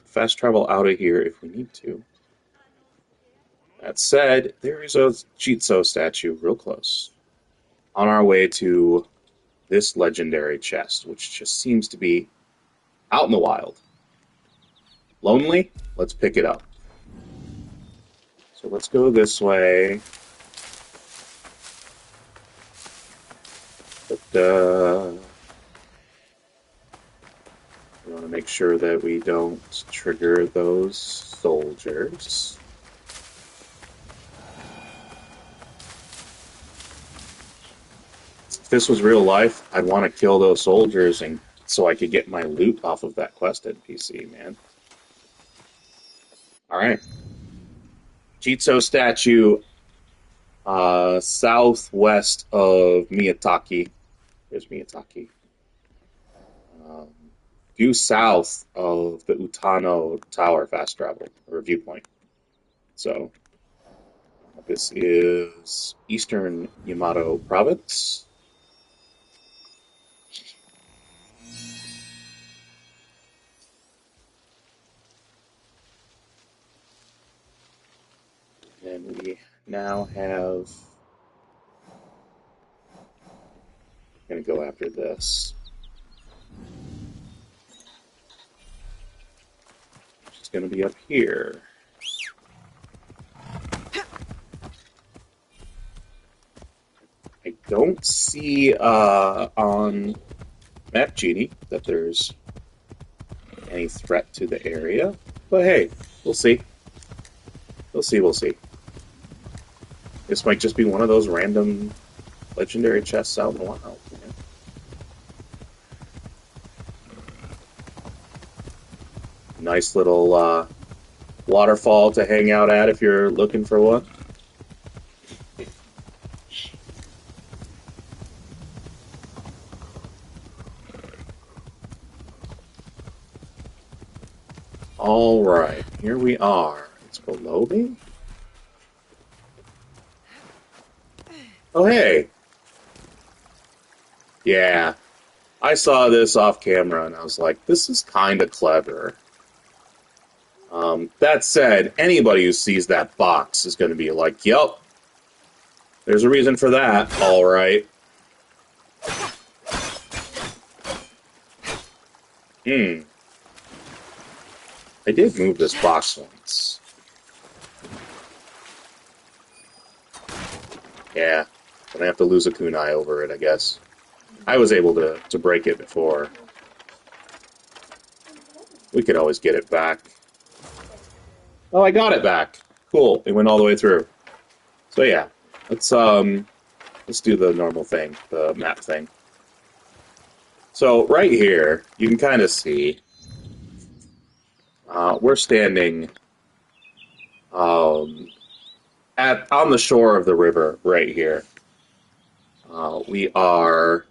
fast travel out of here if we need to. That said, there is a Jizo statue real close. On our way to this legendary chest, which just seems to be out in the wild. Lonely? Let's pick it up. So let's go this way. But, we want to make sure that we don't trigger those soldiers. If this was real life, I'd want to kill those soldiers and so I could get my loot off of that quest NPC, man. Alright. Jizo Statue, southwest of Miyazaki. There's Miyazaki. Due south of the Utano Tower fast travel, or viewpoint. So, this is Eastern Yamato Province. And we now have... I'm going to go after this. It's going to be up here. I don't see on Map Genie that there's any threat to the area, but hey, we'll see. We'll see. This might just be one of those random legendary chests out in the wild. Nice little waterfall to hang out at if you're looking for one. Alright, here we are. It's below me? Oh, hey! Yeah, I saw this off camera and I was like, this is kind of clever. That said, anybody who sees that box is going to be like, yep, there's a reason for that, alright. I did move this box once. Yeah, gonna have to lose a kunai over it, I guess. I was able to break it before. We could always get it back. Oh, I got it back. Cool, it went all the way through. So yeah, let's let's do the normal thing, the map thing. So right here, you can kind of see we're standing on the shore of the river right here. We are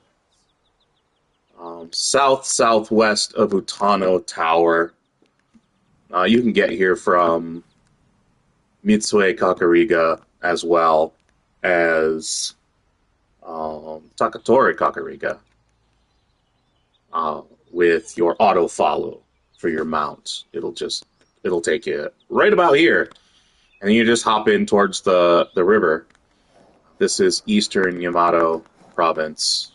southwest of Utano Tower. You can get here from Mitsue Kakurega as well as Takatori Kakurega with your auto follow for your mount. It'll take you right about here, and then you just hop in towards the river. This is Eastern Yamato Province.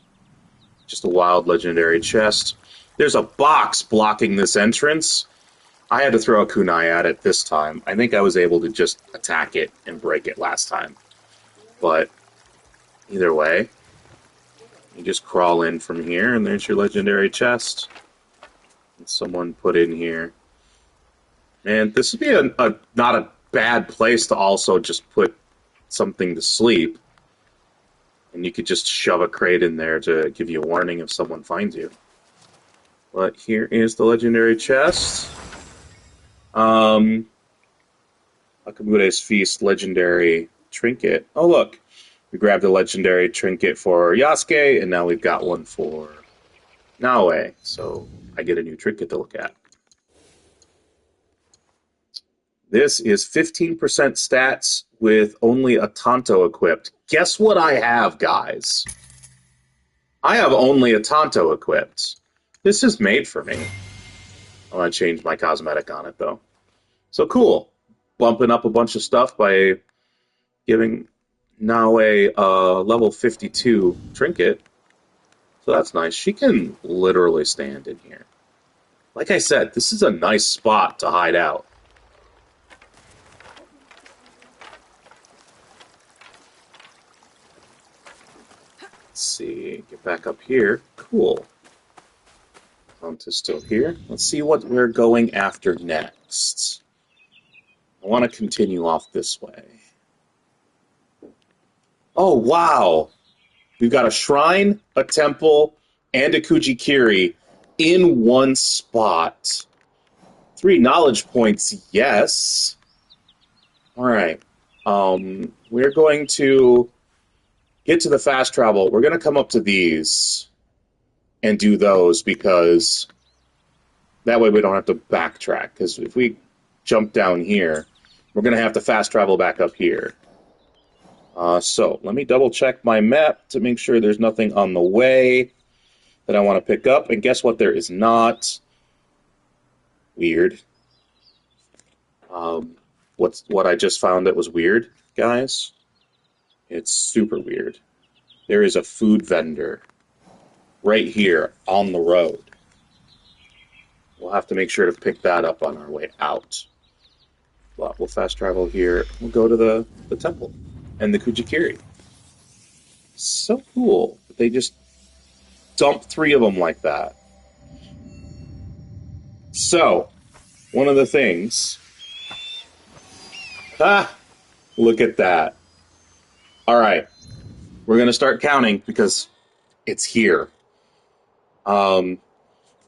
Just a wild legendary chest. There's a box blocking this entrance. I had to throw a kunai at it this time. I think I was able to just attack it and break it last time. But either way, you just crawl in from here, and there's your legendary chest. And someone put in here. And this would be not a bad place to also just put something to sleep. And you could just shove a crate in there to give you a warning if someone finds you. But here is the legendary chest. Akamure's Feast legendary trinket. Oh, look. We grabbed a legendary trinket for Yasuke, and now we've got one for Naoe. So I get a new trinket to look at. This is 15% stats with only a Tanto equipped. Guess what I have, guys? I have only a Tanto equipped. This is made for me. I want to change my cosmetic on it, though. So cool. Bumping up a bunch of stuff by giving Naoe a level 52 trinket. So that's nice. She can literally stand in here. Like I said, this is a nice spot to hide out. Let's see. Get back up here. Cool. Tanto's still here. Let's see what we're going after next. I want to continue off this way. Oh, wow. We've got a shrine, a temple, and a Kuji-kiri in one spot. 3 knowledge points, yes. All right. We're going to get to the fast travel. We're going to come up to these and do those because that way we don't have to backtrack. Because if we jump down here, we're going to have to fast travel back up here. So let me double check my map to make sure there's nothing on the way that I want to pick up. And guess what? There is not. Weird. What I just found that was weird, guys? It's super weird. There is a food vendor right here on the road. We'll have to make sure to pick that up on our way out. But we'll fast travel here. We'll go to the temple and the Kuji-kiri. So cool. They just dump 3 of them like that. So, one of the things... look at that. All right. We're going to start counting because it's here.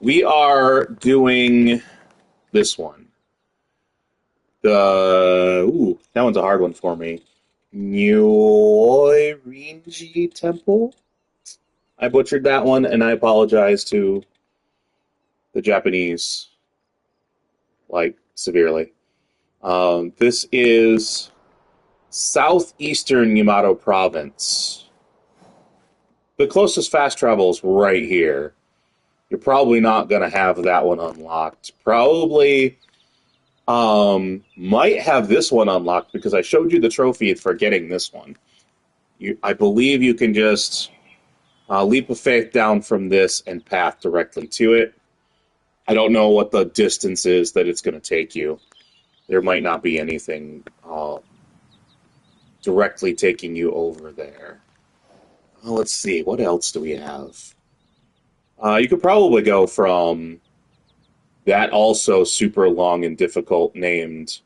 We are doing this one. That one's a hard one for me. Nyoirinji Temple? I butchered that one, and I apologize to the Japanese, severely. This is Southeastern Yamato Province. The closest fast travel is right here. You're probably not going to have that one unlocked. Probably might have this one unlocked because I showed you the trophy for getting this one. I believe you can just leap of faith down from this and path directly to it. I don't know what the distance is that it's going to take you. There might not be anything directly taking you over there. Well, let's see. What else do we have? You could probably go from that also super long and difficult named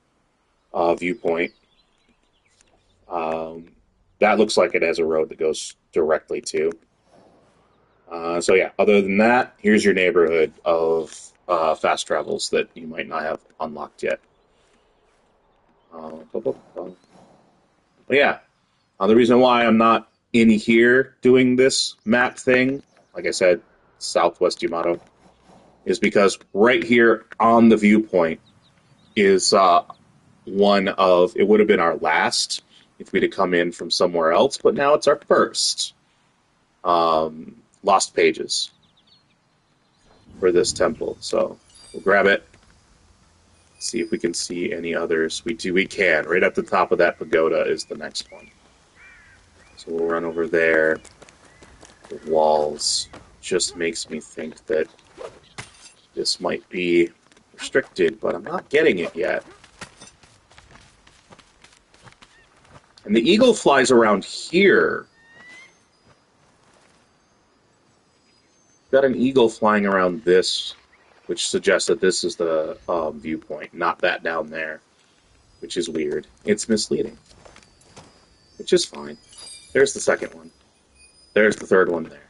viewpoint. that looks like it has a road that goes directly to. So yeah, other than that, here's your neighborhood of fast travels that you might not have unlocked yet. But yeah, the reason why I'm not in here doing this map thing, like I said, Southwest Yamato, is because right here on the viewpoint is one of, it would have been our last if we'd have come in from somewhere else, but now it's our first lost pages for this temple. So we'll grab it, see if we can see any others. We can. Right at the top of that pagoda is the next one. So we'll run over there. The walls just makes me think that this might be restricted, but I'm not getting it yet. And the eagle flies around here. Got an eagle flying around this, which suggests that this is the viewpoint, not that down there, which is weird. It's misleading, which is fine. There's the second one. There's the third one there.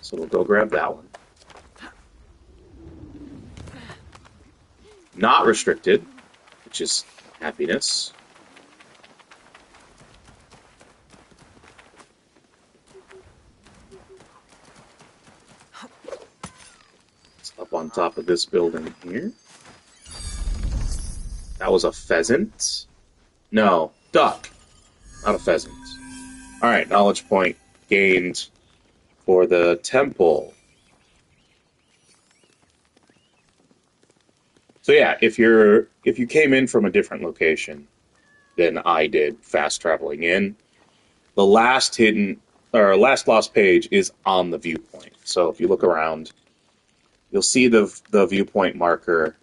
So we'll go grab that one. Not restricted, which is happiness. It's up on top of this building here. That was a pheasant. No, duck. Not a pheasant. Alright, knowledge point gained for the temple. So yeah, if you came in from a different location than I did, fast traveling in, the last lost page is on the viewpoint. So if you look around, you'll see the viewpoint marker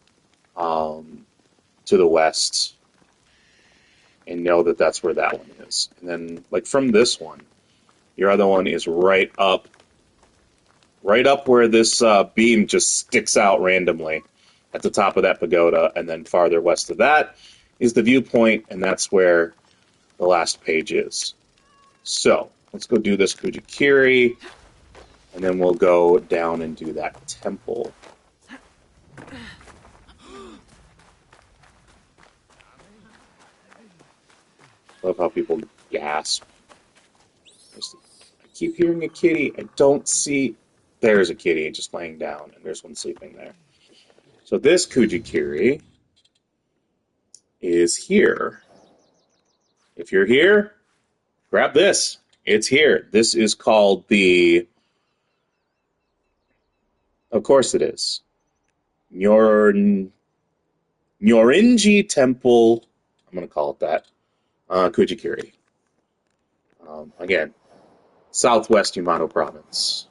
to the west, and know that that's where that one is. And then, like, from this one, your other one is right up where this beam just sticks out randomly at the top of that pagoda, and then farther west of that is the viewpoint, and that's where the last page is. So, let's go do this Kuji-kiri, and then we'll go down and do that temple. Love how people gasp. I keep hearing a kitty. I don't see... There's a kitty just laying down, and there's one sleeping there. So this Kuji-kiri is here. If you're here, grab this. It's here. This is called the... Of course it is. Nyoirinji Temple. I'm going to call it that. Kuji-kiri. Again, Southwest Yamato Province.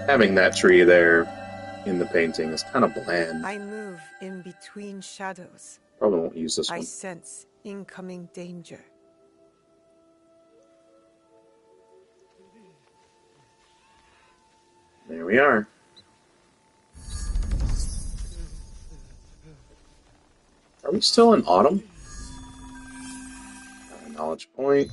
Having that tree there in the painting is kind of bland. I move in between shadows. Probably won't use this I one. sense incoming danger. There we are. Are we still in autumn? Knowledge point.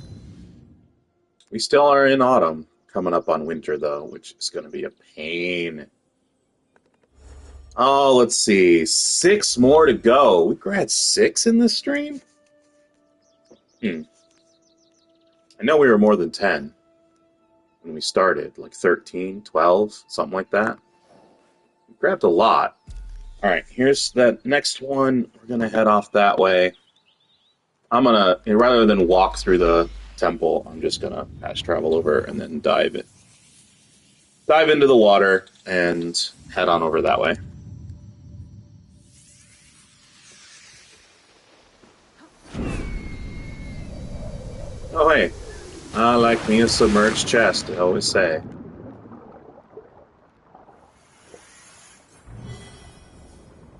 We still are in autumn. Coming up on winter, though, which is going to be a pain. Oh, let's see. 6 more to go. We grabbed 6 in this stream? I know we were more than 10 when we started. Like 13, 12, something like that. We grabbed a lot. Alright, here's that next one. We're going to head off that way. I'm going to, rather than walk through the temple, I'm just going to fast travel over and then dive into the water and head on over that way. Oh, hey. I like me a submerged chest, I always say.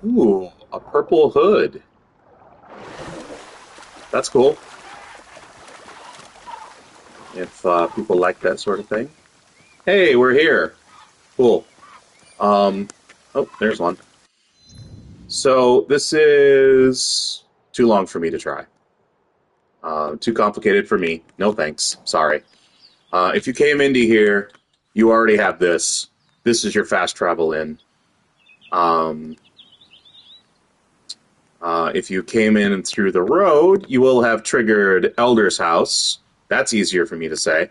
Ooh, a purple hood. That's cool. If people like that sort of thing. Hey, we're here. Cool. Oh, there's one. So this is too long for me to try. Too complicated for me. No thanks. Sorry. If you came into here, you already have this. This is your fast travel in. If you came in through the road, you will have triggered Elder's House. That's easier for me to say.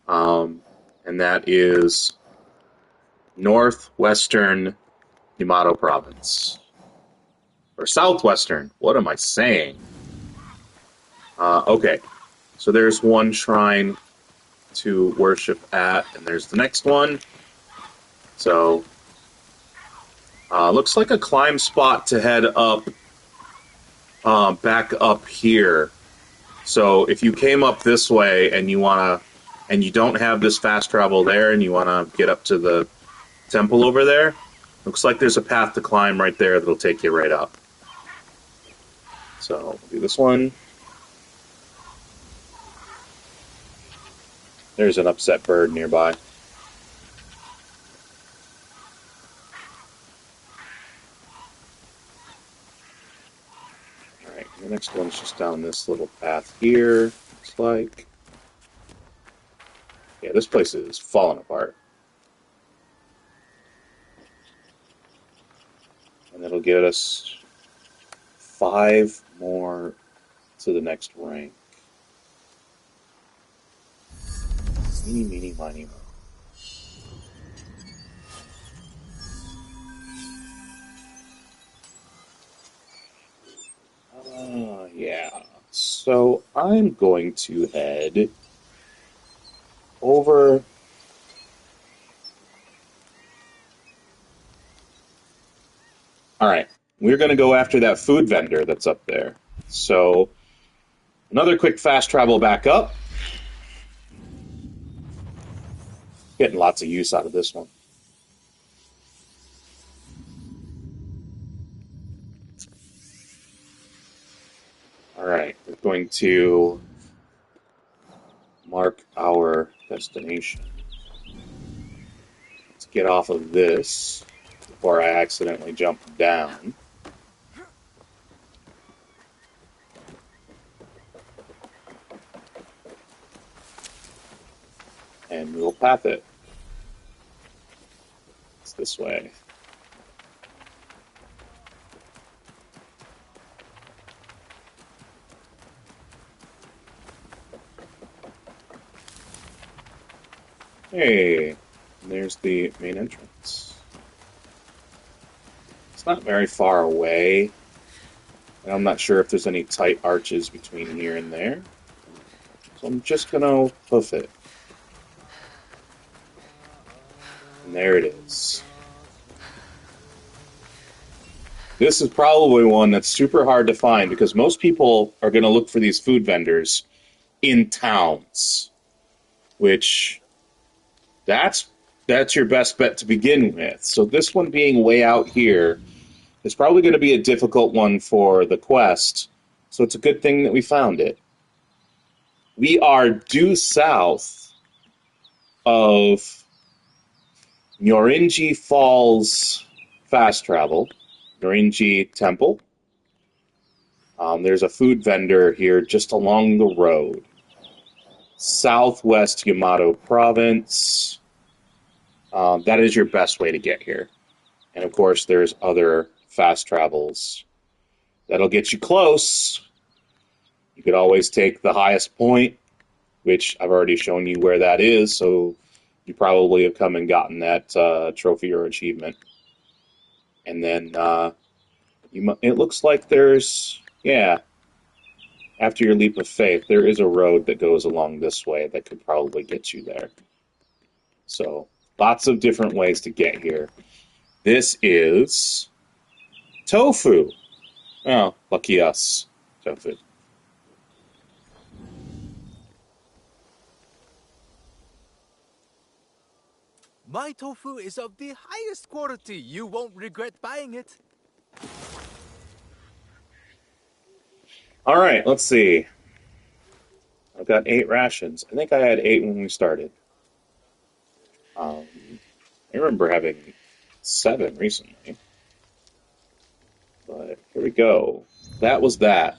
And that is Northwestern Yamato Province. Or Southwestern. What am I saying? Okay. So there's one shrine to worship at, and there's the next one. So, looks like a climb spot to head up, back up here. So if you came up this way and and you don't have this fast travel there, and you wanna get up to the temple over there, looks like there's a path to climb right there that'll take you right up. So we'll do this one. There's an upset bird nearby. Alright, the next one's just down this little path here, looks like. Yeah, this place is falling apart. And it'll get us 5 more to the next rank. Meeny, meeny, miny, mo. Yeah. So I'm going to head over. Alright. We're going to go after that food vendor that's up there. So, another quick fast travel back up. Getting lots of use out of this one. Alright, we're going to mark our destination. Let's get off of this before I accidentally jump down. And we'll path it. It's this way. Hey, there's the main entrance. It's not very far away, and I'm not sure if there's any tight arches between here and there. So I'm just gonna hoof it. And there it is. This is probably one that's super hard to find because most people are going to look for these food vendors in towns, which that's your best bet to begin with. So this one being way out here is probably going to be a difficult one for the quest, so it's a good thing that we found it. We are due south of Nyoirinji Falls fast travel, Nyoirinji Temple. There's a food vendor here just along the road. Southwest Yamato Province. That is your best way to get here. And of course, there's other fast travels that'll get you close. You could always take the highest point, which I've already shown you where that is, so you probably have come and gotten that trophy or achievement. And then it looks like there's, yeah, after your leap of faith, there is a road that goes along this way that could probably get you there. So, lots of different ways to get here. This is tofu. Oh, lucky us. Tofu. My tofu is of the highest quality. You won't regret buying it. All right, let's see. I've got 8 rations. I think I had 8 when we started. I remember having 7 recently. But here we go. That was that.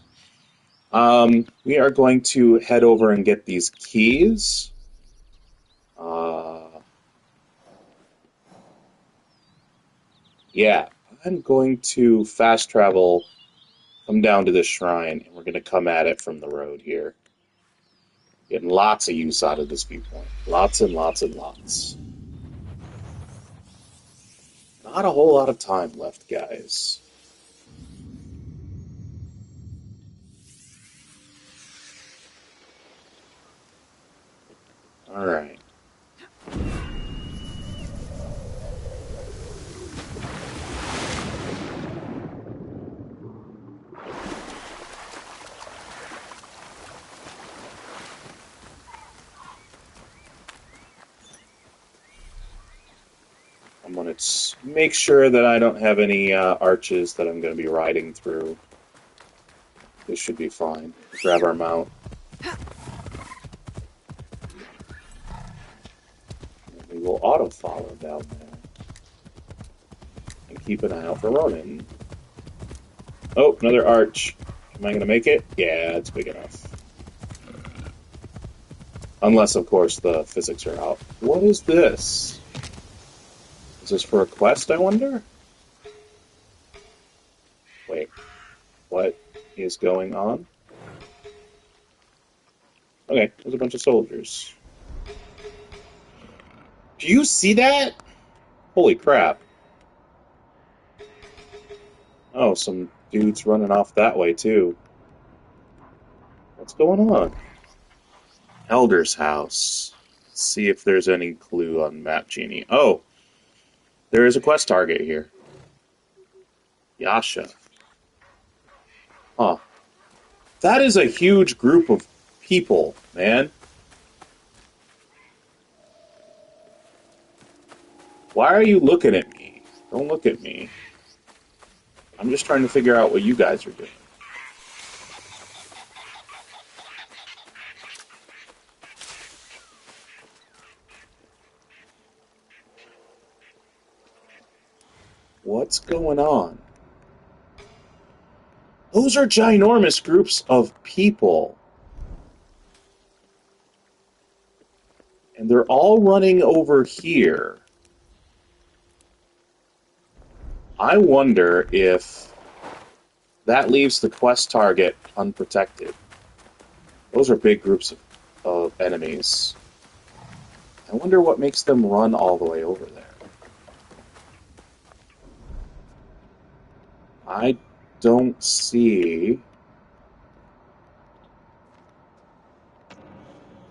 We are going to head over and get these keys. Yeah, I'm going to fast travel, come down to this shrine, and we're going to come at it from the road here. Getting lots of use out of this viewpoint. Lots and lots and lots. Not a whole lot of time left, guys. All right. I'm going to make sure that I don't have any arches that I'm going to be riding through. This should be fine. Grab our mount. We will auto-follow down there. And keep an eye out for Ronin. Oh, another arch. Am I going to make it? Yeah, it's big enough. Unless, of course, the physics are out. What is this? Is this for a quest, I wonder? Wait. What is going on? Okay, there's a bunch of soldiers. Do you see that? Holy crap. Oh, some dudes running off that way, too. What's going on? Elder's house. Let's see if there's any clue on Map Genie. Oh! There is a quest target here. Yasha. Huh. That is a huge group of people, man. Why are you looking at me? Don't look at me. I'm just trying to figure out what you guys are doing. What's going on? Those are ginormous groups of people. And they're all running over here. I wonder if that leaves the quest target unprotected. Those are big groups of enemies. I wonder what makes them run all the way over there. I don't see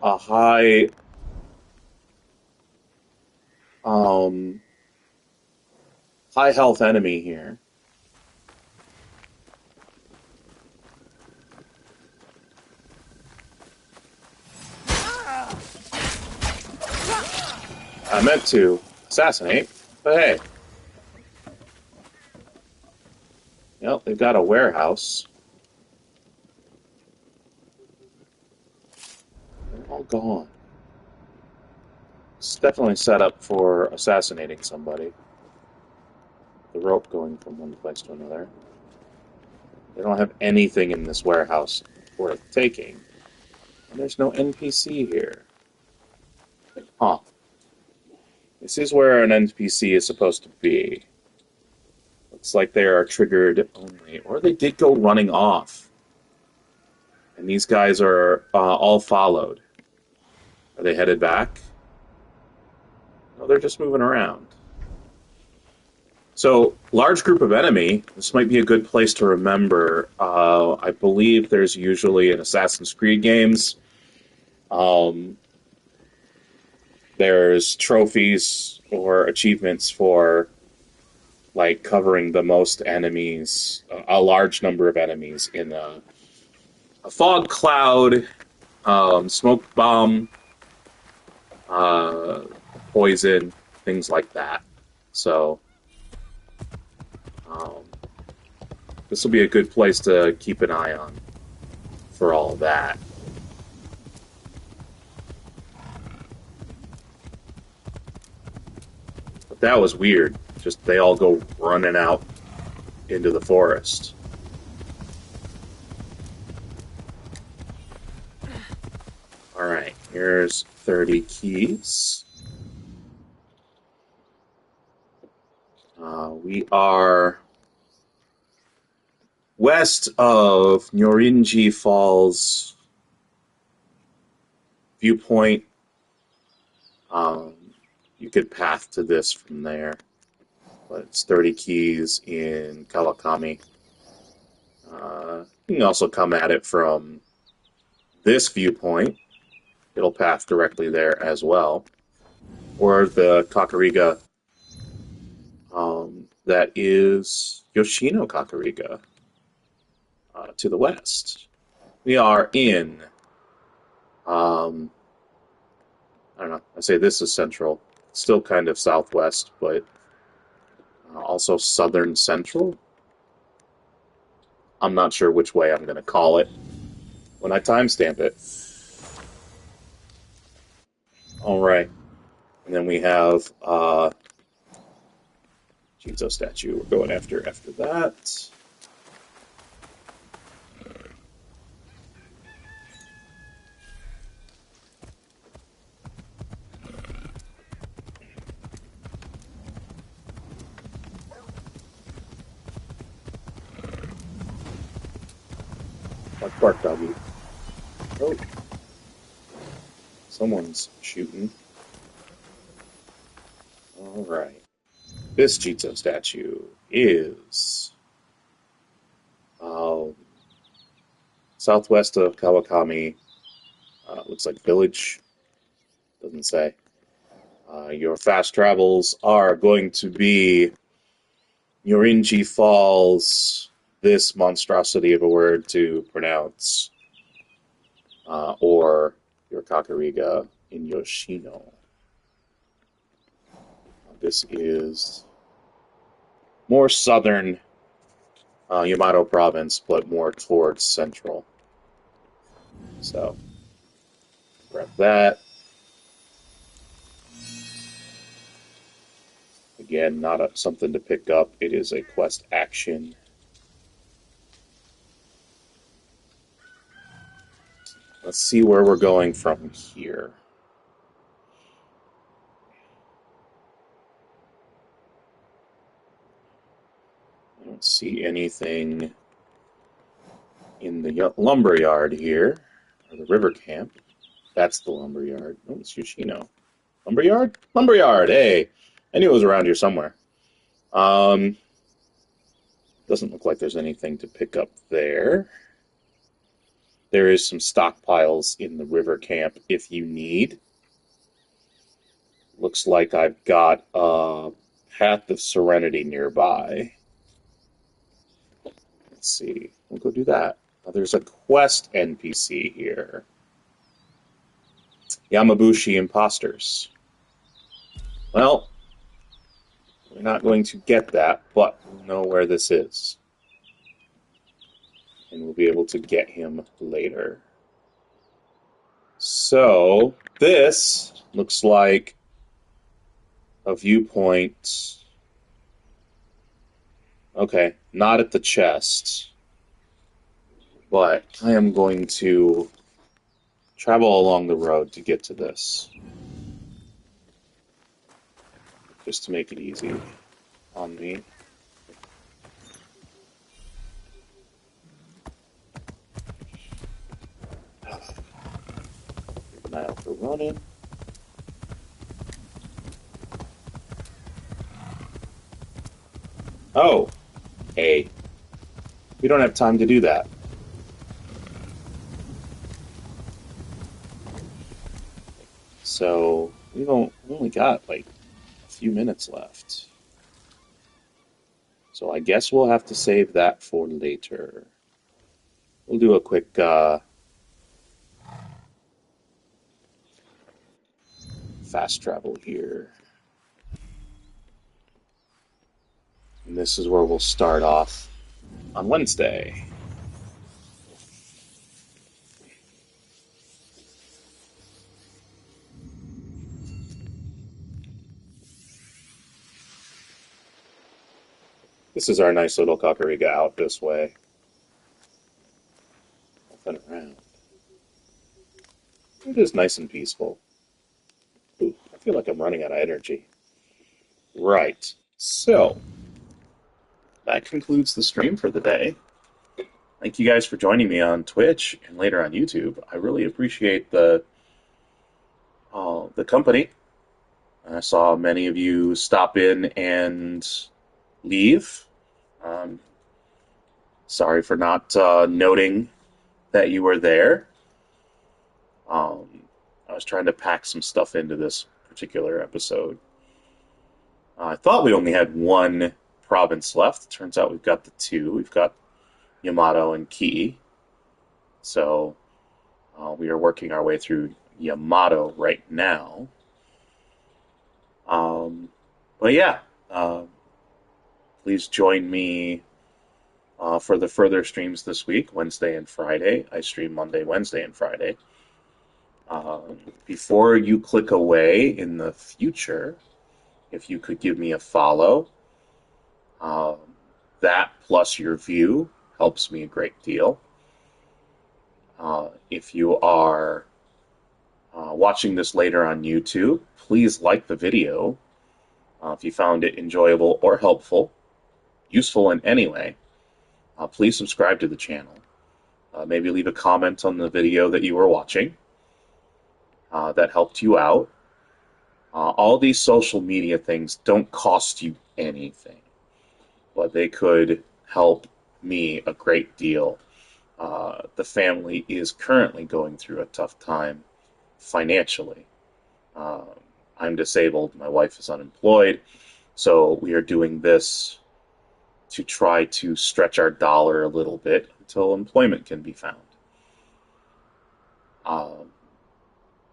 a high high health enemy here. I meant to assassinate, but hey. Yep, they've got a warehouse. They're all gone. It's definitely set up for assassinating somebody. The rope going from one place to another. They don't have anything in this warehouse worth taking. And there's no NPC here. Huh. This is where an NPC is supposed to be. Looks like they are triggered only. Or they did go running off. And these guys are all followed. Are they headed back? No, they're just moving around. So, large group of enemy. This might be a good place to remember. I believe there's usually in Assassin's Creed games, there's trophies or achievements for like covering the most enemies, a large number of enemies in a fog cloud, smoke bomb, poison, things like that. So this will be a good place to keep an eye on for all of that. But that was weird. Just they all go running out into the forest. Alright, here's 30 keys. We are west of Nyoirinji Falls viewpoint. You could path to this from there, but it's 30 keys in Kawakami. You can also come at it from this viewpoint. It'll path directly there as well. Or the Kakurega that is Yoshino Kakurega to the west. We are in, I don't know, I say this is central. Still kind of southwest, but also southern central. I'm not sure which way I'm going to call it when I timestamp it. All right. And then we have Jizo Statue. We're going after that. Bark doggy. Oh. Someone's shooting. Alright. This Jizo statue is southwest of Kawakami. Looks like village. Doesn't say. Your fast travels are going to be Nyoirinji Falls, this monstrosity of a word to pronounce, or your Kakurega in Yoshino. This is more southern Yamato Province, but more towards central. So, grab that. Again, not something to pick up. It is a quest action. Let's see where we're going from here. I don't see anything in the lumberyard here, or the river camp. That's the lumberyard. Oh, it's Yoshino. Lumberyard? Lumberyard, hey! I knew it was around here somewhere. Doesn't look like there's anything to pick up there. There is some stockpiles in the river camp if you need. Looks like I've got a Path of Serenity nearby. Let's see. We'll go do that. There's a quest NPC here. Yamabushi Imposters. Well, we're not going to get that, but we'll know where this is. And we'll be able to get him later. So, this looks like a viewpoint. Okay, not at the chest. But I am going to travel along the road to get to this. Just to make it easy on me. Keep an eye out for running. Oh, hey. We don't have time to do that. So, we only got, like, a few minutes left. So I guess we'll have to save that for later. We'll do a quick, fast travel here. And this is where we'll start off on Wednesday. This is our nice little Kakurega out this way. Nothing around. It is nice and peaceful. Ooh, I feel like I'm running out of energy. Right. So, that concludes the stream for the day. Thank you guys for joining me on Twitch and later on YouTube. I really appreciate the company. I saw many of you stop in and leave. Sorry for not noting that you were there. I was trying to pack some stuff into this particular episode. I thought we only had one province left. Turns out we've got the two. We've got Yamato and Ki. So we are working our way through Yamato right now. But yeah, please join me for the further streams this week, Wednesday and Friday. I stream Monday, Wednesday, and Friday. Before you click away in the future, if you could give me a follow, that plus your view helps me a great deal. If you are watching this later on YouTube, please like the video. If you found it enjoyable or helpful, useful in any way, please subscribe to the channel. Maybe leave a comment on the video that you were watching that helped you out. All these social media things don't cost you anything, but they could help me a great deal. The family is currently going through a tough time financially. I'm disabled, my wife is unemployed, so we are doing this to try to stretch our dollar a little bit until employment can be found.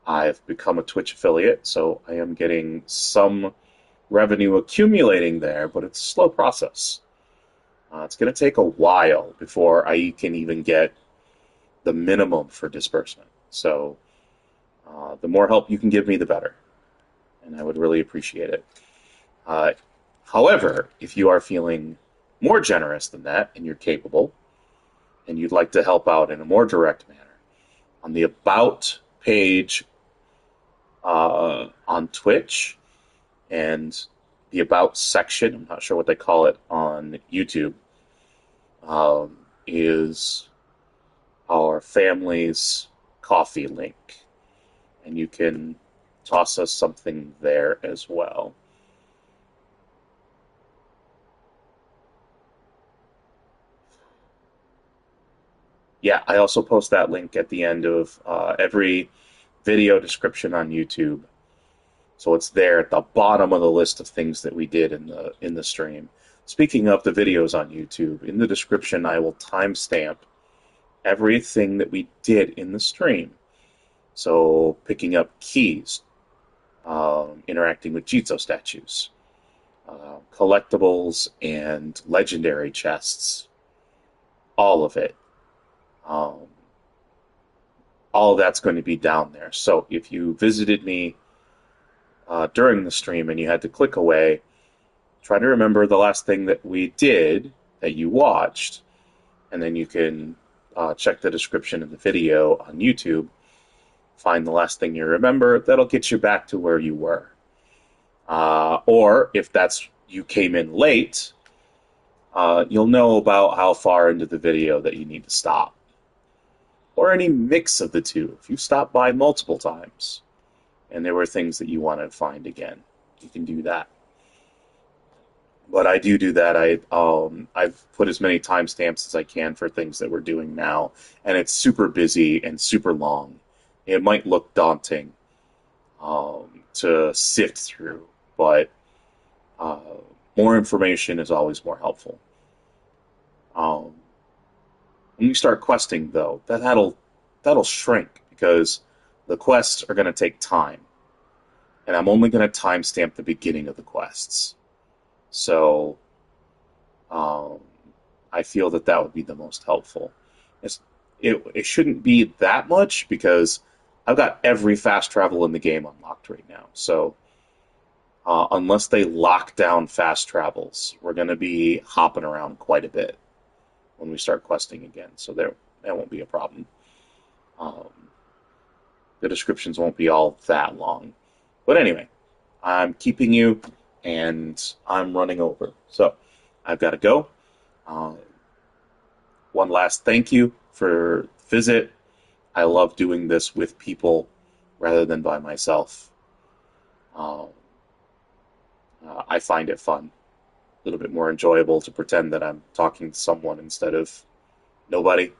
I've become a Twitch affiliate, so I am getting some revenue accumulating there, but it's a slow process. It's going to take a while before I can even get the minimum for disbursement. So the more help you can give me, the better. And I would really appreciate it. However, if you are feeling more generous than that, and you're capable, and you'd like to help out in a more direct manner, on the About page on Twitch and the About section, I'm not sure what they call it on YouTube, is our family's coffee link. And you can toss us something there as well. Yeah, I also post that link at the end of every video description on YouTube. So it's there at the bottom of the list of things that we did in the stream. Speaking of the videos on YouTube, in the description I will timestamp everything that we did in the stream. So picking up keys, interacting with Jizo statues, collectibles and legendary chests, all of it. All of that's going to be down there. So if you visited me during the stream and you had to click away, try to remember the last thing that we did that you watched, and then you can check the description of the video on YouTube, find the last thing you remember. That'll get you back to where you were. Or if you came in late, you'll know about how far into the video that you need to stop. Or any mix of the two. If you stopped by multiple times and there were things that you want to find again, you can do that. But I do that. I've put as many timestamps as I can for things that we're doing now, and it's super busy and super long. It might look daunting to sift through, but uh, more information is always more helpful. Um, when we start questing, though, that'll shrink because the quests are going to take time, and I'm only going to timestamp the beginning of the quests. So I feel that would be the most helpful. It shouldn't be that much because I've got every fast travel in the game unlocked right now. So unless they lock down fast travels, we're going to be hopping around quite a bit when we start questing again. So that won't be a problem. The descriptions won't be all that long. But anyway, I'm keeping you, and I'm running over. So I've got to go. One last thank you for the visit. I love doing this with people rather than by myself. I find it fun. A little bit more enjoyable to pretend that I'm talking to someone instead of nobody.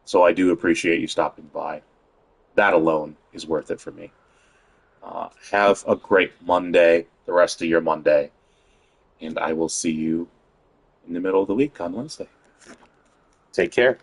So I do appreciate you stopping by. That alone is worth it for me. Have a great Monday, the rest of your Monday, and I will see you in the middle of the week on Wednesday. Take care.